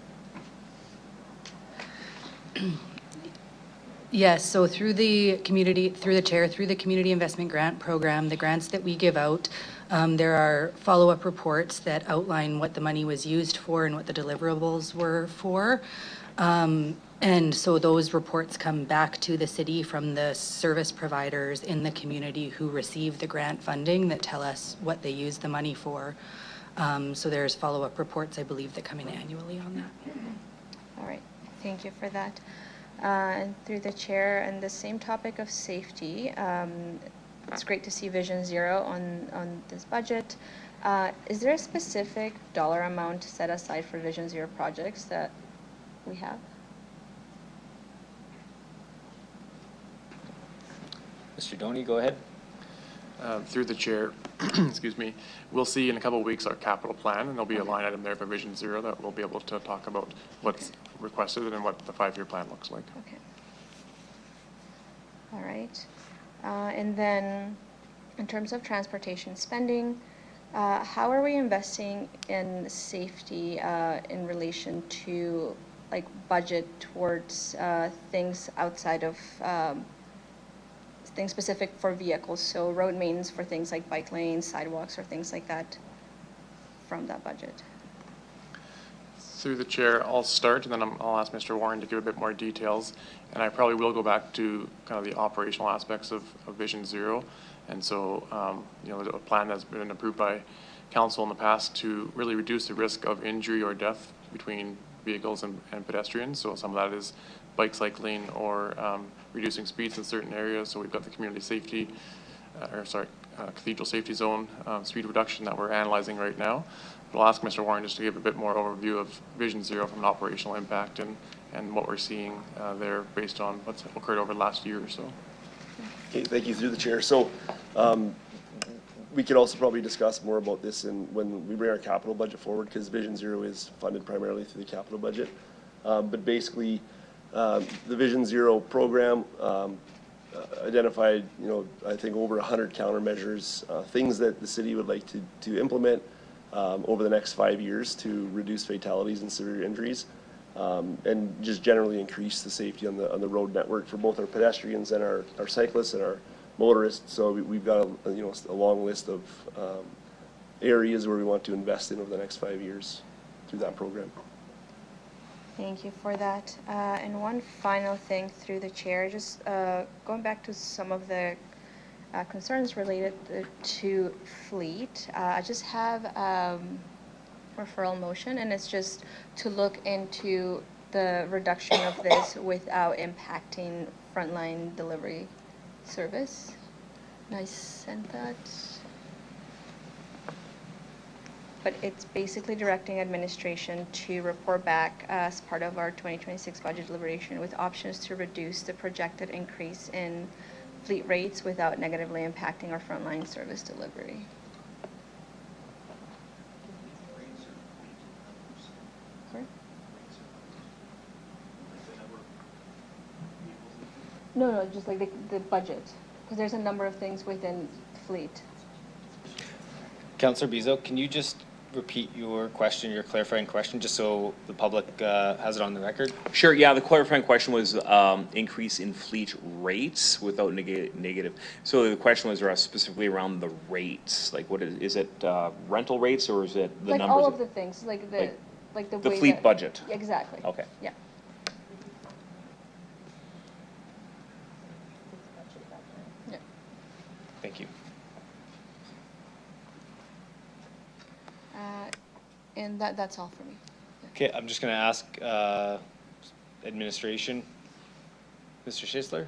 S10: Yes, so through the Community Investment Grant Program, the grants that we give out, there are follow-up reports that outline what the money was used for and what the deliverables were for. And so those reports come back to the city from the service providers in the community who receive the grant funding that tell us what they use the money for. So there's follow-up reports, I believe, that come in annually on that.
S2: All right, thank you for that. And through the chair, and the same topic of safety, it's great to see Vision Zero on this budget. Is there a specific dollar amount set aside for Vision Zero projects that we have?
S16: Mr. Doney, go ahead.
S20: Through the chair, excuse me, we'll see in a couple of weeks our capital plan, and there'll be a line item there for Vision Zero that we'll be able to talk about what's requested and what the 5-year plan looks like.
S2: Okay. All right. And then in terms of transportation spending, how are we investing in safety in relation to like budget towards things outside of things specific for vehicles, so road maintenance for things like bike lanes, sidewalks, or things like that from that budget?
S20: Through the chair, I'll start, and then I'll ask Mr. Warren to give a bit more details. And I probably will go back to kind of the operational aspects of Vision Zero. And so, there's a plan that's been approved by council in the past to really reduce the risk of injury or death between vehicles and pedestrians. So some of that is bike cycling or reducing speeds in certain areas. So we've got the community safety, cathedral safety zone speed reduction that we're analyzing right now. But I'll ask Mr. Warren just to give a bit more overview of Vision Zero from an operational impact and what we're seeing there based on what's occurred over the last year or so.
S22: Okay, thank you through the chair. So we could also probably discuss more about this when we bring our capital budget forward, because Vision Zero is funded primarily through the capital budget. But basically, The Vision Zero program identified, I think over 100 countermeasures, things that the city would like to implement over the next 5 years to reduce fatalities and severe injuries, and just generally increase the safety on the road network for both our pedestrians and our cyclists and our motorists. So we've got a long list of areas where we want to invest in over the next 5 years through that program.
S2: Thank you for that. And one final thing through the chair, just going back to some of the concerns related to fleet. I just have referral motion, and it's just to look into the reduction of this without impacting frontline delivery service. And I sent that. But it's basically directing administration to report back as part of our 2026 budget deliberation with options to reduce the projected increase in fleet rates without negatively impacting our frontline service delivery. Sorry? No, just like the budget, because there's a number of things within fleet.
S1: Councillor Bizo, can you just repeat your question, your clarifying question, just so the public has it on the record?
S19: Sure, yeah, the clarifying question was increase in fleet rates without negative. So the question was specifically around the rates, like what is it rental rates, or is it the
S2: like
S19: numbers?
S2: All of the things, like the
S19: the
S2: way
S19: fleet
S2: that,
S19: budget.
S2: Exactly.
S19: Okay.
S2: Yeah. Yeah.
S1: Thank you.
S2: And that's all for me.
S1: Okay, I'm just going to ask administration, Mr. Schisler,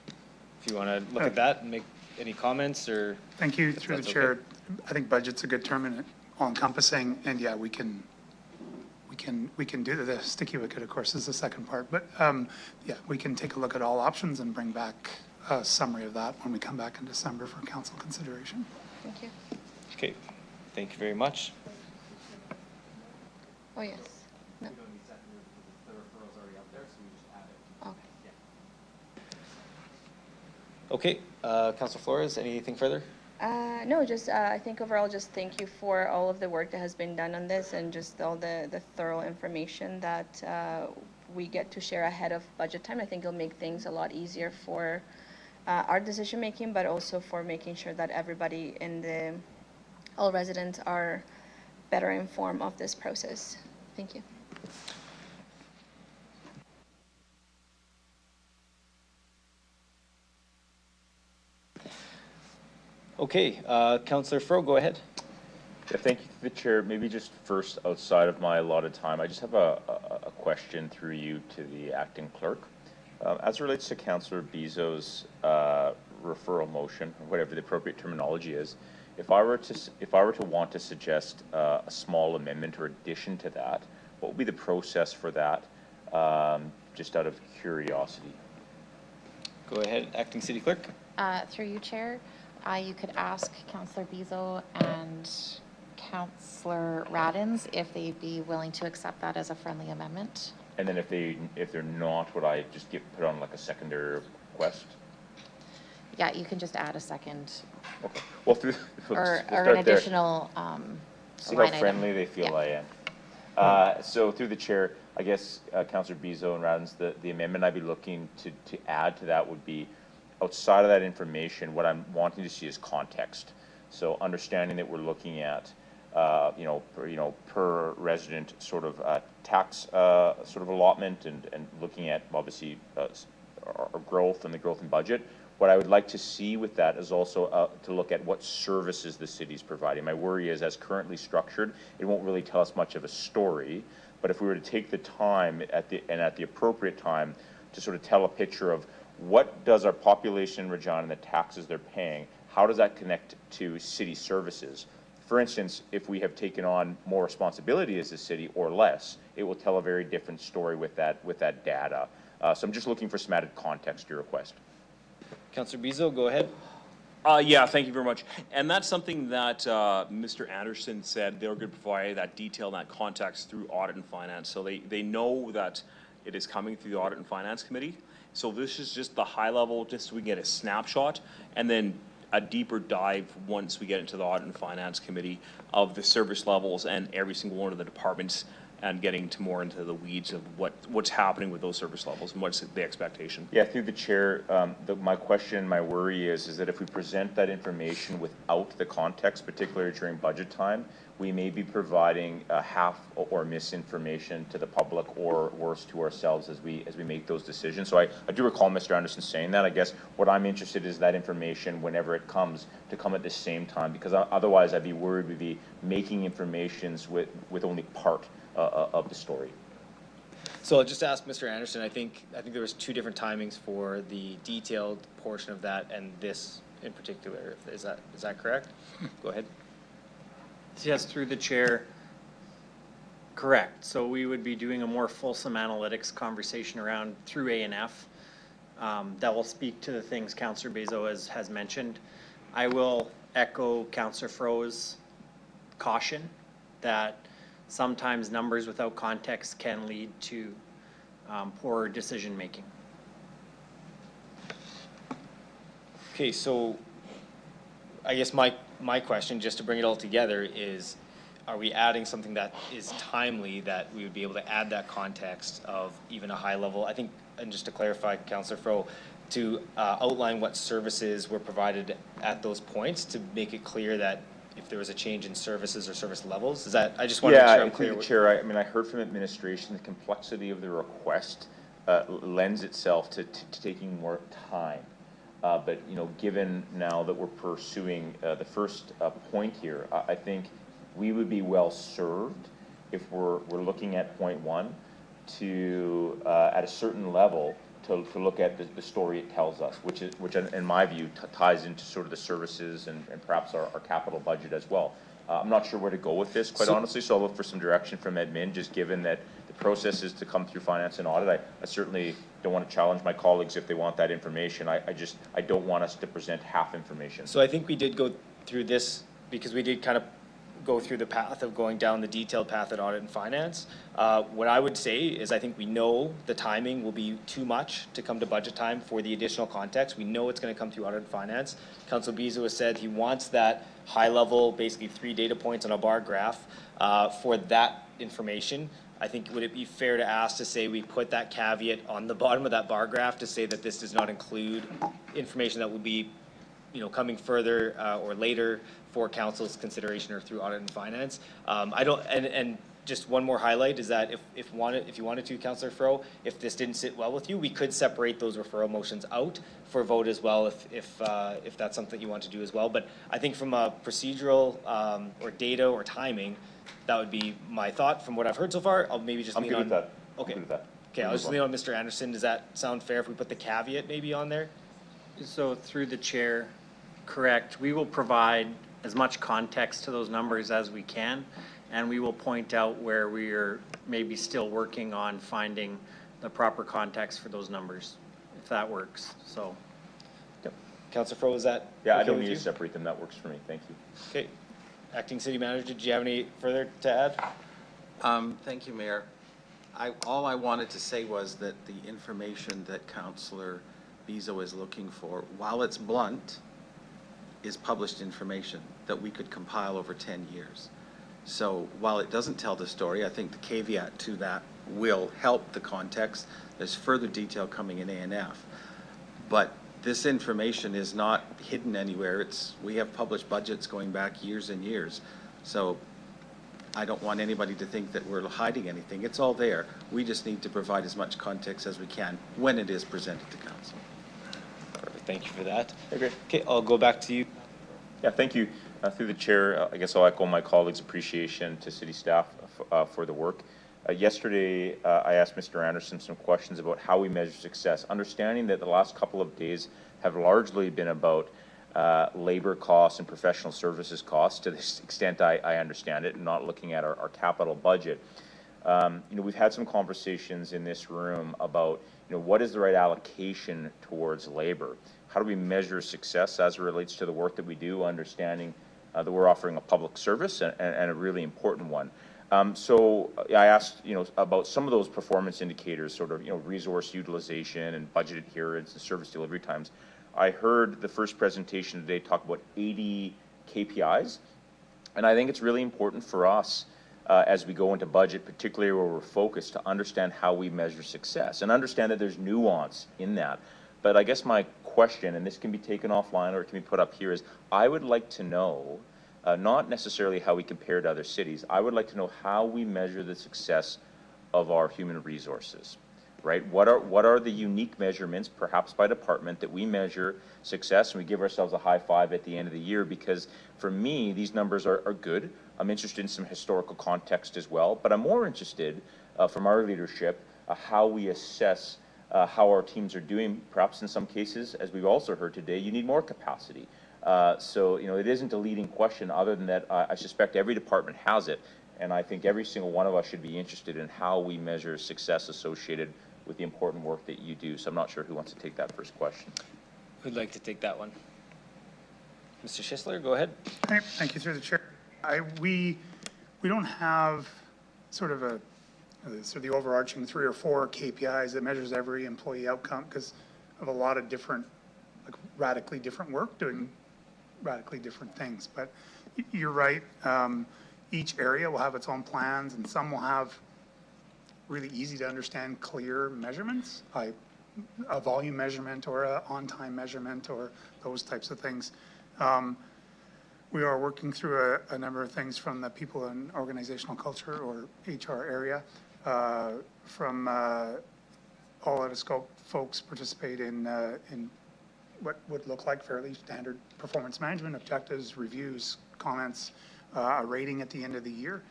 S1: if you want to look at that and make any comments, or
S21: Thank you, through the chair. Okay. I think budget's a good term and all-encompassing, and yeah, we can do the sticky wicket, of course, is the second part, but yeah, we can take a look at all options and bring back a summary of that when we come back in December for council consideration.
S2: Thank you.
S1: Okay, thank you very much.
S2: Oh, yes. No.
S1: We don't need second because the referral's already up there, so we just add it.
S2: Okay.
S1: Okay, Councillor Flores, anything further?
S2: No, just I think overall, just thank you for all of the work that has been done on this and just all the thorough information that we get to share ahead of budget time. I think it'll make things a lot easier for our decision making, but also for making sure that everybody all residents are better informed of this process. Thank you.
S1: Okay, Councillor Fro, go ahead.
S17: Yeah, thank you to the chair. Maybe just first, outside of my allotted time, I just have a question through you to the acting clerk. As it relates to Councillor Bizo's referral motion, or whatever the appropriate terminology is, if I were to want to suggest a small amendment or addition to that, what would be the process for that, just out of curiosity?
S1: Go ahead, acting city clerk.
S8: Through you, Chair, you could ask Councillor Bizo and Councillor Radins if they'd be willing to accept that as a friendly amendment.
S17: And then if they're not, would I just put on like a secondary request?
S8: Yeah, you can just add a second.
S17: Okay. Well,
S8: or an additional
S17: See
S8: line
S17: how friendly
S8: item.
S17: they feel
S8: Yeah.
S17: I am. So through the chair, I guess Councillor Bizo and Radins, the amendment I'd be looking to add to that would be, outside of that information, what I'm wanting to see is context. So understanding that we're looking at, per resident sort of tax sort of allotment, and looking at obviously our growth and the growth in budget. What I would like to see with that is also to look at what services the city's providing. My worry is, as currently structured, it won't really tell us much of a story. But if we were to take the time at the appropriate time to sort of tell a picture of what does our population in Regina and the taxes they're paying, how does that connect to city services? For instance, if we have taken on more responsibility as a city or less, it will tell a very different story with that data. So I'm just looking for some added context to your request.
S1: Councillor Bizo, go ahead.
S19: Yeah, thank you very much. And that's something that Mr. Anderson said they were going to provide that detail and that context through audit and finance. So they know that It is coming through the Audit and Finance Committee. So this is just the high level, just so we get a snapshot, and then a deeper dive once we get into the Audit and Finance Committee of the service levels and every single one of the departments, and getting to more into the weeds of what's happening with those service levels and what's the expectation.
S17: Yeah, through the chair, my question, my worry is that if we present that information without the context, particularly during budget time, we may be providing half or misinformation to the public, or worse, to ourselves as we make those decisions. So I do recall Mr. Anderson saying that. I guess what I'm interested is that information, whenever it comes, to come at the same time, because otherwise I'd be worried we'd be making informations with only part of the story.
S1: So I'll just ask Mr. Anderson, I think there was 2 different timings for the detailed portion of that and this in particular. Is that correct? Go ahead.
S3: Yes, through the chair. Correct. So we would be doing a more fulsome analytics conversation around through A&F that will speak to the things Councillor Bezo has mentioned. I will echo Councillor Fro's caution that sometimes numbers without context can lead to poor decision making.
S1: Okay, so I guess my question, just to bring it all together, is are we adding something that is timely, that we would be able to add that context of even a high level? I think, and just to clarify, Councillor Fro, to outline what services were provided at those points, to make it clear that if there was a change in services or service levels, is that, I just want to make sure I'm clear.
S17: Yeah, Chair, I mean, I heard from administration the complexity of the request lends itself to taking more time. But, you know, given now that we're pursuing the first point here, I think we would be well served if we're looking at point 1 to, at a certain level, to look at the story it tells us, which in my view ties into sort of the services and perhaps our capital budget as well. I'm not sure where to go with this, quite honestly, so I'll look for some direction from admin, just given that the process is to come through finance and audit. I certainly don't want to challenge my colleagues if they want that information. I don't want us to present half information.
S1: So I think we did go through this because we did kind of go through the path of going down the detailed path at audit and finance. What I would say is I think we know the timing will be too much to come to budget time for the additional context. We know it's going to come through audit and finance. Councilor Bezo has said he wants that high level, basically 3 data points on a bar graph for that information. I think, would it be fair to ask to say we put that caveat on the bottom of that bar graph to say that this does not include information that will be, you know, coming further or later for council's consideration or through audit and finance? And just one more highlight is that if you wanted to, Councillor Fro, if this didn't sit well with you, we could separate those referral motions out for vote as well if that's something you want to do as well. But I think from a procedural or data or timing, that would be my thought from what I've heard so far. I'll maybe just lean on.
S17: I'm good with that.
S1: Okay.
S17: I'm good with that.
S1: Okay, I'll just lean on Mr. Anderson. Does that sound fair if we put the caveat maybe on there?
S3: So through the chair, correct. We will provide as much context to those numbers as we can, and we will point out where we are maybe still working on finding the proper context for those numbers, if that works. So.
S1: Yep. Councillor Fro, is that?
S17: Yeah,
S1: okay
S17: I don't
S1: with
S17: need
S1: you?
S17: to separate them. That works for me. Thank you.
S1: Okay. Acting City Manager, did you have any further to add?
S7: Thank you, Mayor. All I wanted to say was that the information that Councillor Bezo is looking for, while it's blunt, is published information that we could compile over 10 years. So while it doesn't tell the story, I think the caveat to that will help the context. There's further detail coming in A&F. But this information is not hidden anywhere. We have published budgets going back years and years. So I don't want anybody to think that we're hiding anything. It's all there. We just need to provide as much context as we can when it is presented to council.
S1: Perfect. Thank you for that. Okay, I'll go back to you.
S17: Yeah, thank you. Through the chair, I guess I'll echo my colleagues' appreciation to city staff for the work. Yesterday, I asked Mr. Anderson some questions about how we measure success, understanding that the last couple of days have largely been about labor costs and professional services costs, to the extent I understand it, and not looking at our capital budget. You know, we've had some conversations in this room about, you know, what is the right allocation towards labor? How do we measure success as it relates to the work that we do, understanding that we're offering a public service and a really important one? So I asked, about some of those performance indicators, sort of, resource utilization and budget adherence and service delivery times. I heard the first presentation today talk about 80 KPIs, and I think it's really important for us as we go into budget, particularly where we're focused, to understand how we measure success and understand that there's nuance in that. But I guess my question, and this can be taken offline or it can be put up here, is I would like to know, not necessarily how we compare to other cities, I would like to know how we measure the success of our human resources, right? What are the unique measurements, perhaps by department, that we measure success and we give ourselves a high five at the end of the year? Because for me, these numbers are good. I'm interested in some historical context as well, but I'm more interested from our leadership how we assess how our teams are doing. Perhaps in some cases, as we've also heard today, you need more capacity. So, it isn't a leading question other than that I suspect every department has it, and I think every single one of us should be interested in how we measure success associated with the important work that you do. So I'm not sure who wants to take that first question.
S1: Who'd like to take that one? Mr. Schisler, go ahead.
S21: Thank you, through the chair. We don't have sort of the overarching 3 or 4 KPIs that measures every employee outcome because of a lot of different, radically different work doing radically different things. But you're right. Each area will have its own plans, and some will have really easy to understand, clear measurements, like a volume measurement or a on-time measurement or those types of things. We are working through a number of things from the people in organizational culture or HR area, from all out of scope folks participate in what would look like fairly standard performance management objectives, reviews, comments, a rating at the end of the year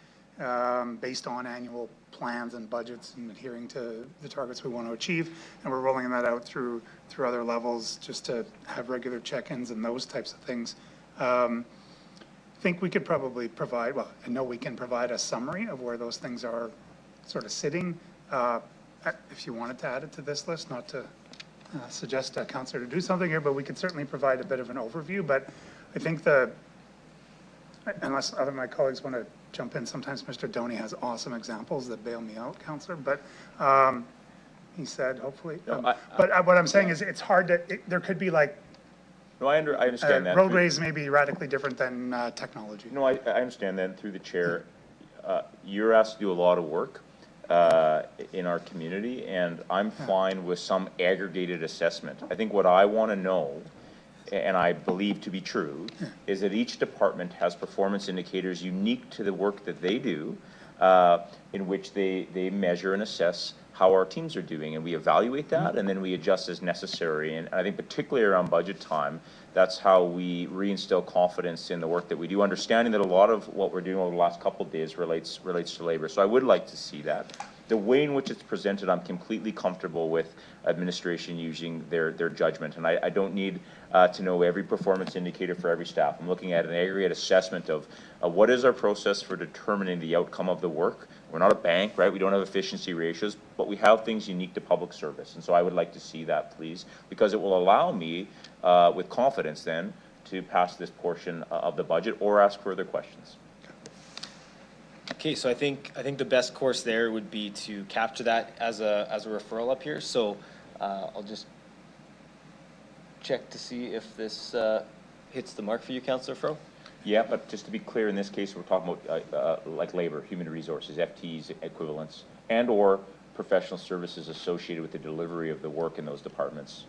S21: based on annual plans and budgets and adhering to the targets we want to achieve. And we're rolling that out through other levels just to have regular check-ins and those types of things. I think we could probably provide, well, I know we can provide a summary of where those things are sort of sitting. If you wanted to add it to this list, not to suggest a councillor to do something here, but we could certainly provide a bit of an overview. But I think unless other of my colleagues want to jump in, sometimes Mr. Doney has awesome examples that bail me out, councillor, but he said, hopefully. But what I'm saying is it's hard to, there could be like,
S17: no, I understand that.
S21: Roadways may be radically different than technology.
S17: No, I understand that. Through the chair, you're asked to do a lot of work in our community, and I'm fine with some aggregated assessment. I think what I want to know, and I believe to be true, is that each department has performance indicators unique to the work that they do, in which they measure and assess how our teams are doing, and we evaluate that, and then we adjust as necessary. And I think particularly around budget time, that's how we reinstill confidence in the work that we do, understanding that a lot of what we're doing over the last couple of days relates to labor. So I would like to see that. The way in which it's presented, I'm completely comfortable with administration using their judgment, and I don't need to know every performance indicator for every staff. I'm looking at an aggregate assessment of what is our process for determining the outcome of the work. We're not a bank, right? We don't have efficiency ratios, but we have things unique to public service, and so I would like to see that, please, because it will allow me, with confidence then, to pass this portion of the budget or ask further questions.
S1: Okay, so I think the best course there would be to capture that as a referral up here. So I'll just check to see if this hits the mark for you, Councillor Fro.
S17: Yeah, but just to be clear, in this case, we're talking about like labor, human resources, FTEs equivalents, and or professional services associated with the delivery of the work in those departments.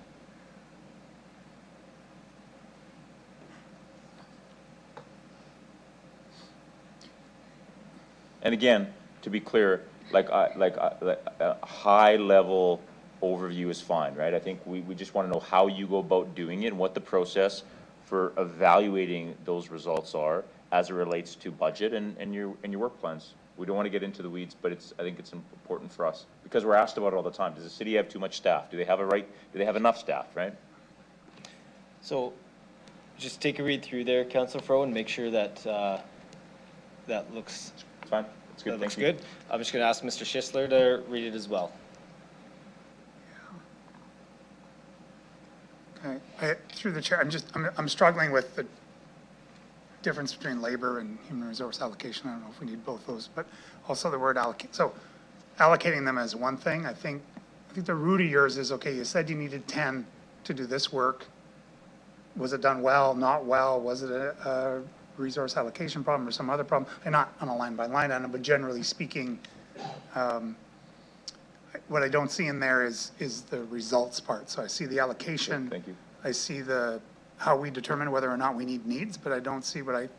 S17: And again, to be clear, a high-level overview is fine, right? I think we just want to know how you go about doing it and what the process for evaluating those results are as it relates to budget and your work plans. We don't want to get into the weeds, but I think it's important for us because we're asked about it all the time. Does the city have too much staff? Do they have enough staff, right?
S1: So just take a read through there, Councillor Fro, and make sure that that looks
S17: fine. That's good.
S1: That looks good. I'm just going to ask Mr. Schisler to read it as well.
S21: Okay, through the chair, I'm struggling with difference between labor and human resource allocation. I don't know if we need both those, but also the word allocate. So allocating them as one thing, I think the root of yours is, okay, you said you needed 10 to do this work. Was it done well, not well? Was it a resource allocation problem or some other problem? And not on a line by line item, but generally speaking, what I don't see in there is the results part. So I see the allocation.
S17: Thank you.
S21: I see how we determine whether or not we need needs, but I don't see what I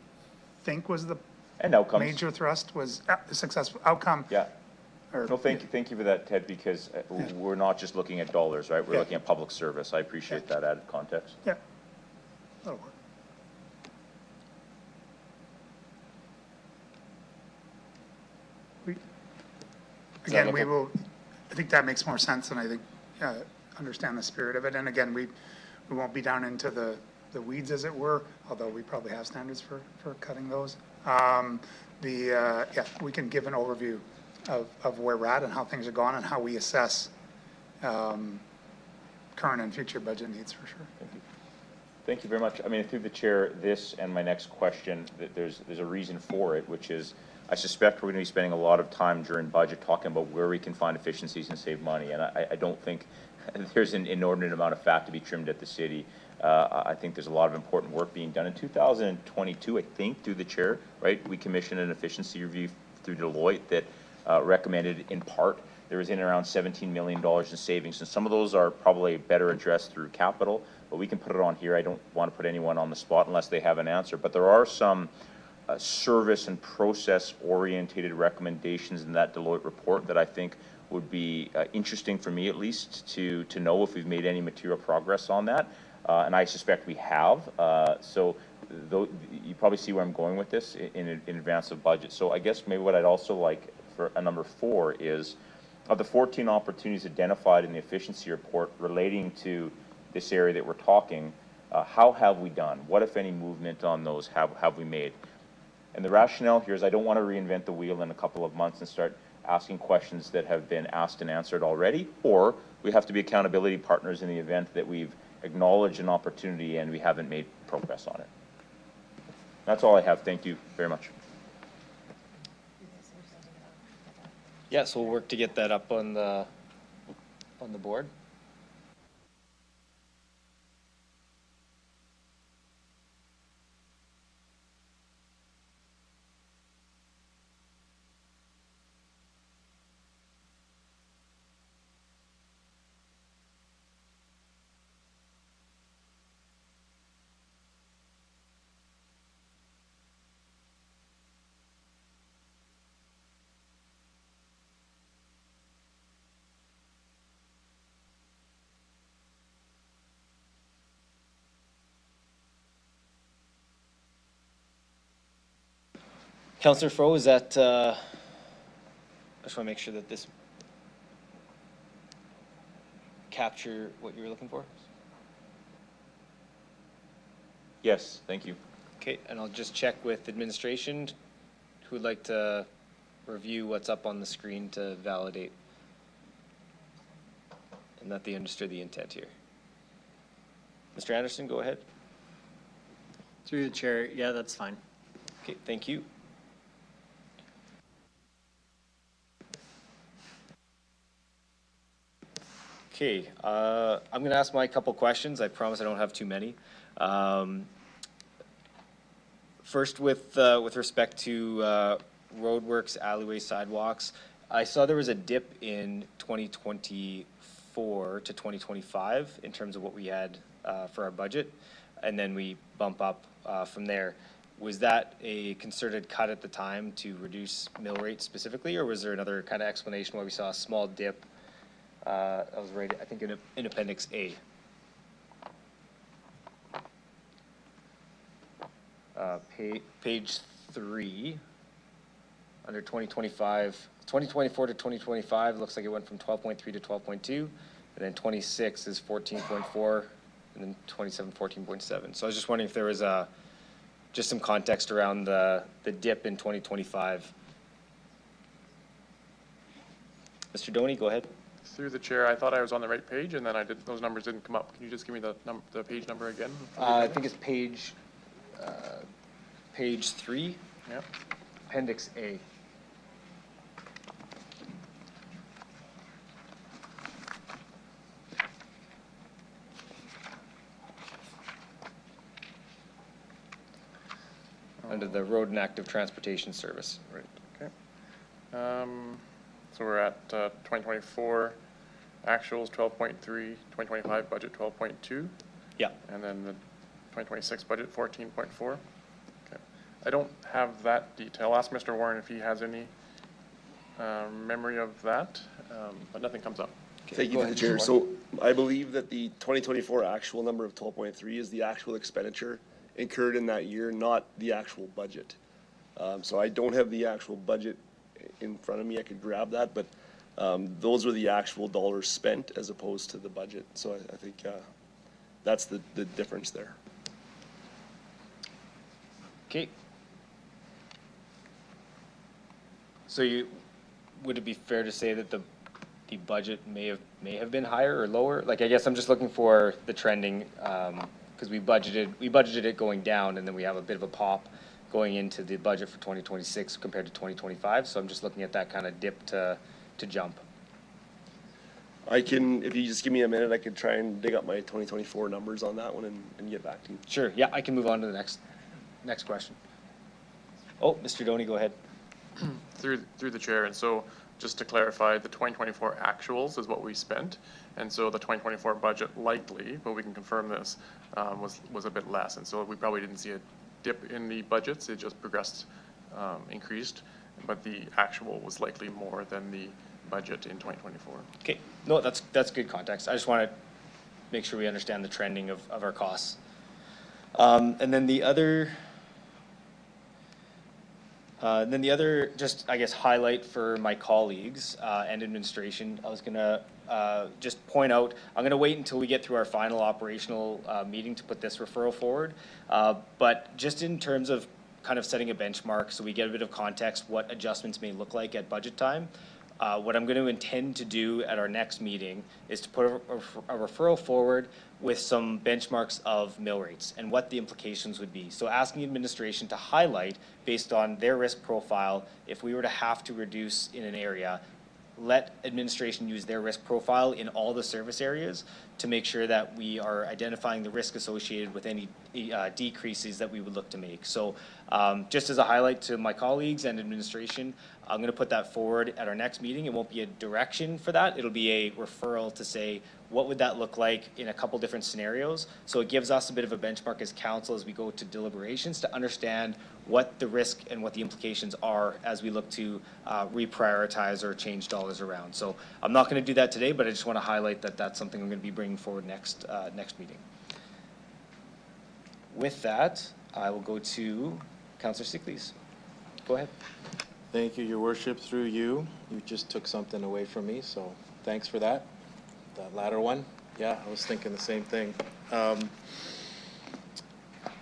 S21: think was the
S17: and outcomes.
S21: Major thrust was a successful outcome.
S17: Yeah. No, thank you for that, Ted, because we're not just looking at dollars, right? We're looking at public service. I appreciate that added context.
S21: Yeah, that'll work. Again, we will, I think that makes more sense, and I think, understand the spirit of it. And again, we won't be down into the weeds, as it were, although we probably have standards for cutting those. Yeah, we can give an overview of where we're at and how things are going and how we assess current and future budget needs, for sure.
S17: Thank you. Thank you very much. I mean, through the chair, this and my next question, there's a reason for it, which is I suspect we're going to be spending a lot of time during budget talking about where we can find efficiencies and save money. And I don't think there's an inordinate amount of fat to be trimmed at the city. I think there's a lot of important work being done. In 2022, I think, through the chair, right, we commissioned an efficiency review through Deloitte that recommended, in part, there was in around $17 million in savings. And some of those are probably better addressed through capital, but we can put it on here. I don't want to put anyone on the spot unless they have an answer. But there are some service and process-orientated recommendations in that Deloitte report that I think would be interesting for me, at least, to know if we've made any material progress on that. And I suspect we have. So you probably see where I'm going with this in advance of budget. So I guess maybe what I'd also like for a number 4 is, of the 14 opportunities identified in the efficiency report relating to this area that we're talking, how have we done? What, if any, movement on those have we made? And the rationale here is I don't want to reinvent the wheel in a couple of months and start asking questions that have been asked and answered already, or we have to be accountability partners in the event that we've acknowledged an opportunity and we haven't made progress on it. That's all I have. Thank you very much.
S1: Yeah, so we'll work to get that up on the board. Councillor Fro, is that, I just want to make sure that this capture what you were looking for?
S17: Yes, thank you.
S1: Okay, and I'll just check with administration who would like to review what's up on the screen to validate and that they understood the intent here. Mr. Anderson, go ahead.
S3: Through the chair, yeah, that's fine.
S1: Okay, thank you. Okay, I'm going to ask my couple questions. I promise I don't have too many. First, with respect to roadworks, alleyways, sidewalks, I saw there was a dip in 2024 to 2025 in terms of what we had for our budget, and then we bump up from there. Was that a concerted cut at the time to reduce mill rates specifically, or was there another kind of explanation why we saw a small dip? That was right, I think, in Appendix A. Page 3, under 2025, 2024 to 2025, looks like it went from 12.3 to 12.2, and then 26 is 14.4, and then 27, 14.7. So I was just wondering if there was just some context around the dip in 2025. Mr. Doney, go ahead.
S20: Through the chair, I thought I was on the right page, and then those numbers didn't come up. Can you just give me the page number again?
S1: I think it's page page 3.
S20: Yep.
S1: Appendix A. Under the road and active transportation service.
S20: Right, okay. So we're at 2024 actuals 12.3, 2025 budget 12.2.
S1: Yeah.
S20: And then the 2026 budget 14.4. Okay. I don't have that detail. I'll ask Mr. Warren if he has any memory of that, but nothing comes up.
S22: Thank you, Mr. Chair. So I believe that the 2024 actual number of 12.3 is the actual expenditure incurred in that year, not the actual budget. So I don't have the actual budget in front of me. I could grab that, but those are the actual dollars spent as opposed to the budget. So I think that's the difference there.
S1: Okay. So would it be fair to say that the budget may have been higher or lower? Like, I guess I'm just looking for the trending, because we budgeted it going down, and then we have a bit of a pop going into the budget for 2026 compared to 2025. So I'm just looking at that kind of dip to jump.
S22: I can, if you just give me a minute, I could try and dig up my 2024 numbers on that one and get back to you.
S1: Sure. Yeah, I can move on to the next question. Oh, Mr. Doney, go ahead.
S20: Through the chair, and so just to clarify, the 2024 actuals is what we spent, and so the 2024 budget likely, but we can confirm this, was a bit less, and so we probably didn't see a dip in the budgets. It just progressed, increased, but the actual was likely more than the budget in 2024.
S1: Okay, no, that's good context. I just want to make sure we understand the trending of our costs. And then the other, just, I guess, highlight for my colleagues and administration, I was going to just point out, I'm going to wait until we get through our final operational meeting to put this referral forward. But just in terms of kind of setting a benchmark so we get a bit of context what adjustments may look like at budget time, what I'm going to intend to do at our next meeting is to put a referral forward with some benchmarks of mill rates and what the implications would be. So asking administration to highlight, based on their risk profile, if we were to have to reduce in an area, let administration use their risk profile in all the service areas to make sure that we are identifying the risk associated with any decreases that we would look to make. So just as a highlight to my colleagues and administration, I'm going to put that forward at our next meeting. It won't be a direction for that. It'll be a referral to say, what would that look like in a couple different scenarios? So it gives us a bit of a benchmark as council as we go to deliberations to understand what the risk and what the implications are as we look to reprioritize or change dollars around. So I'm not going to do that today, but I just want to highlight that that's something I'm going to be bringing forward next meeting. With that, I will go to Councillor Sickley's. Go ahead.
S12: Thank you, Your Worship. Through you, you just took something away from me, so thanks for that. That latter one, yeah, I was thinking the same thing.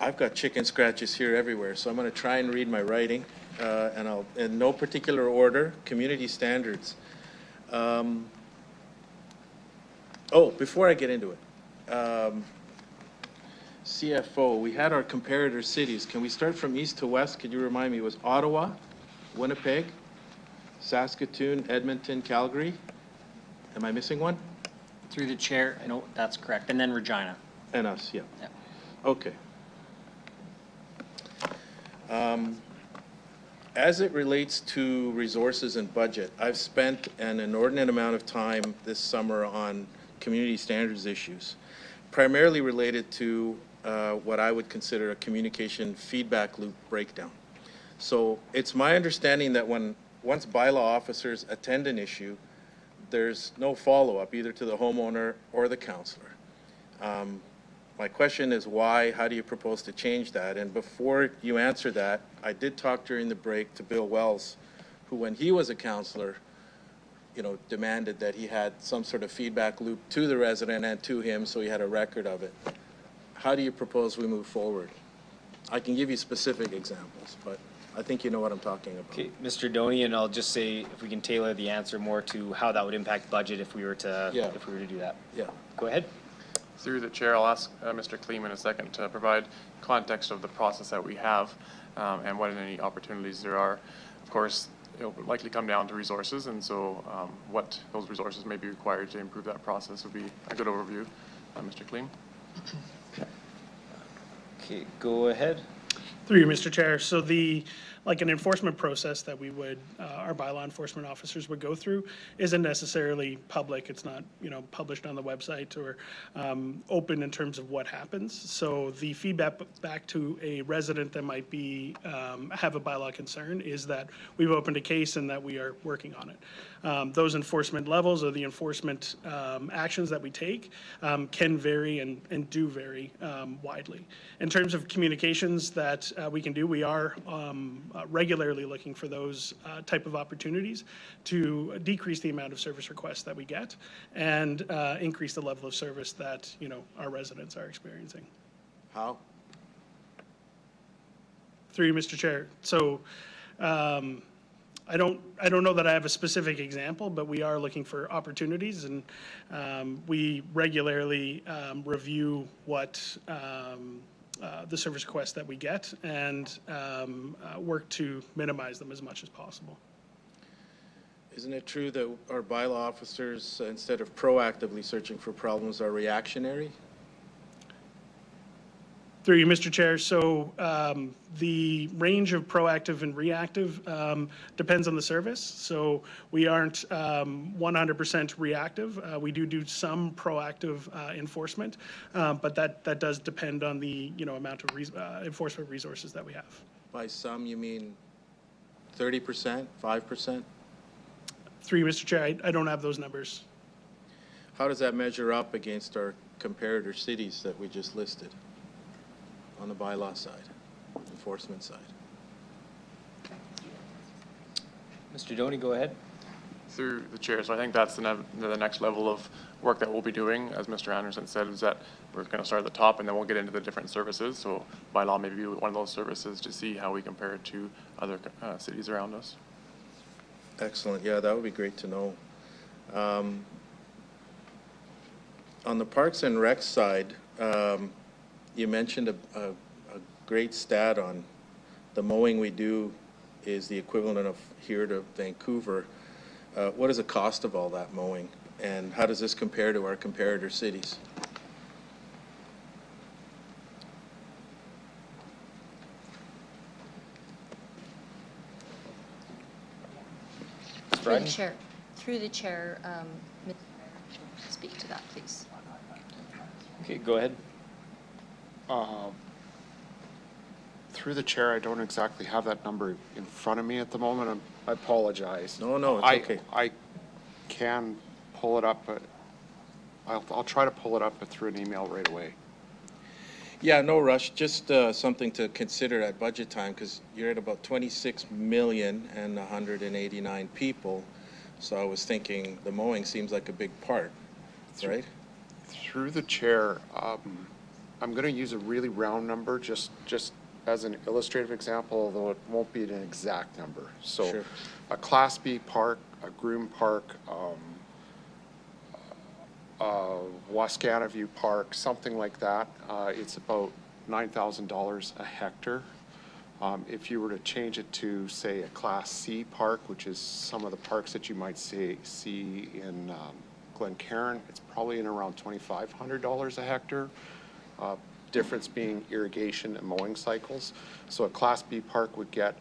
S12: I've got chicken scratches here everywhere, so I'm going to try and read my writing, and I'll, in no particular order, community standards. Oh, before I get into it, CFO, we had our comparator cities. Can we start from east to west? Could you remind me? It was Ottawa, Winnipeg, Saskatoon, Edmonton, Calgary. Am I missing one?
S3: Through the chair, no, that's correct. And then Regina.
S12: And us, yeah.
S3: Yeah.
S12: Okay. As it relates to resources and budget, I've spent an inordinate amount of time this summer on community standards issues, primarily related to what I would consider a communication feedback loop breakdown. So it's my understanding that once bylaw officers attend an issue, there's no follow-up either to the homeowner or the councillor. My question is why, how do you propose to change that? And before you answer that, I did talk during the break to Bill Wells, who when he was a councillor, demanded that he had some sort of feedback loop to the resident and to him so he had a record of it. How do you propose we move forward? I can give you specific examples, but I think you know what I'm talking about.
S1: Okay, Mr. Doney, and I'll just say if we can tailor the answer more to how that would impact budget if we were to do that.
S12: Yeah.
S1: Go ahead.
S20: Through the chair, I'll ask Mr. Kleem in a second to provide context of the process that we have and what any opportunities there are. Of course, it will likely come down to resources, and so what those resources may be required to improve that process would be a good overview. Mr. Kleem.
S1: Okay, go ahead.
S9: Through you, Mr. Chair. So like an enforcement process that we would, our bylaw enforcement officers would go through isn't necessarily public. It's not, published on the website or open in terms of what happens. So the feedback back to a resident that might be, have a bylaw concern is that we've opened a case and that we are working on it. Those enforcement levels or the enforcement actions that we take can vary and do vary widely. In terms of communications that we can do, we are regularly looking for those type of opportunities to decrease the amount of service requests that we get and increase the level of service that our residents are experiencing.
S12: How?
S9: Through you, Mr. Chair. So I don't know that I have a specific example, but we are looking for opportunities, and we regularly review what the service requests that we get and work to minimize them as much as possible.
S12: Isn't it true that our bylaw officers, instead of proactively searching for problems, are reactionary?
S9: Through you, Mr. Chair. So the range of proactive and reactive depends on the service. So we aren't 100% reactive. We do some proactive enforcement, but that does depend on the amount of enforcement resources that we have.
S12: By some, you mean 30%, 5%?
S9: Through you, Mr. Chair, I don't have those numbers.
S12: How does that measure up against our comparator cities that we just listed? On the bylaw side, enforcement side.
S1: Mr. Doney, go ahead.
S20: Through the chair, so I think that's the next level of work that we'll be doing, as Mr. Anderson said, is that we're going to start at the top and then we'll get into the different services. So bylaw may be one of those services to see how we compare it to other cities around us.
S12: Excellent. Yeah, that would be great to know. On the Parks and Rec side, you mentioned a great stat on the mowing we do is the equivalent of here to Vancouver. What is the cost of all that mowing, and how does this compare to our comparator cities?
S5: Through the chair, speak to that, please.
S1: Okay, go ahead.
S11: Through the chair, I don't exactly have that number in front of me at the moment. I apologize.
S12: No, it's okay.
S11: I can pull it up, but I'll try to pull it up through an email right away.
S12: Yeah, no rush. Just something to consider at budget time, because you're at about 26 million and 189 people. So I was thinking the mowing seems like a big part, right?
S11: Through the chair, I'm going to use a really round number just as an illustrative example, although it won't be an exact number. So sure. A Class B park, a Groom Park, Wascana View Park, something like that, it's about $9,000 a hectare. If you were to change it to, say, a Class C park, which is some of the parks that you might see in Glencairn, it's probably in around $2,500 a hectare. Difference being irrigation and mowing cycles. So a Class B park would get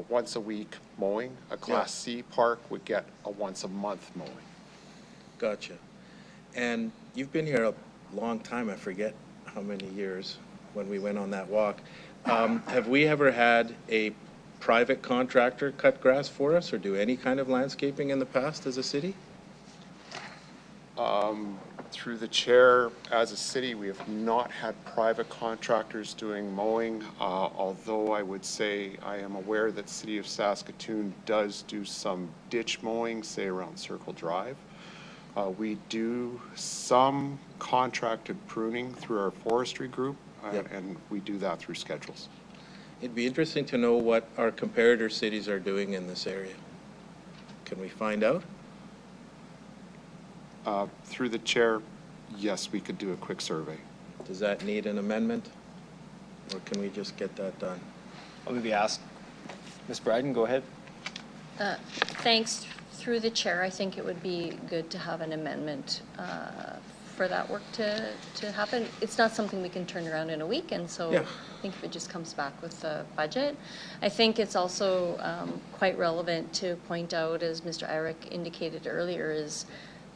S11: once a week mowing. A Class C park would get a once a month mowing.
S12: Gotcha. And you've been here a long time. I forget how many years when we went on that walk. Have we ever had a private contractor cut grass for us or do any kind of landscaping in the past as a city?
S11: Through the chair, as a city, we have not had private contractors doing mowing, although I would say I am aware that City of Saskatoon does do some ditch mowing, say around Circle Drive. We do some contracted pruning through our forestry group, and we do that through schedules.
S12: It'd be interesting to know what our comparator cities are doing in this area. Can we find out?
S11: Through the chair, yes, we could do a quick survey.
S18: Does that need an amendment? Or can we just get that done?
S1: I'll maybe ask Ms. Bryden, go ahead.
S5: Thanks. Through the chair, I think it would be good to have an amendment for that work to happen. It's not something we can turn around in a week, and so
S18: Yeah.
S5: I think if it just comes back with the budget. I think it's also quite relevant to point out, as Mr. Irick indicated earlier, is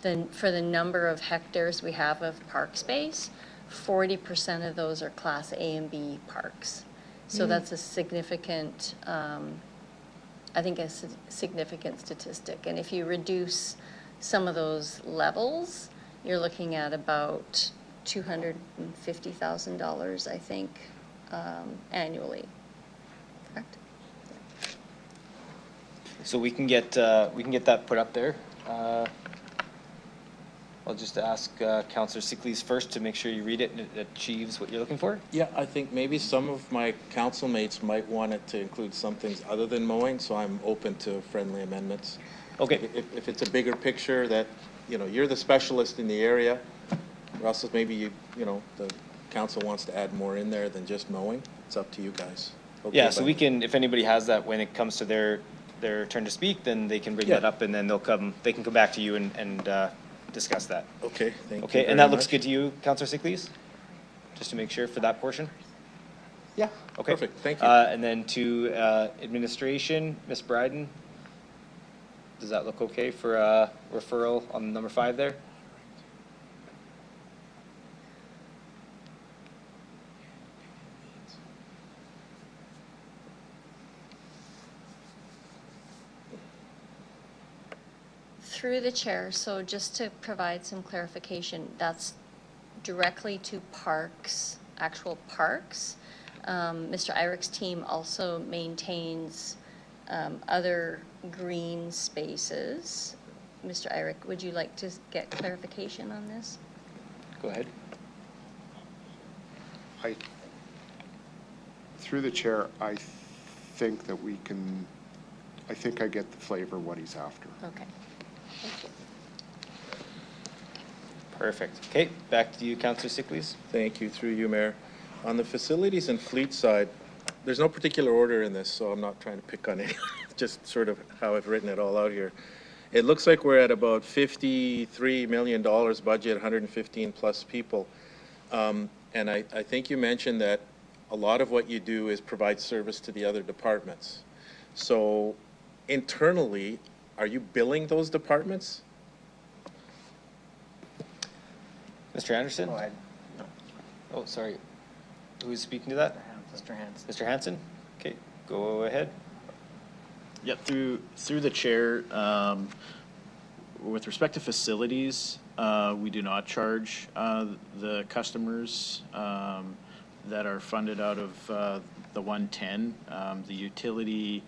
S5: for the number of hectares we have of park space, 40% of those are Class A and B parks. So that's a significant, I think a significant statistic. And if you reduce some of those levels, you're looking at about $250,000, I think, annually. Correct?
S1: So we can get that put up there. I'll just ask Councillor Sickley's first to make sure you read it and it achieves what you're looking for.
S18: Yeah, I think maybe some of my council mates might want it to include some things other than mowing, so I'm open to friendly amendments.
S1: Okay.
S18: If it's a bigger picture that, you know, you're the specialist in the area, or else maybe the council wants to add more in there than just mowing, it's up to you guys. Okay,
S1: Yeah, so
S18: but-
S1: we can, if anybody has that, when it comes to their turn to speak, then they can bring that up and then they can come back to you and discuss that.
S18: Okay, thank you
S1: Okay,
S18: very
S1: and that looks
S18: much.
S1: good to you, Councillor Sickley's? Just to make sure for that portion?
S18: Yeah,
S1: Okay.
S18: perfect, thank you.
S1: And then to administration, Ms. Bryden, does that look okay for referral on number 5 there?
S5: Through the chair, so just to provide some clarification, that's directly to parks, actual parks. Mr. Irick's team also maintains other green spaces. Mr. Irick, would you like to get clarification on this?
S1: Go ahead.
S11: Through the chair, I think that we can, I think I get the flavor of what he's after.
S5: Okay. Thank you.
S1: Perfect. Okay, back to you, Councillor Sickley's.
S18: Thank you, through you, Mayor. On the facilities and fleet side, there's no particular order in this, so I'm not trying to pick on any, just sort of how I've written it all out here. It looks like we're at about $53 million budget, 115 plus people. And I think you mentioned that a lot of what you do is provide service to the other departments. So internally, are you billing those departments?
S1: Mr. Anderson? Oh, sorry. Who is speaking to that?
S3: Mr. Hanson.
S1: Mr. Hanson? Okay, go ahead.
S12: Yeah, through the chair, with respect to facilities, we do not charge the customers that are funded out of the 110. The utility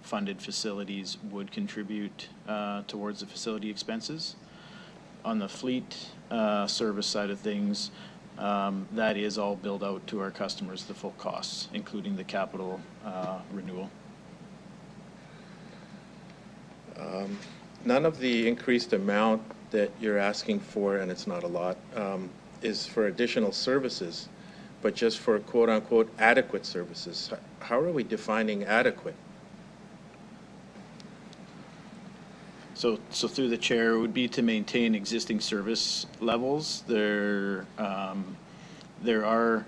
S12: funded facilities would contribute towards the facility expenses. On the fleet service side of things, that is all billed out to our customers, the full costs, including the capital renewal.
S18: None of the increased amount that you're asking for, and it's not a lot, is for additional services, but just for quote-unquote adequate services. How are we defining adequate?
S12: So through the chair, it would be to maintain existing service levels. There are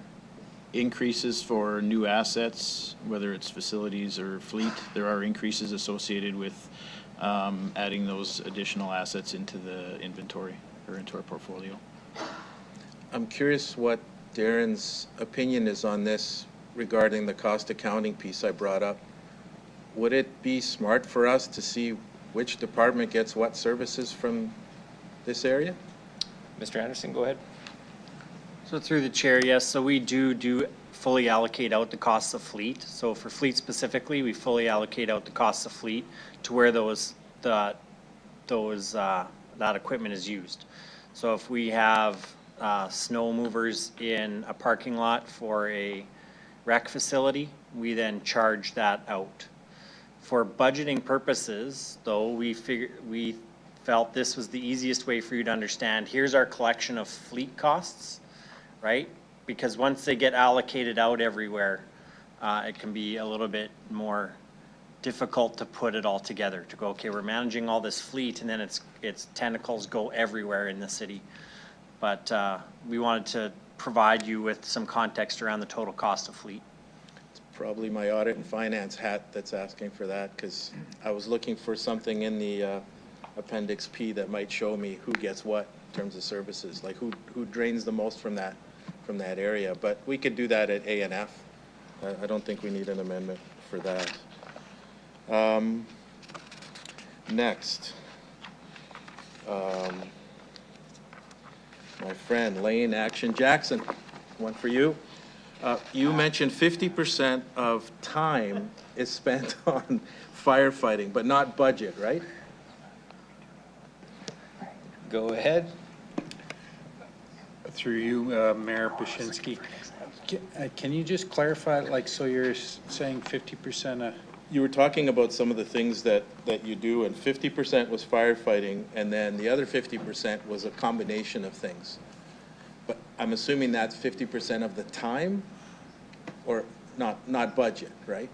S12: increases for new assets, whether it's facilities or fleet. There are increases associated with adding those additional assets into the inventory or into our portfolio.
S18: I'm curious what Darren's opinion is on this regarding the cost accounting piece I brought up. Would it be smart for us to see which department gets what services from this area?
S1: Mr. Anderson, go ahead.
S3: So through the chair, yes, so we do fully allocate out the costs of fleet. So for fleet specifically, we fully allocate out the costs of fleet to where that equipment is used. So if we have snow movers in a parking lot for a rec facility, we then charge that out. For budgeting purposes, though, we felt this was the easiest way for you to understand. Here's our collection of fleet costs, right? Because once they get allocated out everywhere, it can be a little bit more difficult to put it all together, to go, okay, we're managing all this fleet, and then its tentacles go everywhere in the city. But we wanted to provide you with some context around the total cost of fleet.
S18: It's probably my audit and finance hat that's asking for that, because I was looking for something in the Appendix P that might show me who gets what in terms of services, like who drains the most from that area. But we could do that at A and F. I don't think we need an amendment for that. Next, my friend Lane Action Jackson, one for you. You mentioned 50% of time is spent on firefighting, but not budget, right?
S1: Go ahead.
S7: Through you, Mayor Pashinsky. Can you just clarify, like, so you're saying 50% of...
S18: You were talking about some of the things that you do, and 50% was firefighting, and then the other 50% was a combination of things. But I'm assuming that's 50% of the time, or not budget, right?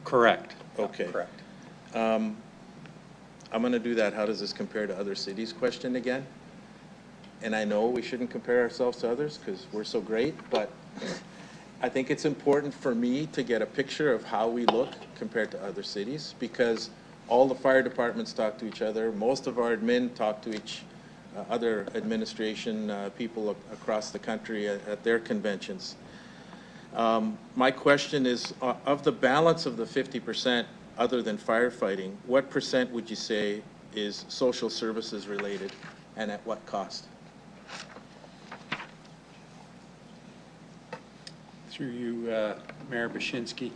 S7: Correct.
S18: Okay.
S7: Correct.
S18: I'm going to do that. How does this compare to other cities question again? And I know we shouldn't compare ourselves to others because we're so great, but I think it's important for me to get a picture of how we look compared to other cities, because all the fire departments talk to each other. Most of our admin talk to each other administration people across the country at their conventions. My question is, of the balance of the 50% other than firefighting, what percent would you say is social services related, and at what cost?
S7: Through you, Mayor Bashinsky.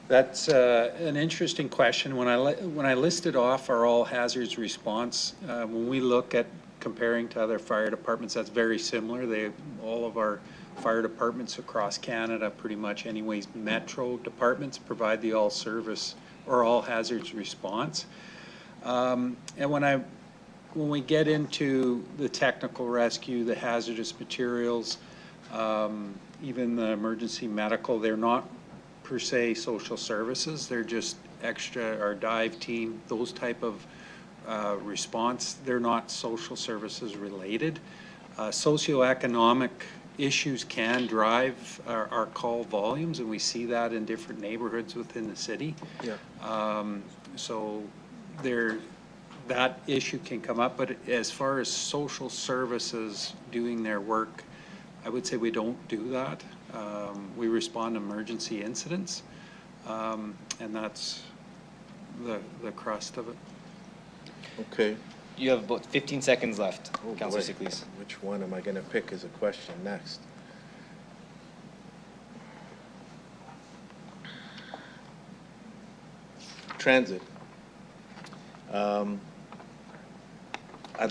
S7: That's an interesting question. When I listed off our all hazards response, when we look at comparing to other fire departments, that's very similar. All of our fire departments across Canada, pretty much anyways, metro departments provide the all service or all hazards response. And when we get into the technical rescue, the hazardous materials, even the emergency medical, they're not per se social services. They're just extra, our dive team, those type of response. They're not social services related. Socioeconomic issues can drive our call volumes, and we see that in different neighborhoods within the city.
S18: Yeah.
S7: So that issue can come up, but as far as social services doing their work, I would say we don't do that. We respond to emergency incidents, and that's the crust of it.
S18: Okay.
S1: You have about 15 seconds left,
S18: Oh,
S1: Councillor
S18: boy.
S1: Siklis.
S18: Which one am I going to pick as a question next? Transit. I'd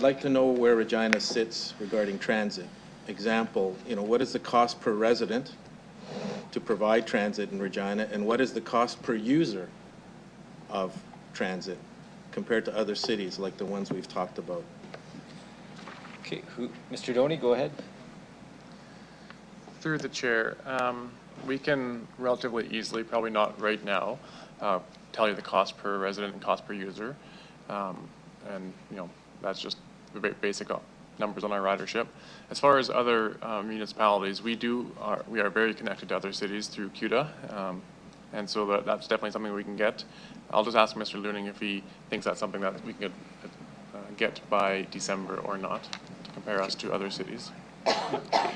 S18: like to know where Regina sits regarding transit. Example, what is the cost per resident to provide transit in Regina, and what is the cost per user of transit compared to other cities like the ones we've talked about?
S1: Okay, Mr. Doney, go ahead.
S20: Through the chair, we can relatively easily, probably not right now, tell you the cost per resident and cost per user. And, that's just the basic numbers on our ridership. As far as other municipalities, we are very connected to other cities through CUDA, and so that's definitely something we can get. I'll just ask Mr. Looning if he thinks that's something that we can get by December or not, to compare us to other cities.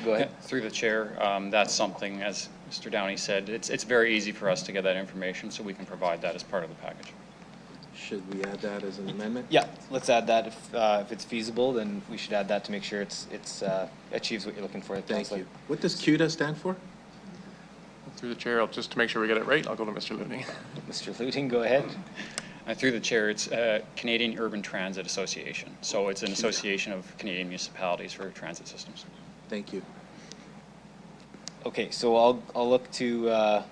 S1: Go ahead.
S4: Through the chair, that's something, as Mr. Downey said, it's very easy for us to get that information, so we can provide that as part of the package.
S18: Should we add that as an amendment?
S1: Yeah, let's add that. If it's feasible, then we should add that to make sure it's achieves what you're looking for.
S18: Thank you. What does CUDA stand for?
S20: Through the chair, just to make sure we get it right, I'll go to Mr. Looning.
S1: Mr. Looting, go ahead.
S4: Through the chair, it's Canadian Urban Transit Association. So it's an association of Canadian municipalities for transit systems.
S18: Thank you.
S1: Okay, so I'll look to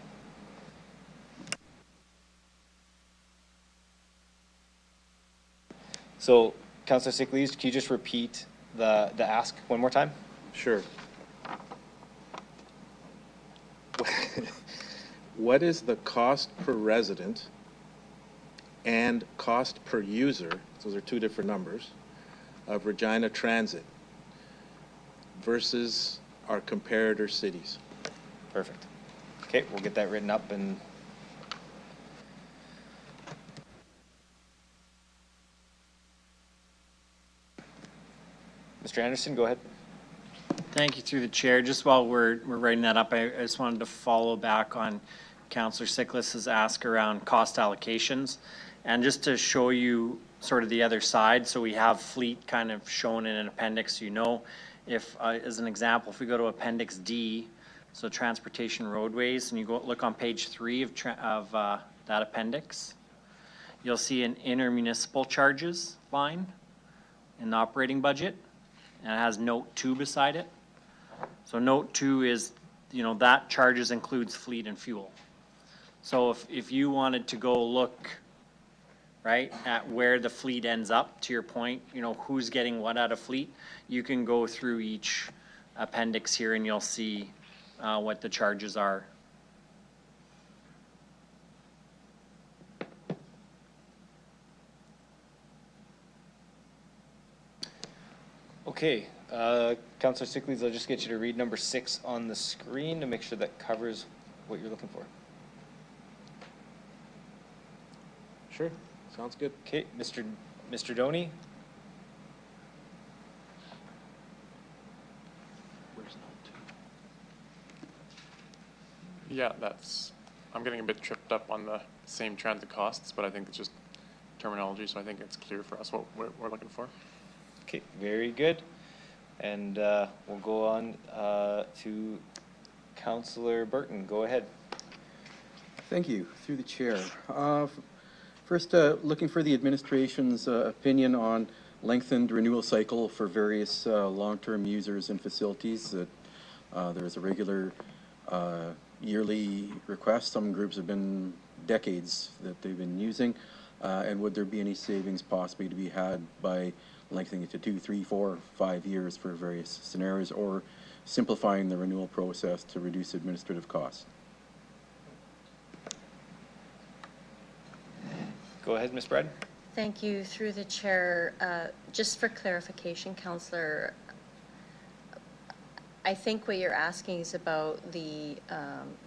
S1: so Councillor Sickleys, can you just repeat the ask one more time?
S12: Sure. What is the cost per resident and cost per user, those are two different numbers, of Regina Transit versus our comparator cities?
S1: Perfect. Okay, we'll get that written up and Mr. Anderson, go ahead.
S3: Thank you through the chair. Just while we're writing that up, I just wanted to follow back on Councillor Sickles' ask around cost allocations. And just to show you sort of the other side, so we have fleet kind of shown in an appendix, you know, if, as an example, if we go to Appendix D, so transportation roadways, and you go look on page 3 of that appendix, you'll see an intermunicipal charges line in the operating budget, and it has note 2 beside it. So note 2 is, you know, that charges includes fleet and fuel. So if you wanted to go look, right, at where the fleet ends up, to your point, you know, who's getting what out of fleet, you can go through each appendix here and you'll see what the charges are.
S1: Okay, Councillor Sickleys, I'll just get you to read number 6 on the screen to make sure that covers what you're looking for.
S12: Sure, sounds good.
S1: Okay, Mr. Doney.
S20: Yeah, I'm getting a bit tripped up on the same transit costs, but I think it's just terminology, so I think it's clear for us what we're looking for.
S1: Okay, very good. And we'll go on to Councillor Burton. Go ahead.
S13: Thank you. Through the chair. First, looking for the administration's opinion on lengthened renewal cycle for various long-term users and facilities. That there is a regular yearly request. Some groups have been decades that they've been using. And would there be any savings possibly to be had by lengthening it to 2, 3, 4, 5 years for various scenarios, or simplifying the renewal process to reduce administrative costs?
S1: Go ahead, Ms. Brad.
S5: Thank you. Through the chair, just for clarification, Councillor, I think what you're asking is about the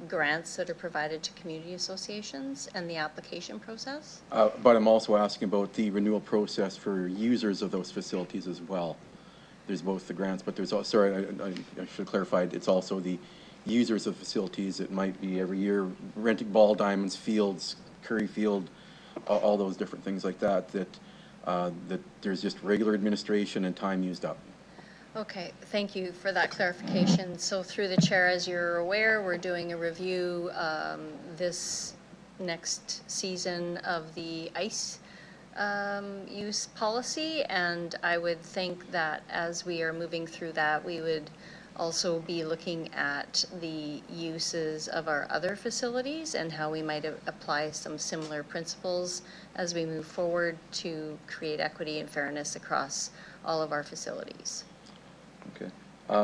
S5: grants that are provided to community associations and the application process?
S13: But I'm also asking about the renewal process for users of those facilities as well. There's both the grants, but there's also, sorry, I should have clarified, it's also the users of facilities. It might be every year renting ball diamonds, fields, Curry Field, all those different things like that, that there's just regular administration and time used up.
S5: Okay, thank you for that clarification. So through the chair, as you're aware, we're doing a review this next season of the ICE use policy, and I would think that as we are moving through that, we would also be looking at the uses of our other facilities and how we might apply some similar principles as we move forward to create equity and fairness across all of our facilities.
S13: Okay,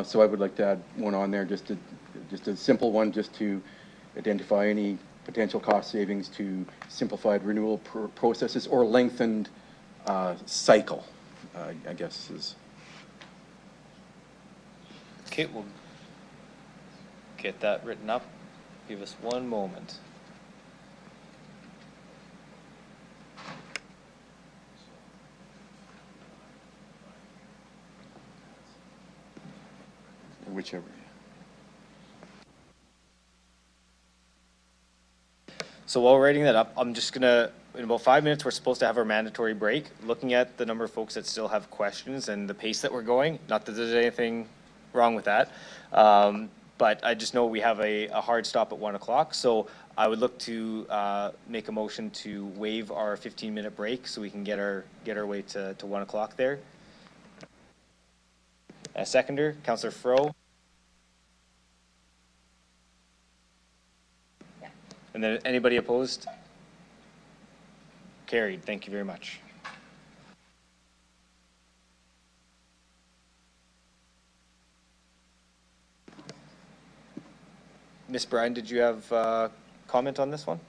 S13: so I would like to add one on there, just a simple one, just to identify any potential cost savings to simplified renewal processes or lengthened cycle, I guess is.
S1: Okay, we'll get that written up. Give us one moment.
S13: Whichever.
S1: So while we're writing that up, I'm just gonna, in about 5 minutes, we're supposed to have our mandatory break. Looking at the number of folks that still have questions and the pace that we're going, not that there's anything wrong with that, but I just know we have a hard stop at 1 o'clock. So I would look to make a motion to waive our 15-minute break so we can get our way to 1 o'clock there. Seconder, Councillor Fro. And then anybody opposed? Carried. Thank you very much. Ms. Bryan, did you have comment on this one?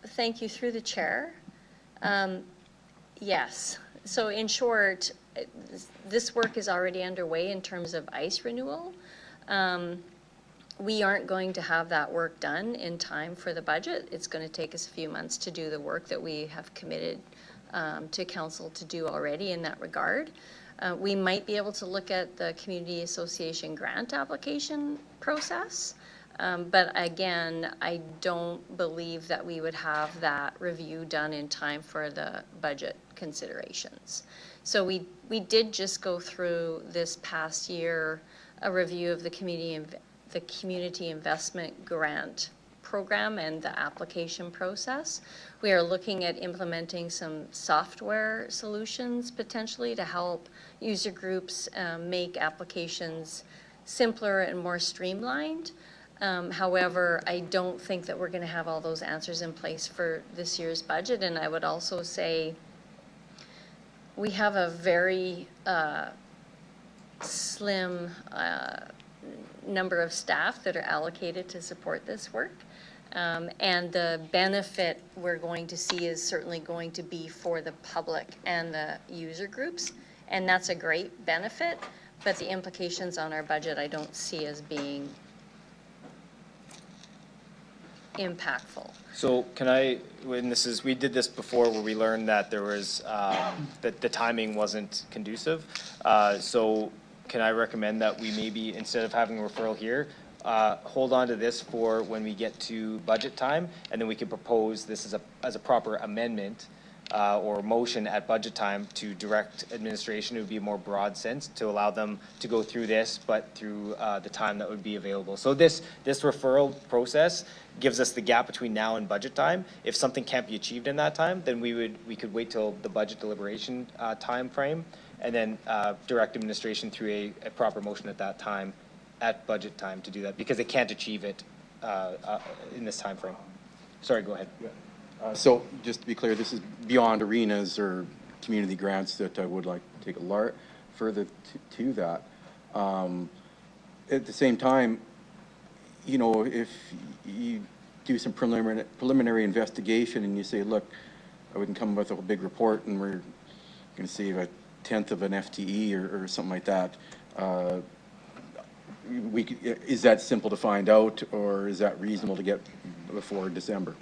S5: Thank you, through the chair. Yes, so in short, this work is already underway in terms of ice renewal. We aren't going to have that work done in time for the budget. It's going to take us a few months to do the work that we have committed to council to do already in that regard. We might be able to look at the community association grant application process. But again, I don't believe that we would have that review done in time for the budget considerations. So we did just go through this past year a review of the community investment grant program and the application process. We are looking at implementing some software solutions potentially to help user groups make applications simpler and more streamlined. However, I don't think that we're going to have all those answers in place for this year's budget. And I would also say we have a very slim number of staff that are allocated to support this work. And the benefit we're going to see is certainly going to be for the public and the user groups. And that's a great benefit, but the implications on our budget I don't see as being impactful.
S1: So can I, we did this before where we learned that there was, that the timing wasn't conducive. So can I recommend that we maybe, instead of having a referral here, hold on to this for when we get to budget time, and then we can propose this as a proper amendment or motion at budget time to direct administration. It would be a more broad sense to allow them to go through this, but through the time that would be available. So this referral process gives us the gap between now and budget time. If something can't be achieved in that time, then we could wait till the budget deliberation time frame, and then direct administration through a proper motion at that time, at budget time, to do that, because they can't achieve it in this time frame. Sorry, go ahead.
S13: So just to be clear, this is beyond arenas or community grants that I would like to take a further to that. At the same time, you know, if you do some preliminary investigation and you say, look, I wouldn't come with a big report and we're going to save 1/10 of an FTE or something like that, is that simple to find out, or is that reasonable to get before December?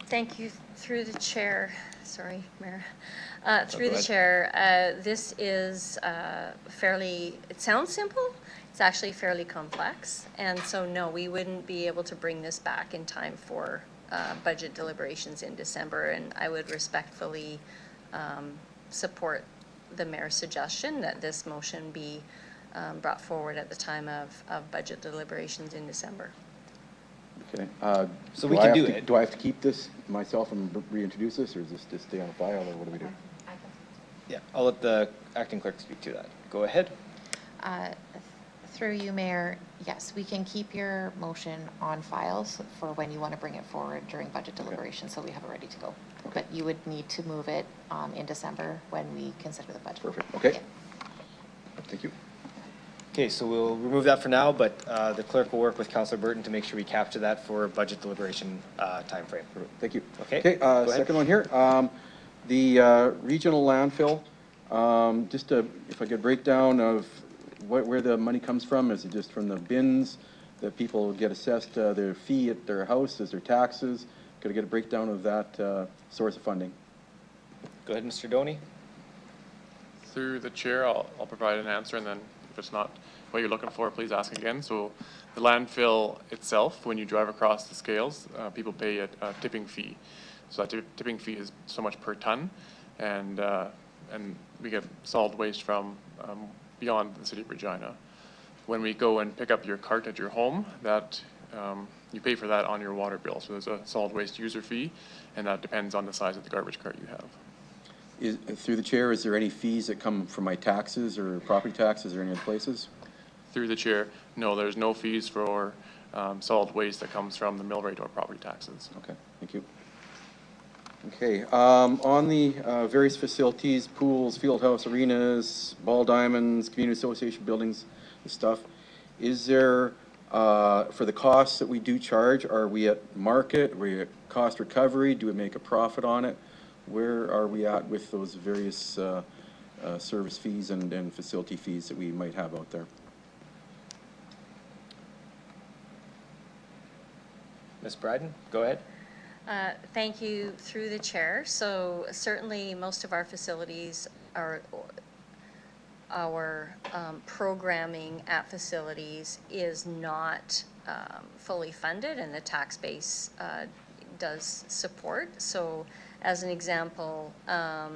S5: Thank you. Through the chair, sorry, Mayor. Through the chair, this is fairly, it sounds simple, it's actually fairly complex. And so no, we wouldn't be able to bring this back in time for budget deliberations in December. And I would respectfully support the mayor's suggestion that this motion be brought forward at the time of budget deliberations in December.
S13: Okay.
S1: So we can do it.
S13: Do I have to keep this myself and reintroduce this, or is this just stay on file, or what do we do?
S1: Yeah, I'll let the acting clerk speak to that. Go ahead.
S8: Through you, Mayor, yes, we can keep your motion on files for when you want to bring it forward during budget deliberations, so we have it ready to go. Okay. But you would need to move it in December when we consider the budget.
S13: Perfect. Okay.
S8: Yeah.
S13: Thank you.
S1: Okay, so we'll remove that for now, but the clerk will work with Councillor Burton to make sure we capture that for budget deliberation timeframe.
S13: Thank you.
S1: Okay.
S13: Okay. Second one here. The regional landfill. Just if I could break down of where the money comes from. Is it just from the bins that people get assessed their fee at their house? Is there taxes? Could I get a breakdown of that source of funding?
S1: Go ahead, Mr. Doney.
S20: Through the chair, I'll provide an answer, and then if it's not what you're looking for, please ask again. So the landfill itself, when you drive across the scales, people pay a tipping fee. So that tipping fee is so much per ton, and we get solid waste from beyond the city of Regina. When we go and pick up your cart at your home, that you pay for that on your water bill. So there's a solid waste user fee, and that depends on the size of the garbage cart you have.
S13: Through the chair, is there any fees that come from my taxes or property taxes or any other places?
S20: Through the chair, no, there's no fees for solid waste that comes from the mill rate or property taxes.
S13: Okay, thank you. Okay, on the various facilities, pools, field house, arenas, ball diamonds, community association buildings, and stuff, is there For the costs that we do charge, are we at market? Are we at cost recovery? Do we make a profit on it? Where are we at with those various service fees and facility fees that we might have out there?
S16: Ms. Bryden, go ahead.
S5: Thank you through the chair. So certainly most of our facilities are, our programming at facilities is not fully funded, and the tax base does support. So as an example, I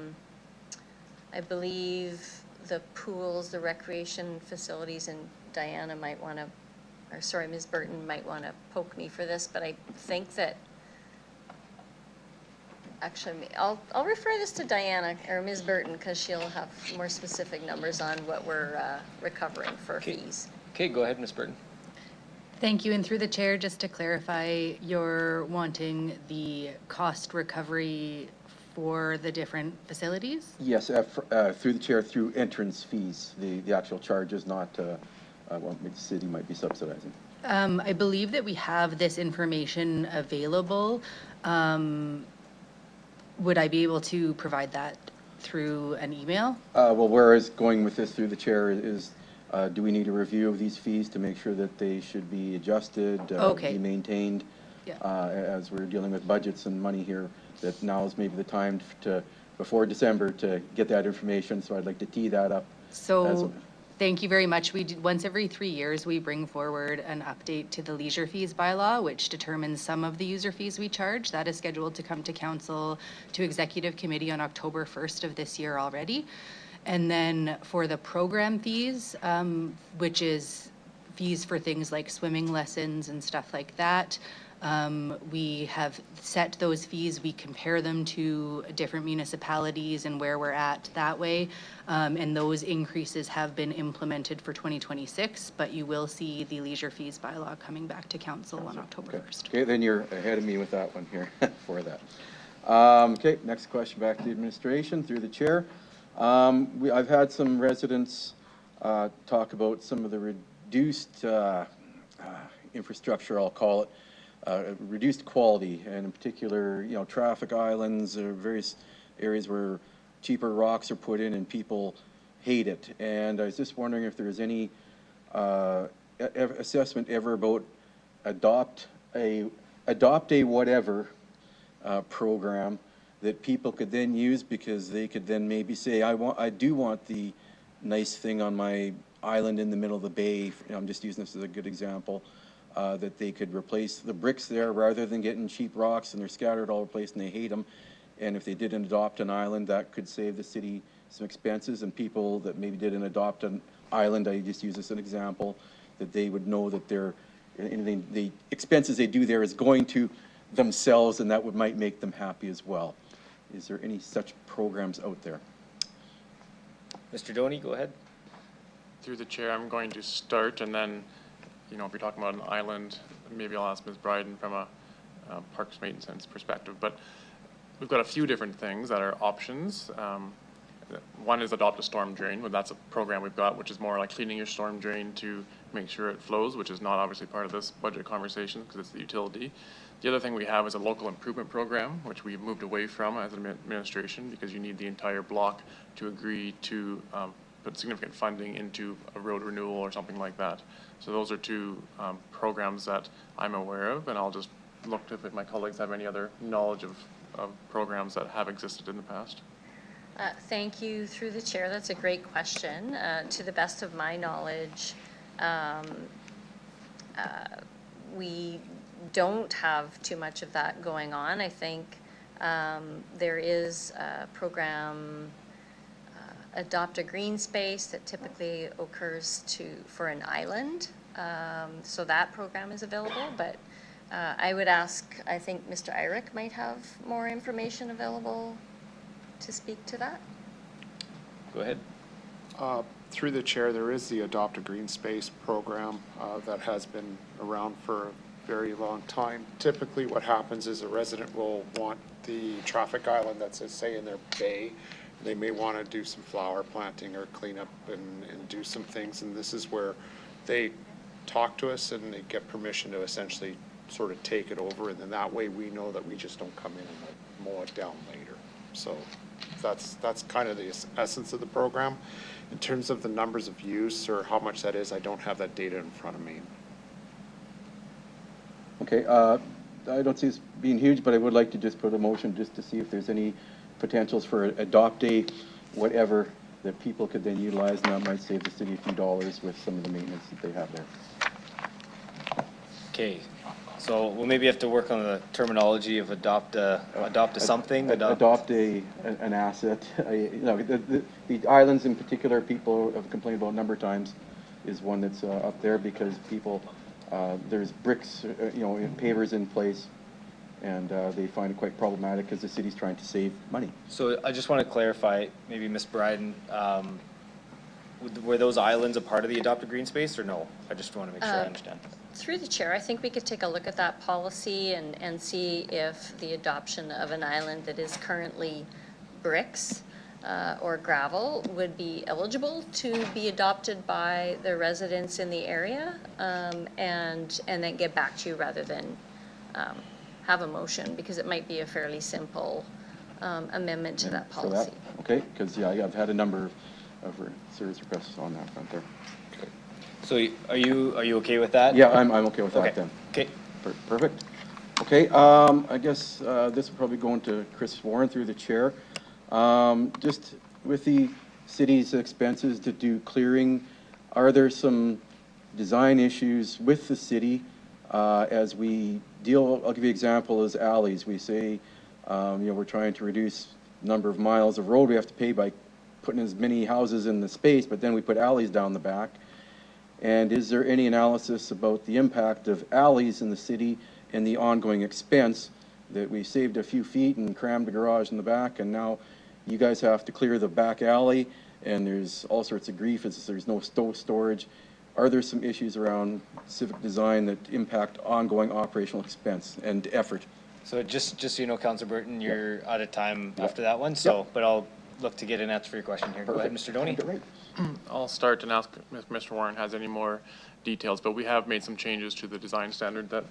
S5: believe the pools, the recreation facilities, and Diana might want to, or sorry, Ms. Burton might want to poke me for this, but I think that, actually, I'll refer this to Diana or Ms. Burton, because she'll have more specific numbers on what we're recovering for fees.
S16: Okay, go ahead, Ms. Burton.
S10: Thank you. And through the chair, just to clarify, you're wanting the cost recovery for the different facilities?
S13: Yes, through the chair, through entrance fees. The actual charge is not what the city might be subsidizing.
S10: I believe that we have this information available. Would I be able to provide that through an email?
S13: Well, where I was going with this through the chair is, do we need a review of these fees to make sure that they should be adjusted, be maintained?
S10: Yeah.
S13: As we're dealing with budgets and money here, that now is maybe the time to, before December, to get that information. So I'd like to tee that up.
S10: So thank you very much. We do, once every 3 years, we bring forward an update to the leisure fees bylaw, which determines some of the user fees we charge. That is scheduled to come to council, to executive committee on October 1st of this year already. And then for the program fees, which is fees for things like swimming lessons and stuff like that, we have set those fees. We compare them to different municipalities and where we're at that way. And those increases have been implemented for 2026, but you will see the leisure fees bylaw coming back to council on October 1st.
S13: Okay, then you're ahead of me with that one here for that. Okay, next question back to the administration through the chair. I've had some residents talk about some of the reduced infrastructure, I'll call it, reduced quality, and in particular, traffic islands or various areas where cheaper rocks are put in and people hate it. And I was just wondering if there's any assessment ever about adopt a whatever program that people could then use, because they could then maybe say, I do want the nice thing on my island in the middle of the bay. I'm just using this as a good example. That they could replace the bricks there rather than getting cheap rocks, and they're scattered all over the place and they hate them. And if they didn't adopt an island, that could save the city some expenses, and people that maybe didn't adopt an island, I just use this as an example, that they would know that the expenses they do there is going to themselves, and that might make them happy as well. Is there any such programs out there?
S16: Mr. Doney, go ahead.
S20: Through the chair, I'm going to start, and then, if you're talking about an island, maybe I'll ask Ms. Bryden from a parks maintenance perspective. But we've got a few different things that are options. One is adopt a storm drain. Well, that's a program we've got, which is more like cleaning your storm drain to make sure it flows, which is not obviously part of this budget conversation because it's the utility. The other thing we have is a local improvement program, which we've moved away from as an administration, because you need the entire block to agree to put significant funding into a road renewal or something like that. So those are two programs that I'm aware of, and I'll just look if my colleagues have any other knowledge of programs that have existed in the past.
S5: Thank you through the chair. That's a great question. To the best of my knowledge, we don't have too much of that going on. I think there is a program, Adopt a Green Space, that typically occurs for an island. So that program is available, but I would ask, I think Mr. Irick might have more information available to speak to that.
S16: Go ahead.
S11: Through the chair, there is the Adopt a Green Space program that has been around for a very long time. Typically what happens is a resident will want the traffic island that's, say, in their bay. They may want to do some flower planting or clean up and do some things, and this is where they talk to us and they get permission to essentially sort of take it over, and then that way we know that we just don't come in and like mow it down later. So that's kind of the essence of the program. In terms of the numbers of use or how much that is, I don't have that data in front of me.
S13: Okay, I don't see this being huge, but I would like to just put a motion just to see if there's any potentials for adopt a whatever that people could then utilize, and that might save the city a few dollars with some of the maintenance that they have there.
S1: Okay, so we'll maybe have to work on the terminology of adopt a something.
S13: Adopt an asset. You know, the islands in particular, people have complained about a number of times, is one that's up there because people, there's bricks, you know, pavers in place, and they find it quite problematic because the city's trying to save money.
S1: So I just want to clarify, maybe Ms. Bryden, were those islands a part of the adopted green space or no? I just want to make sure I understand.
S5: Through the chair, I think we could take a look at that policy and see if the adoption of an island that is currently bricks or gravel would be eligible to be adopted by the residents in the area, and then get back to you rather than have a motion, because it might be a fairly simple amendment to that policy.
S13: Okay, because yeah, I've had a number of service requests on that front there.
S1: So are you okay with that?
S13: Yeah, I'm okay with that then.
S1: Okay.
S13: Perfect. Okay, I guess this will probably go into Chris Warren through the chair. Just with the city's expenses to do clearing, are there some design issues with the city as we deal? I'll give you an example as alleys. We say, you know, we're trying to reduce number of miles of road we have to pay by putting as many houses in the space, but then we put alleys down the back. And is there any analysis about the impact of alleys in the city and the ongoing expense that we saved a few feet and crammed a garage in the back, and now you guys have to clear the back alley and there's all sorts of grief as there's no storage? Are there some issues around civic design that impact ongoing operational expense and effort?
S1: So just so you know, Councillor Burton, you're out of time after that one, so, but I'll look to get an answer for your question here. Go ahead, Mr. Doney.
S20: I'll start and ask if Mr. Warren has any more details, but we have made some changes to the design standard that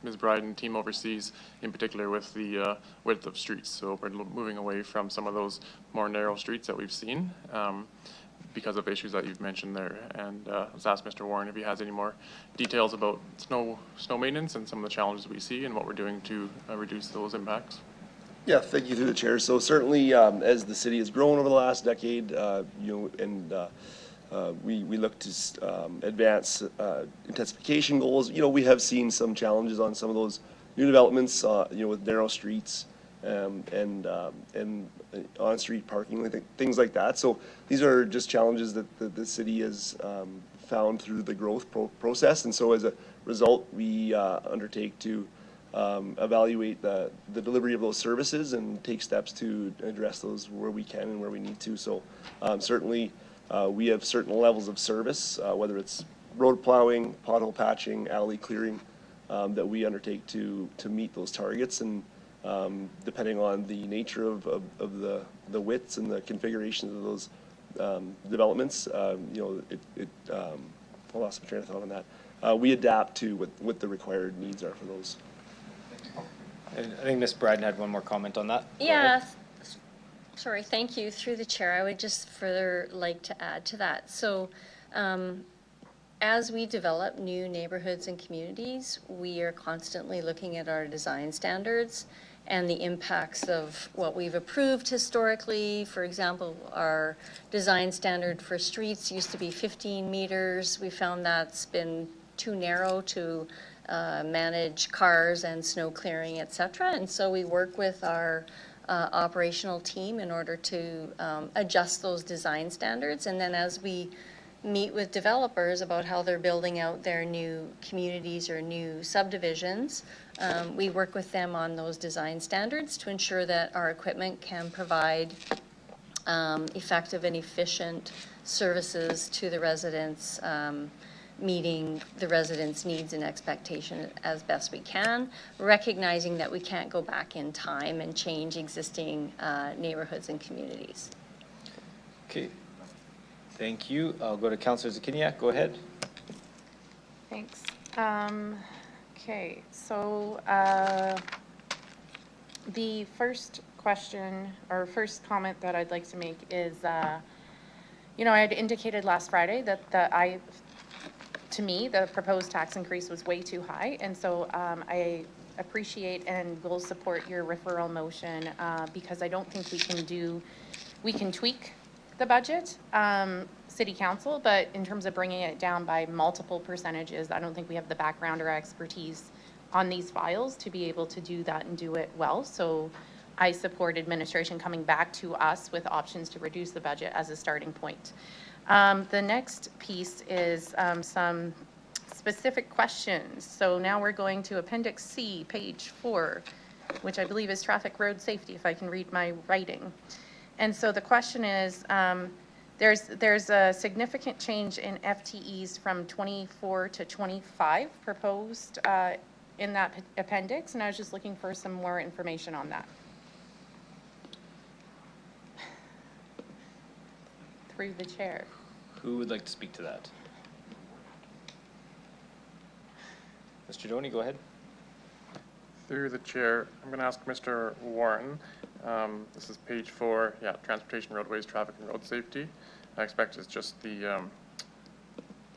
S20: Ms. Bryden team oversees, in particular with the width of streets. So we're moving away from some of those more narrow streets that we've seen because of issues that you've mentioned there. And let's ask Mr. Warren if he has any more details about snow maintenance and some of the challenges we see and what we're doing to reduce those impacts.
S22: Yeah, thank you through the chair. So certainly, as the city has grown over the last decade, you know, and we look to advance intensification goals. You know, we have seen some challenges on some of those new developments, you know, with narrow streets and on-street parking, things like that. So these are just challenges that the city has found through the growth process. And so as a result, we undertake to evaluate the delivery of those services and take steps to address those where we can and where we need to. So certainly we have certain levels of service, whether it's road plowing, pothole patching, alley clearing, that we undertake to meet those targets. And depending on the nature of the widths and the configurations of those developments, you know, I lost my train of thought on that. We adapt to what the required needs are for those.
S1: I think Ms. Bryden had one more comment on that.
S5: Yeah, sorry, thank you. Through the chair, I would just further like to add to that. So as we develop new neighborhoods and communities, we are constantly looking at our design standards and the impacts of what we've approved historically. For example, our design standard for streets used to be 15 meters. We found that's been too narrow to manage cars and snow clearing, et cetera. And so we work with our operational team in order to adjust those design standards. And then as we meet with developers about how they're building out their new communities or new subdivisions, we work with them on those design standards to ensure that our equipment can provide effective and efficient services to the residents, meeting the residents' needs and expectations as best we can, recognizing that we can't go back in time and change existing neighborhoods and communities.
S1: Okay, thank you. I'll go to Councillor Zakiniak. Go ahead.
S14: Thanks. Okay, so the first question or first comment that I'd like to make is, you know, I had indicated last Friday that to me, the proposed tax increase was way too high. And so I appreciate and will support your referral motion because I don't think we can tweak the budget, city council, but in terms of bringing it down by multiple percentages, I don't think we have the background or expertise on these files to be able to do that and do it well. So I support administration coming back to us with options to reduce the budget as a starting point. The next piece is some specific questions. So now we're going to Appendix C, page 4, which I believe is traffic road safety, if I can read my writing. And so the question is, there's a significant change in FTEs from 24 to 25 proposed in that appendix, and I was just looking for some more information on that. Through the chair.
S1: Who would like to speak to that? Mr. Doney, go ahead.
S20: Through the chair, I'm going to ask Mr. Warren. This is page 4, yeah, transportation, roadways, traffic, and road safety. I expect it's just the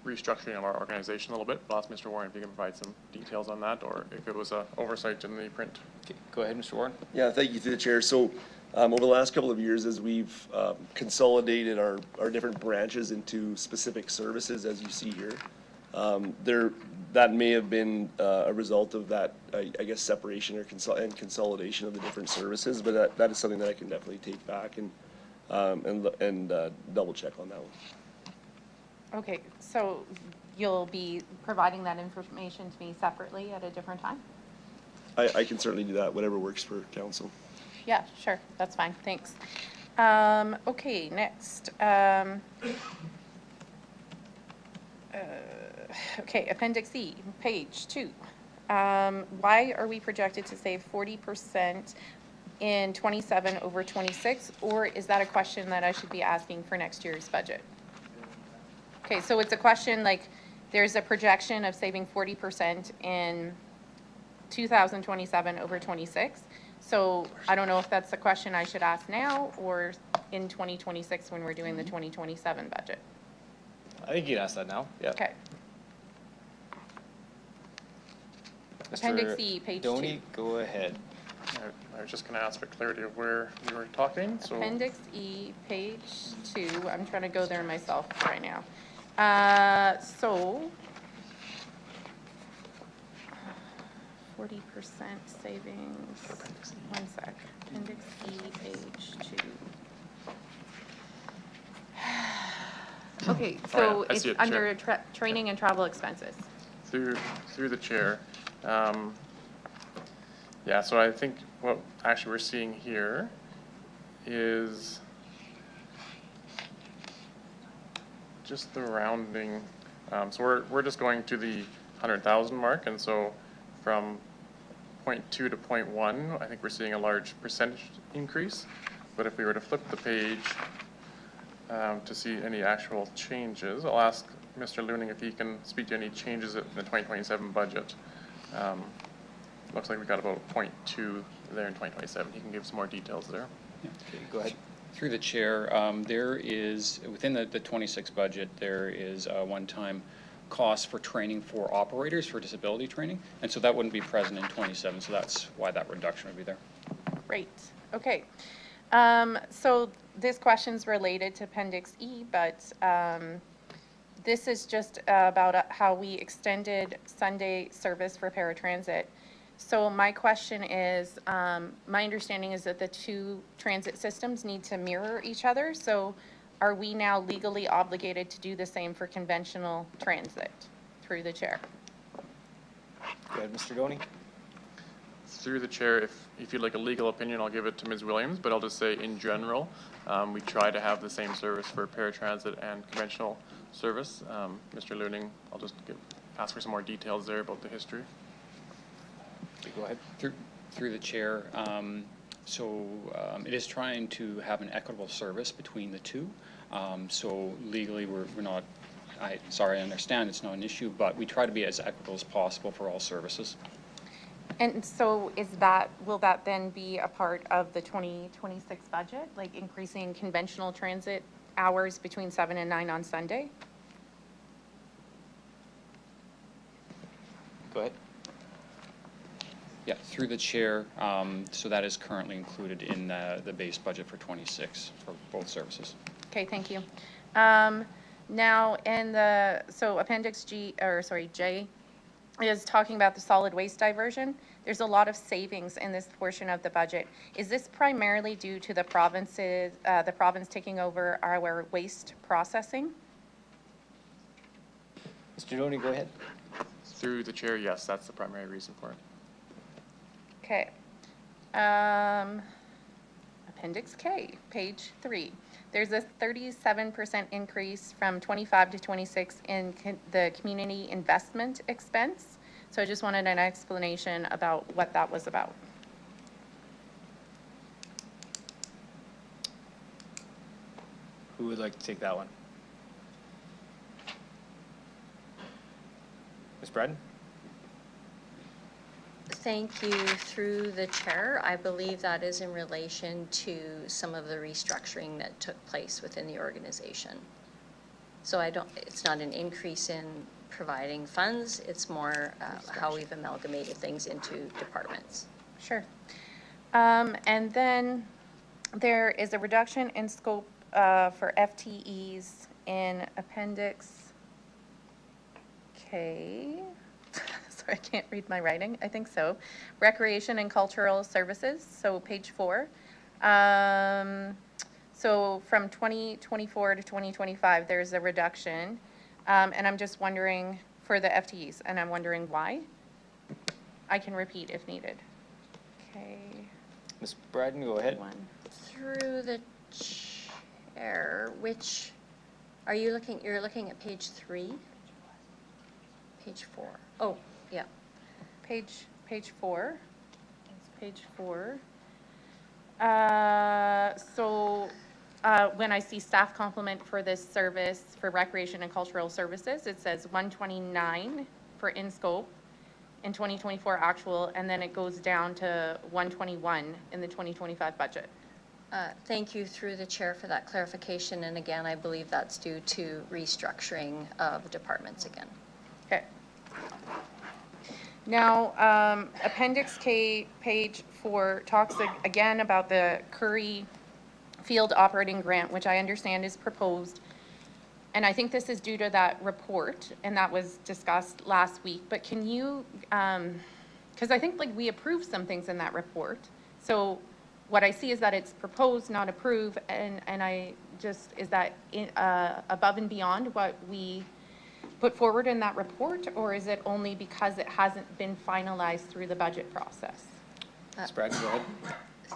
S20: restructuring of our organization a little bit. I'll ask Mr. Warren if he can provide some details on that, or if it was an oversight in the print.
S1: Okay, go ahead, Mr. Warren.
S22: Yeah, thank you, through the chair. So over the last couple of years, as we've consolidated our different branches into specific services, as you see here, that may have been a result of that, I guess, separation or consolidation of the different services, but that is something that I can definitely take back and double check on that one.
S14: Okay, so you'll be providing that information to me separately at a different time?
S22: I can certainly do that, whatever works for council.
S14: Yeah, sure, that's fine, thanks. Okay, next. Okay, Appendix E, page 2. Why are we projected to save 40% in 27 over 26, or is that a question that I should be asking for next year's budget? Okay, so it's a question like there's a projection of saving 40% in 2027 over 26. So I don't know if that's the question I should ask now or in 2026 when we're doing the 2027 budget.
S1: I think you'd ask that now. Yeah.
S14: Okay. Appendix E, page 2.
S1: Doney, go ahead.
S20: I was just going to ask for clarity of where you were talking. So
S14: Appendix E, page 2. I'm trying to go there myself right now. So 40% savings. One sec. Appendix E, page 2. Okay, so it's under training and travel expenses.
S20: Through the chair. Yeah, so I think what actually we're seeing here is just the rounding. So we're just going to the 100,000 mark, and so from 0.2 to 0.1, I think we're seeing a large percentage increase. But if we were to flip the page to see any actual changes, I'll ask Mr. Looning if he can speak to any changes in the 2027 budget. Looks like we got about 0.2 there in 2027. He can give some more details there.
S4: Yeah. Okay, go ahead. Through the chair, there is, within the 26 budget, there is a one-time cost for training for operators for disability training, and so that wouldn't be present in 27, so that's why that reduction would be there.
S14: Great. Okay. So this question's related to Appendix E, but this is just about how we extended Sunday service for paratransit. So my question is, my understanding is that the two transit systems need to mirror each other. So are we now legally obligated to do the same for conventional transit? Through the chair.
S1: Go ahead, Mr. Doney.
S20: Through the chair, if you'd like a legal opinion, I'll give it to Ms. Williams, but I'll just say in general, we try to have the same service for paratransit and conventional service. Mr. Looning, I'll just ask for some more details there about the history.
S1: Go ahead.
S4: Through the chair, it is trying to have an equitable service between the two. So legally, we're not I understand it's not an issue, but we try to be as equitable as possible for all services.
S14: And so will that then be a part of the 2026 budget, like increasing conventional transit hours between 7 and 9 on Sunday?
S1: Go ahead.
S4: Yeah, through the chair, so that is currently included in the base budget for 26 for both services.
S14: Okay, thank you. Now, so Appendix J is talking about the solid waste diversion. There's a lot of savings in this portion of the budget. Is this primarily due to the province taking over our waste processing?
S1: Mr. Doney, go ahead.
S20: Through the chair, yes, that's the primary reason for it.
S14: Okay. Appendix K, page 3. There's a 37% increase from 25 to 26 in the community investment expense. So I just wanted an explanation about what that was about.
S1: Who would like to take that one? Ms. Bratton?
S5: Thank you. Through the chair, I believe that is in relation to some of the restructuring that took place within the organization. So it's not an increase in providing funds, it's more how we've amalgamated things into departments.
S14: Sure. And then there is a reduction in scope for FTEs in Appendix K. Sorry, I can't read my writing. I think so. Recreation and Cultural Services, so page 4. So from 2024 to 2025, there's a reduction. And I'm just wondering for the FTEs, and I'm wondering why. I can repeat if needed. Okay.
S1: Ms. Bratton, go ahead.
S5: Through the chair, which are you looking? You're looking at page 3, page 4. Oh, yeah.
S14: Page 4. It's page 4. When I see staff complement for this service for recreation and cultural services, it says 129 for in scope in 2024 actual, and then it goes down to 121 in the 2025 budget.
S5: Thank you through the chair for that clarification. And again, I believe that's due to restructuring of departments again.
S14: Okay. Now, Appendix K, page 4, talks again about the Curry Field Operating Grant, which I understand is proposed. And I think this is due to that report, and that was discussed last week. But can you, because I think we approved some things in that report. So what I see is that it's proposed, not approved, and I just, is that above and beyond what we put forward in that report, or is it only because it hasn't been finalized through the budget process?
S1: Ms. Bratton, go ahead.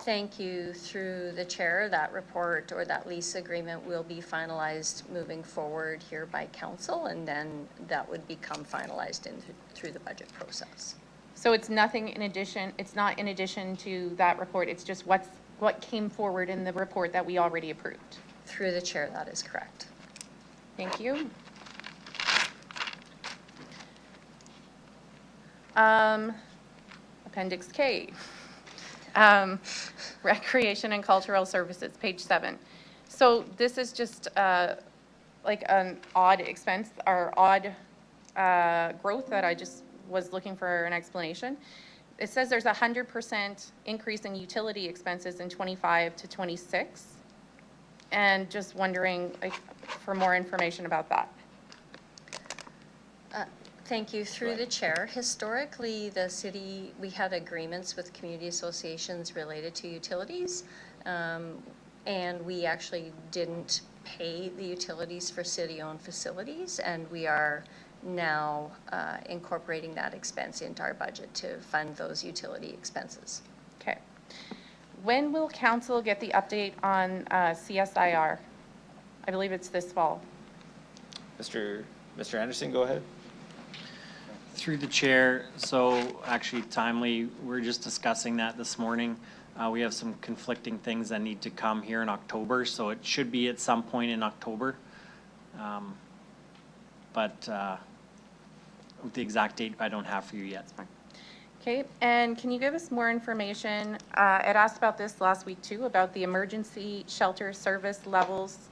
S5: Thank you through the chair. That report or that lease agreement will be finalized moving forward here by council, and then that would become finalized through the budget process.
S14: So it's nothing in addition, it's not in addition to that report, it's just what came forward in the report that we already approved?
S5: Through the chair, that is correct.
S14: Thank you. Appendix K. Recreation and Cultural Services, page 7. So this is just like an odd expense or odd growth that I just was looking for an explanation. It says there's 100% increase in utility expenses in 25 to 26. And just wondering for more information about that.
S5: Thank you. Through the chair, historically, the city, we had agreements with community associations related to utilities, and we actually didn't pay the utilities for city-owned facilities, and we are now incorporating that expense into our budget to fund those utility expenses.
S14: Okay. When will council get the update on CSIR? I believe it's this fall.
S1: Mr. Anderson, go ahead.
S3: Through the chair, so actually timely, we're just discussing that this morning. We have some conflicting things that need to come here in October, so it should be at some point in October. but the exact date I don't have for you yet.
S14: Okay, and can you give us more information? It asked about this last week too, about the emergency shelter service levels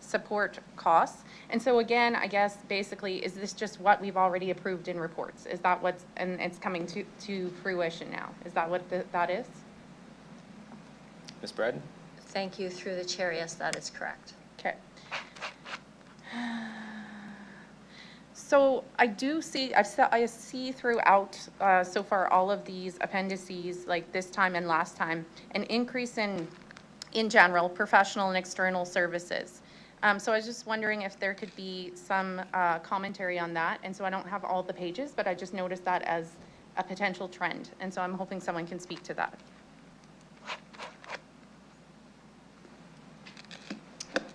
S14: support costs. And so again, I guess basically, is this just what we've already approved in reports? Is that what's, and it's coming to fruition now? Is that what that is?
S1: Ms. Braden?
S5: Thank you. Through the chair, yes, that is correct.
S14: Okay. So I do see, I see throughout so far all of these appendices, like this time and last time, an increase in general, professional and external services. So I was just wondering if there could be some commentary on that. And so I don't have all the pages, but I just noticed that as a potential trend. And so I'm hoping someone can speak to that.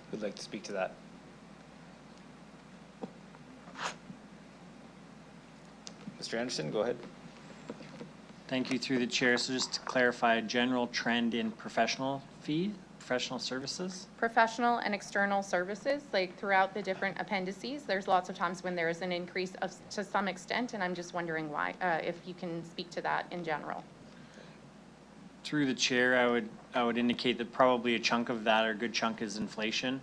S1: Who'd like to speak to that? Mr. Anderson, go ahead.
S3: Thank you through the chair. So just to clarify, a general trend in professional services?
S14: Professional and external services, like throughout the different appendices, there's lots of times when there is an increase to some extent, and I'm just wondering why, if you can speak to that in general.
S3: Through the chair, I would indicate that probably a chunk of that, or a good chunk, is inflation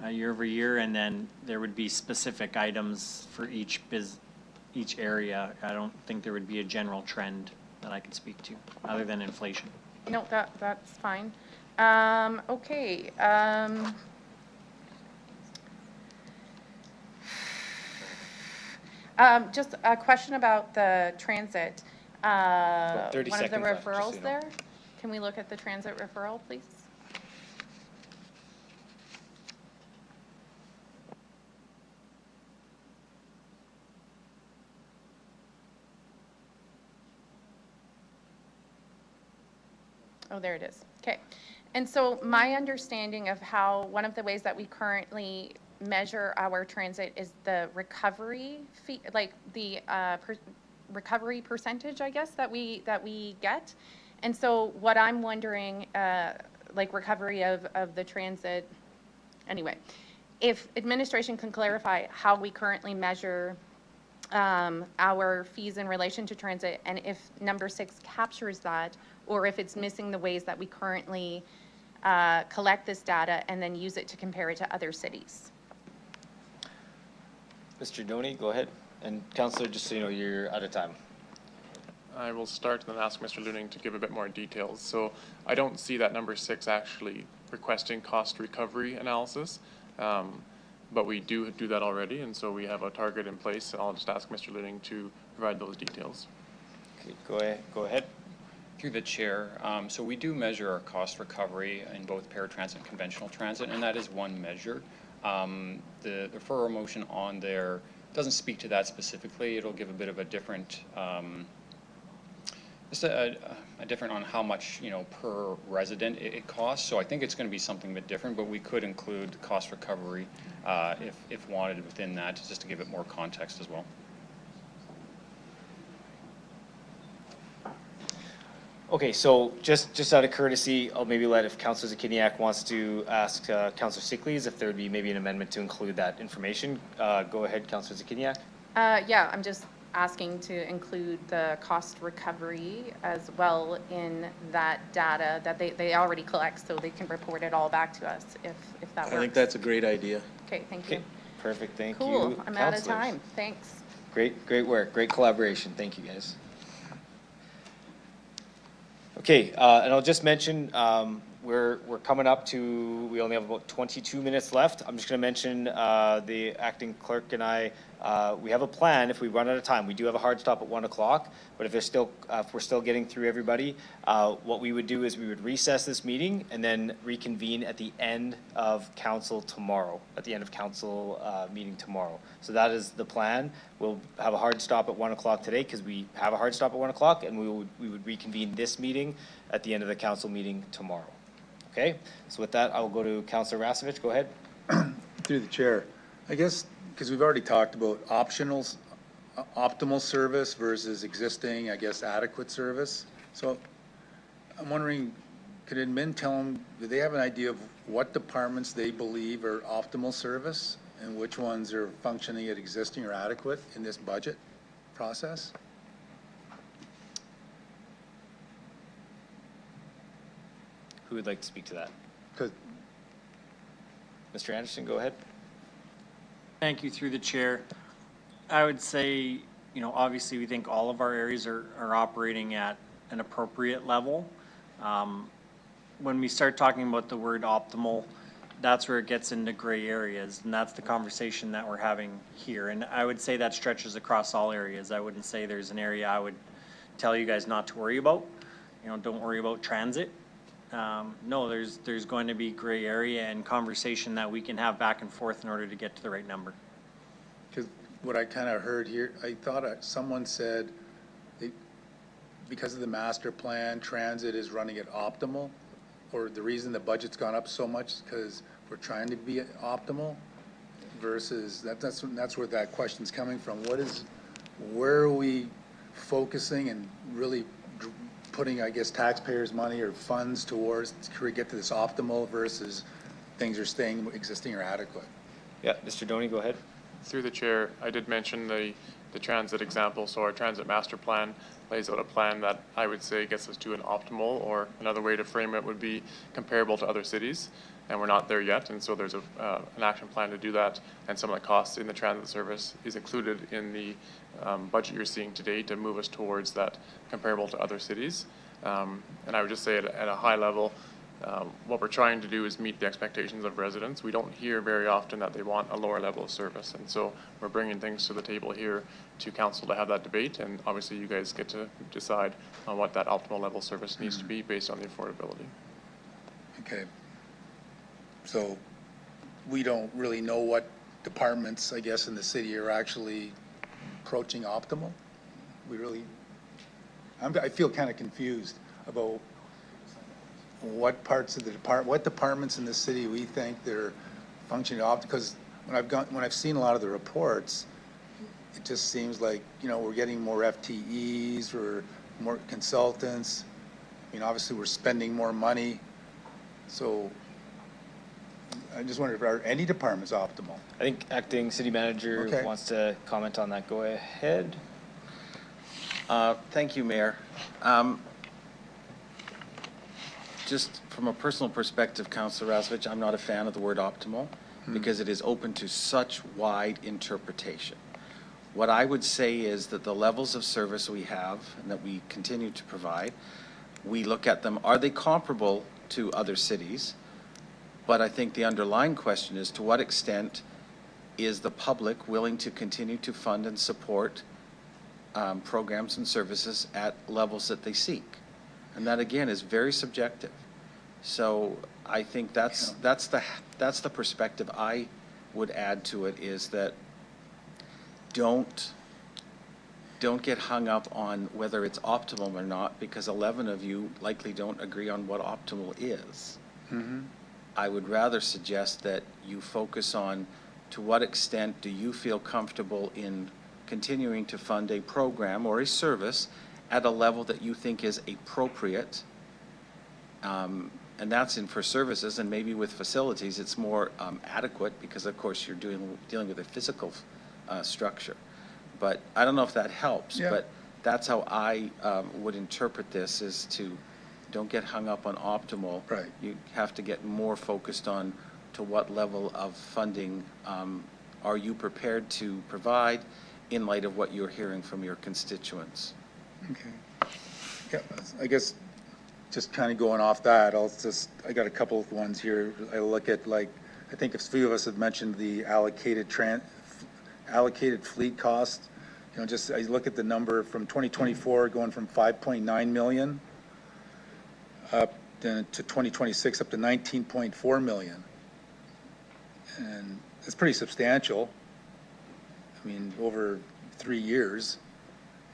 S3: year over year, and then there would be specific items for each area. I don't think there would be a general trend that I could speak to, other than inflation.
S14: No, that's fine. Okay. Just a question about the transit.
S1: 30
S14: one of the
S1: seconds left, just so
S14: referrals
S1: you know.
S14: there. Can we look at the transit referral, please? Oh, there it is. Okay. And so my understanding of how one of the ways that we currently measure our transit is the recovery fee, like the recovery percentage, I guess, that we get. And so what I'm wondering, like recovery of the transit, anyway, if administration can clarify how we currently measure our fees in relation to transit, and if number 6 captures that, or if it's missing the ways that we currently collect this data and then use it to compare it to other cities.
S1: Mr. Doney, go ahead. And Councillor, just so you know, you're out of time.
S20: I will start and then ask Mr. Looning to give a bit more details. So I don't see that number 6 actually requesting cost recovery analysis, but we do that already, and so we have a target in place. I'll just ask Mr. Looning to provide those details.
S1: Okay, go ahead.
S4: Through the chair, so we do measure our cost recovery in both paratransit and conventional transit, and that is one measure. The referral motion on there doesn't speak to that specifically. It'll give a bit of a different, just a different on how much, per resident it costs. So I think it's going to be something a bit different, but we could include cost recovery if wanted within that, just to give it more context as well.
S1: Okay, so just out of courtesy, I'll maybe let, if Councillor Zakiniak wants to ask Councillor Sickley's if there would be maybe an amendment to include that information. Go ahead, Councillor Zakiniak.
S14: Yeah, I'm just asking to include the cost recovery as well in that data that they already collect, so they can report it all back to us if that works.
S18: I think that's a great idea.
S14: Okay, thank you.
S1: Perfect, thank you.
S14: Cool, I'm out of
S1: Councillors.
S14: time. Thanks.
S1: Great work, great collaboration. Thank you, guys. Okay, and I'll just mention, we're coming up to, we only have about 22 minutes left. I'm just going to mention the acting clerk and I, we have a plan if we run out of time. We do have a hard stop at 1 o'clock, but if we're still getting through everybody, what we would do is we would recess this meeting and then reconvene at the end of council tomorrow, meeting tomorrow. So that is the plan. We'll have a hard stop at 1 o'clock today because we have a hard stop at 1 o'clock, and we would reconvene this meeting at the end of the council meeting tomorrow. Okay, so with that, I will go to Councillor Rasevich. Go ahead.
S6: Through the chair, I guess, because we've already talked about optimal service versus existing, I guess, adequate service. So I'm wondering, could admin tell them, do they have an idea of what departments they believe are optimal service and which ones are functioning at existing or adequate in this budget process?
S16: Who would like to speak to that?
S6: 'Cause
S16: Mr. Anderson, go ahead.
S3: Thank you, through the chair. I would say, obviously, we think all of our areas are operating at an appropriate level. When we start talking about the word optimal, that's where it gets into gray areas, and that's the conversation that we're having here. And I would say that stretches across all areas. I wouldn't say there's an area I would tell you guys not to worry about. Don't worry about transit. No, there's going to be gray area and conversation that we can have back and forth in order to get to the right number.
S6: Because what I kind of heard here, I thought someone said because of the master plan, transit is running at optimal, or the reason the budget's gone up so much is because we're trying to be optimal versus, that's where that question's coming from. Where are we focusing and really putting, I guess, taxpayers' money or funds towards to get to this optimal versus things are staying existing or adequate?
S1: Yeah, Mr. Doney, go ahead.
S20: Through the chair, I did mention the transit example. So our transit master plan lays out a plan that I would say gets us to an optimal, or another way to frame it would be comparable to other cities. And we're not there yet. And so there's an action plan to do that. And some of the costs in the transit service is included in the budget you're seeing today to move us towards that comparable to other cities. And I would just say at a high level, what we're trying to do is meet the expectations of residents. We don't hear very often that they want a lower level of service. And so we're bringing things to the table here to council to have that debate. And obviously you guys get to decide on what that optimal level of service needs to be based on the affordability.
S6: Okay. So we don't really know what departments, I guess, in the city are actually approaching optimal? I feel kind of confused about what parts of the what departments in the city we think they're functioning optimal, because when I've seen a lot of the reports, it just seems like, we're getting more FTEs or more consultants. I mean, obviously we're spending more money. So I just wonder if are any departments optimal?
S1: I think acting city manager wants to comment on that. Go ahead.
S7: Thank you, Mayor. Just from a personal perspective, Councillor Razovich, I'm not a fan of the word optimal because it is open to such wide interpretation. What I would say is that the levels of service we have and that we continue to provide, we look at them, are they comparable to other cities? But I think the underlying question is, to what extent is the public willing to continue to fund and support programs and services at levels that they seek? And that, again, is very subjective. So I think that's the perspective I would add to it, is that don't get hung up on whether it's optimal or not, because 11 of you likely don't agree on what optimal is.
S6: Mm-hmm.
S7: I would rather suggest that you focus on, to what extent do you feel comfortable in continuing to fund a program or a service at a level that you think is appropriate, and that's for services, and maybe with facilities it's more adequate, because of course you're dealing with a physical structure. But I don't know if that helps, but that's how I would interpret this, is to don't get hung up on optimal.
S6: Right.
S7: You have to get more focused on to what level of funding are you prepared to provide in light of what you're hearing from your constituents.
S6: Okay. Yeah, I guess just kind of going off that, I got a couple of ones here. I look at, I think a few of us have mentioned the allocated fleet cost. I look at the number from 2024 going from 5.9 million up then to 2026 up to 19.4 million. And it's pretty substantial. I mean, over 3 years.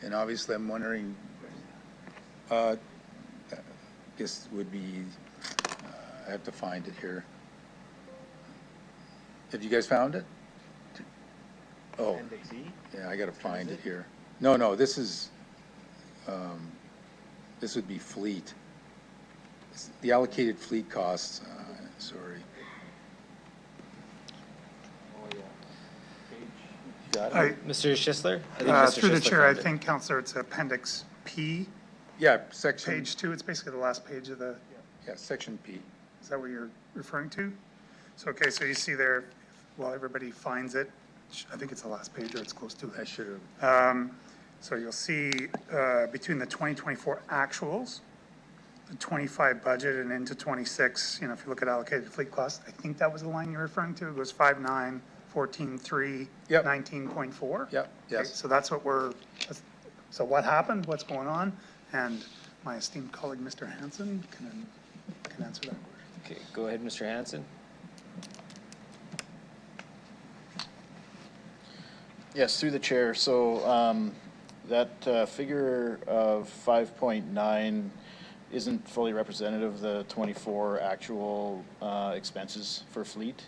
S6: And obviously I'm wondering, I guess would be, I have to find it here. Have you guys found it? Oh, yeah, I gotta find it here. No, this is, this would be fleet. The allocated fleet costs, sorry.
S1: Got
S21: I-
S1: it. Mr. Schistler? I think Mr.
S21: Through the
S1: Schistler
S21: chair, I
S1: found it.
S21: think, Counselor, it's Appendix P,
S6: Yeah, section,
S21: page 2. It's basically the last page of the,
S6: yeah, section P.
S21: is that what you're referring to? So, okay, so you see there, while everybody finds it, I think it's the last page or it's close to it.
S6: I should have.
S21: So you'll see between the 2024 actuals, the 25 budget and into 26, you know, if you look at allocated fleet costs, I think that was the line you're referring to. It goes 5.9, 14.3,
S6: Yep.
S21: 19.4.
S6: Yep, yes.
S21: So that's what so what happened, what's going on? And my esteemed colleague, Mr. Hanson, can answer that question.
S1: Okay, go ahead, Mr. Hanson.
S12: Yes, through the chair. So that figure of 5.9 isn't fully representative of the 24 actual expenses for fleet.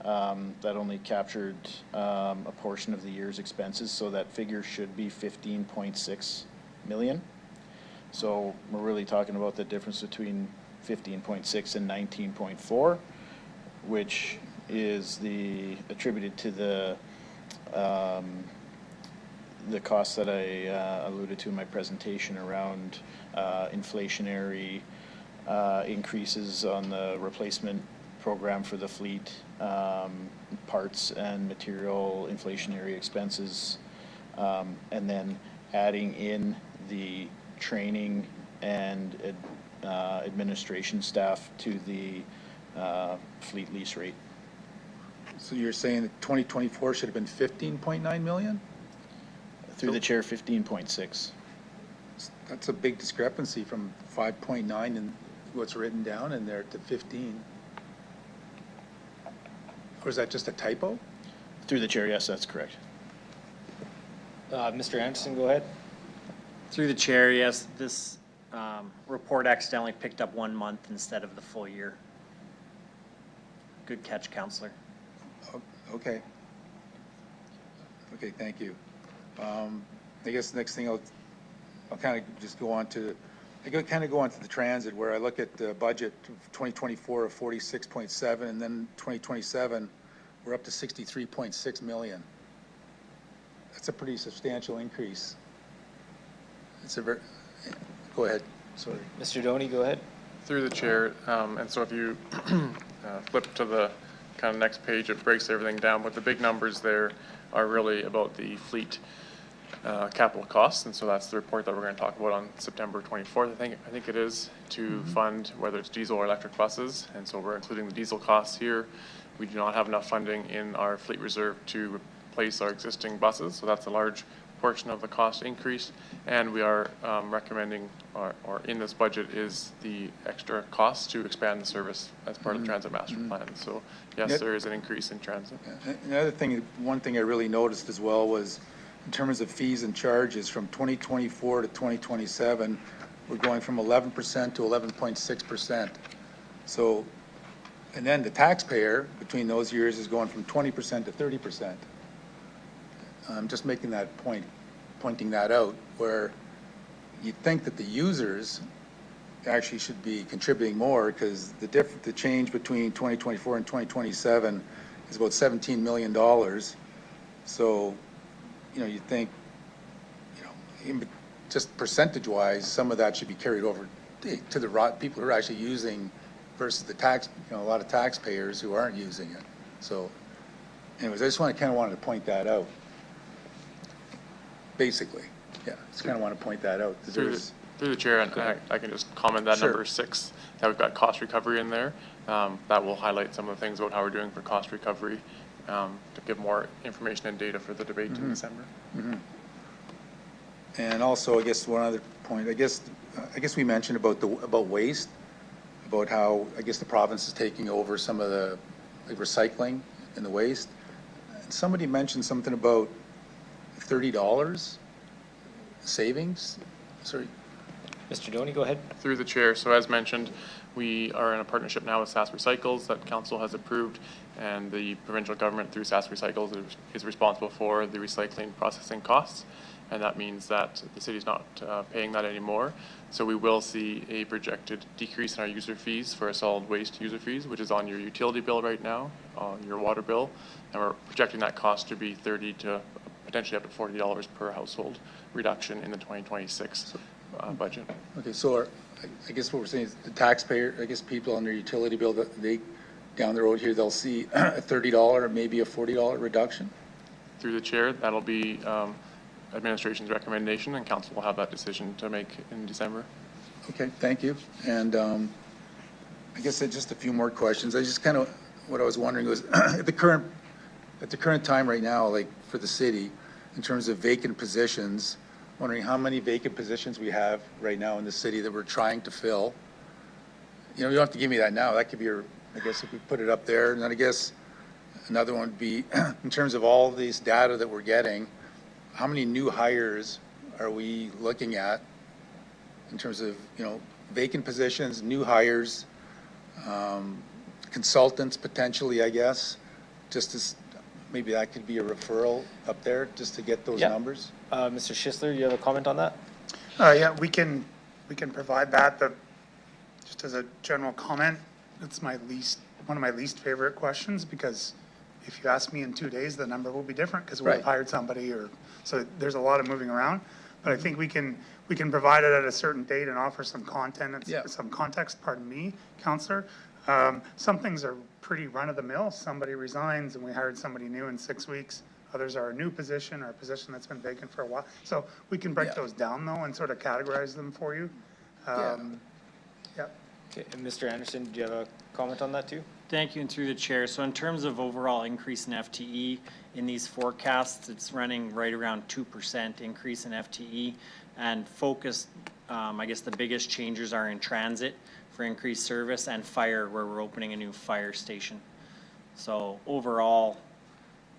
S12: That only captured a portion of the year's expenses, so that figure should be 15.6 million. So we're really talking about the difference between 15.6 and 19.4, which is attributed to the costs that I alluded to in my presentation around inflationary increases on the replacement program for the fleet, parts and material inflationary expenses, and then adding in the training and administration staff to the fleet lease rate.
S6: So you're saying that 2024 should have been 15.9 million?
S12: Through the chair, 15.6.
S6: That's a big discrepancy from 5.9 and what's written down in there to 15. Or is that just a typo?
S12: Through the chair, yes, that's correct.
S1: Mr. Anderson, go ahead.
S3: Through the chair, yes, this report accidentally picked up 1 month instead of the full year. Good catch, Counselor.
S6: Okay. Okay, thank you. I guess the next thing I'll kind of just go on to, the transit, where I look at the budget of 2024 of 46.7, and then 2027, we're up to 63.6 million. That's a pretty substantial increase. It's a very, go ahead, sorry.
S1: Mr. Doney, go ahead.
S20: Through the chair, and so if you flip to the kind of next page, it breaks everything down, but the big numbers there are really about the fleet capital costs, and so that's the report that we're going to talk about on September 24th, I think it is, to fund whether it's diesel or electric buses, and so we're including the diesel costs here. We do not have enough funding in our fleet reserve to replace our existing buses, so that's a large portion of the cost increase, and we are recommending, or in this budget is the extra cost to expand the service as part of the transit master plan. So yes, there is an increase in transit.
S6: Another thing, one thing I really noticed as well was in terms of fees and charges from 2024 to 2027, we're going from 11% to 11.6%. So, and then the taxpayer between those years is going from 20% to 30%. I'm just making that point, pointing that out, where you'd think that the users actually should be contributing more, because the change between 2024 and 2027 is about $17 million. So, you know, you'd think, you know, just percentage-wise, some of that should be carried over to the people who are actually using versus the tax, you know, a lot of taxpayers who aren't using it. So, anyways, I just kind of wanted to point that out. Basically, yeah, just kind of want to point that out.
S20: Through the chair, and I can just comment that number 6, that we've got cost recovery in there. That will highlight some of the things about how we're doing for cost recovery, to give more information and data for the debate in December.
S6: And also, I guess one other point, I guess we mentioned about waste, about how I guess the province is taking over some of the recycling and the waste. And somebody mentioned something about $30 savings. Sorry.
S1: Mr. Doney, go ahead.
S20: Through the chair. So as mentioned, we are in a partnership now with SAS Recycles that council has approved, and the provincial government through SAS Recycles is responsible for the recycling processing costs, and that means that the city is not paying that anymore. So we will see a projected decrease in our user fees for our solid waste user fees, which is on your utility bill right now, on your water bill, and we're projecting that cost to be 30 to potentially up to $40 per household reduction in the 2026 budget.
S6: Okay, so I guess what we're saying is the taxpayer, I guess people on their utility bill, that they, down the road here, they'll see a $30 or maybe a $40 reduction?
S20: Through the chair, that'll be administration's recommendation, and council will have that decision to make in December.
S6: Okay, thank you. And I guess just a few more questions. I just kind of, what I was wondering was, at the current time right now, like for the city, in terms of vacant positions, wondering how many vacant positions we have right now in the city that we're trying to fill. You know, you don't have to give me that now. That could be your, I guess if we put it up there. And then I guess another one would be, in terms of all this data that we're getting, how many new hires are we looking at in terms of, you know, vacant positions, new hires, consultants potentially, I guess, just as, maybe that could be a referral up there just to get those numbers?
S1: Mr. Schisler, you have a comment on that?
S21: Yeah, we can provide that. Just as a general comment, it's one of my least favorite questions, because if you ask me in 2 days, the number will be different because we'll have hired somebody, or so there's a lot of moving around. But I think we can provide it at a certain date and offer some content and some context. Pardon me, Councillor. Some things are pretty run of the mill. Somebody resigns and we hired somebody new in 6 weeks. Others are a new position or a position that's been vacant for a while. So we can break those down though and sort of categorize them for you.
S1: Okay, and Mr. Anderson, do you have a comment on that too?
S3: Thank you, and through the chair. So in terms of overall increase in FTE in these forecasts, it's running right around 2% increase in FTE, and focused, I guess the biggest changes are in transit for increased service and fire, where we're opening a new fire station. So overall,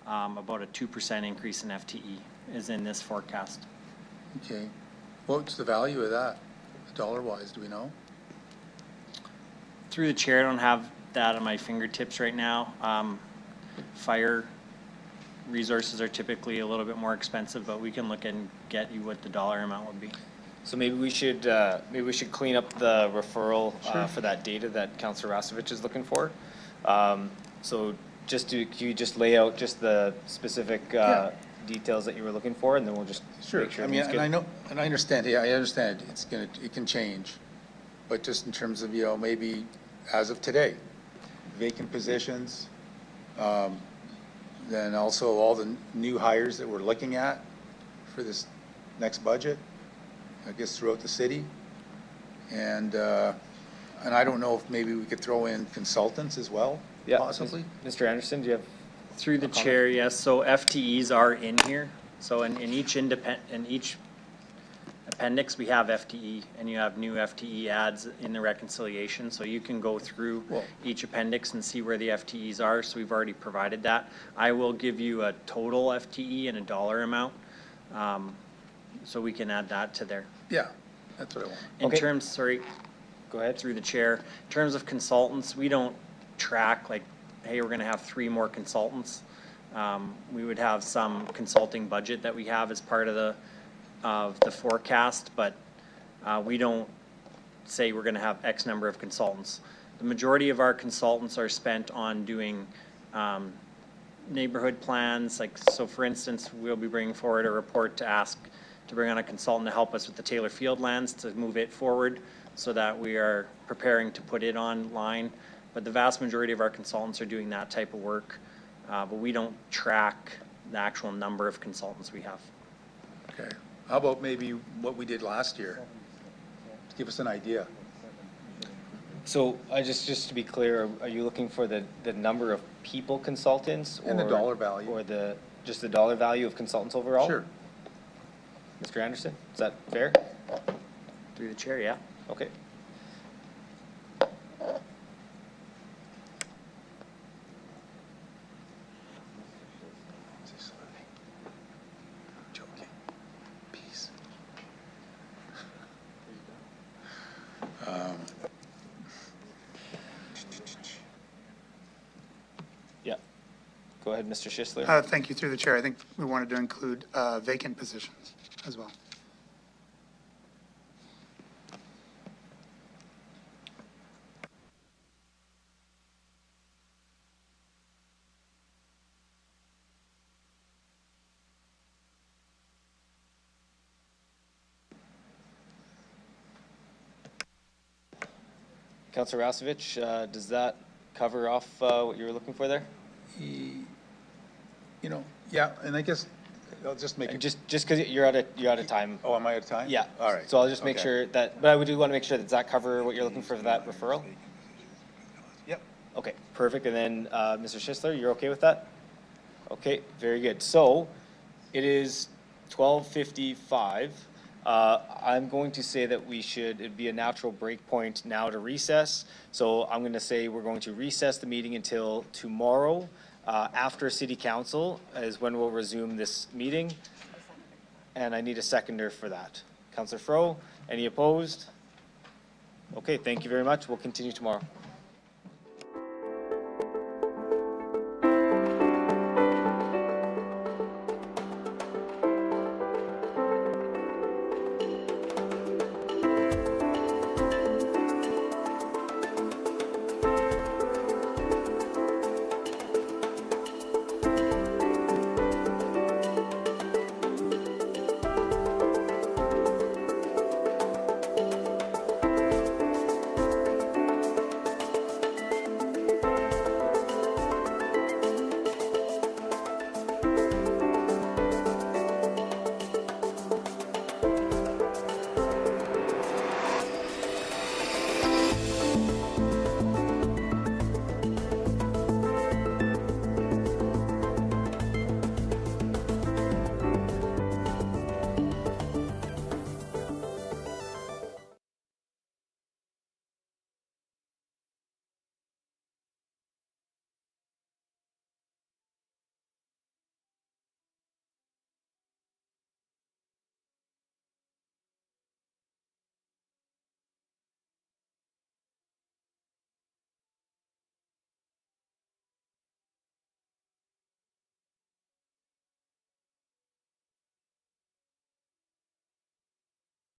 S3: about a 2% increase in FTE is in this forecast.
S6: Okay. What's the value of that, dollar-wise, do we know?
S3: Through the chair, I don't have that on my fingertips right now. Fire resources are typically a little bit more expensive, but we can look and get you what the dollar amount would be.
S1: So maybe we should clean up the referral for that data that Councillor Rastovich is looking for. So can you just lay out just the specific details that you were looking for, and then we'll just make sure.
S6: I mean, and I know, and I understand. Yeah, I understand. It can change, but just in terms of, you know, maybe as of today, vacant positions, then also all the new hires that we're looking at for this next budget, I guess throughout the city, and I don't know if maybe we could throw in consultants as well, possibly.
S1: Mr. Anderson, do you have?
S3: Through the chair, yes. So FTEs are in here. So in each appendix, we have FTE, and you have new FTE adds in the reconciliation. So you can go through each appendix and see where the FTEs are. So we've already provided that. I will give you a total FTE and a dollar amount, so we can add that to there.
S6: Yeah, that's what I want.
S3: In terms, sorry, go ahead. Through the chair. In terms of consultants, we don't track like, hey, we're going to have 3 more consultants. We would have some consulting budget that we have as part of the forecast, but we don't say we're going to have X number of consultants. The majority of our consultants are spent on doing neighborhood plans. Like, so for instance, we'll be bringing forward a report to ask to bring on a consultant to help us with the Taylor Field lands to move it forward so that we are preparing to put it online. But the vast majority of our consultants are doing that type of work, but we don't track the actual number of consultants we have.
S6: Okay. How about maybe what we did last year? Give us an idea.
S1: So just to be clear, are you looking for the number of people consultants,
S6: and the dollar value,
S1: or just the dollar value of consultants overall?
S6: Sure.
S1: Mr. Anderson, is that fair?
S3: Through the chair, yeah.
S1: Okay. Go ahead, Mr. Schisler.
S21: Thank you, through the chair. I think we wanted to include vacant positions as well.
S1: Councillor Rasevich, does that cover off what you were looking for there?
S6: You know, yeah, and I guess I'll just make
S1: And
S6: it.
S1: just because you're out of time.
S6: Oh, am I out of time?
S1: Yeah.
S6: All right.
S1: So I'll just make
S6: Okay.
S1: sure that, but I do want to make sure that does that cover what you're looking for that referral?
S6: Yep.
S1: Okay, perfect. And then, Mr. Schisler, you're okay with that? Okay, very good. So it is 12:55. I'm going to say that it'd be a natural break point now to recess. So I'm going to say we're going to recess the meeting until tomorrow. After city council is when we'll resume this meeting. And I need a seconder for that. Councillor Fro, any opposed? Okay, thank you very much. We'll continue tomorrow.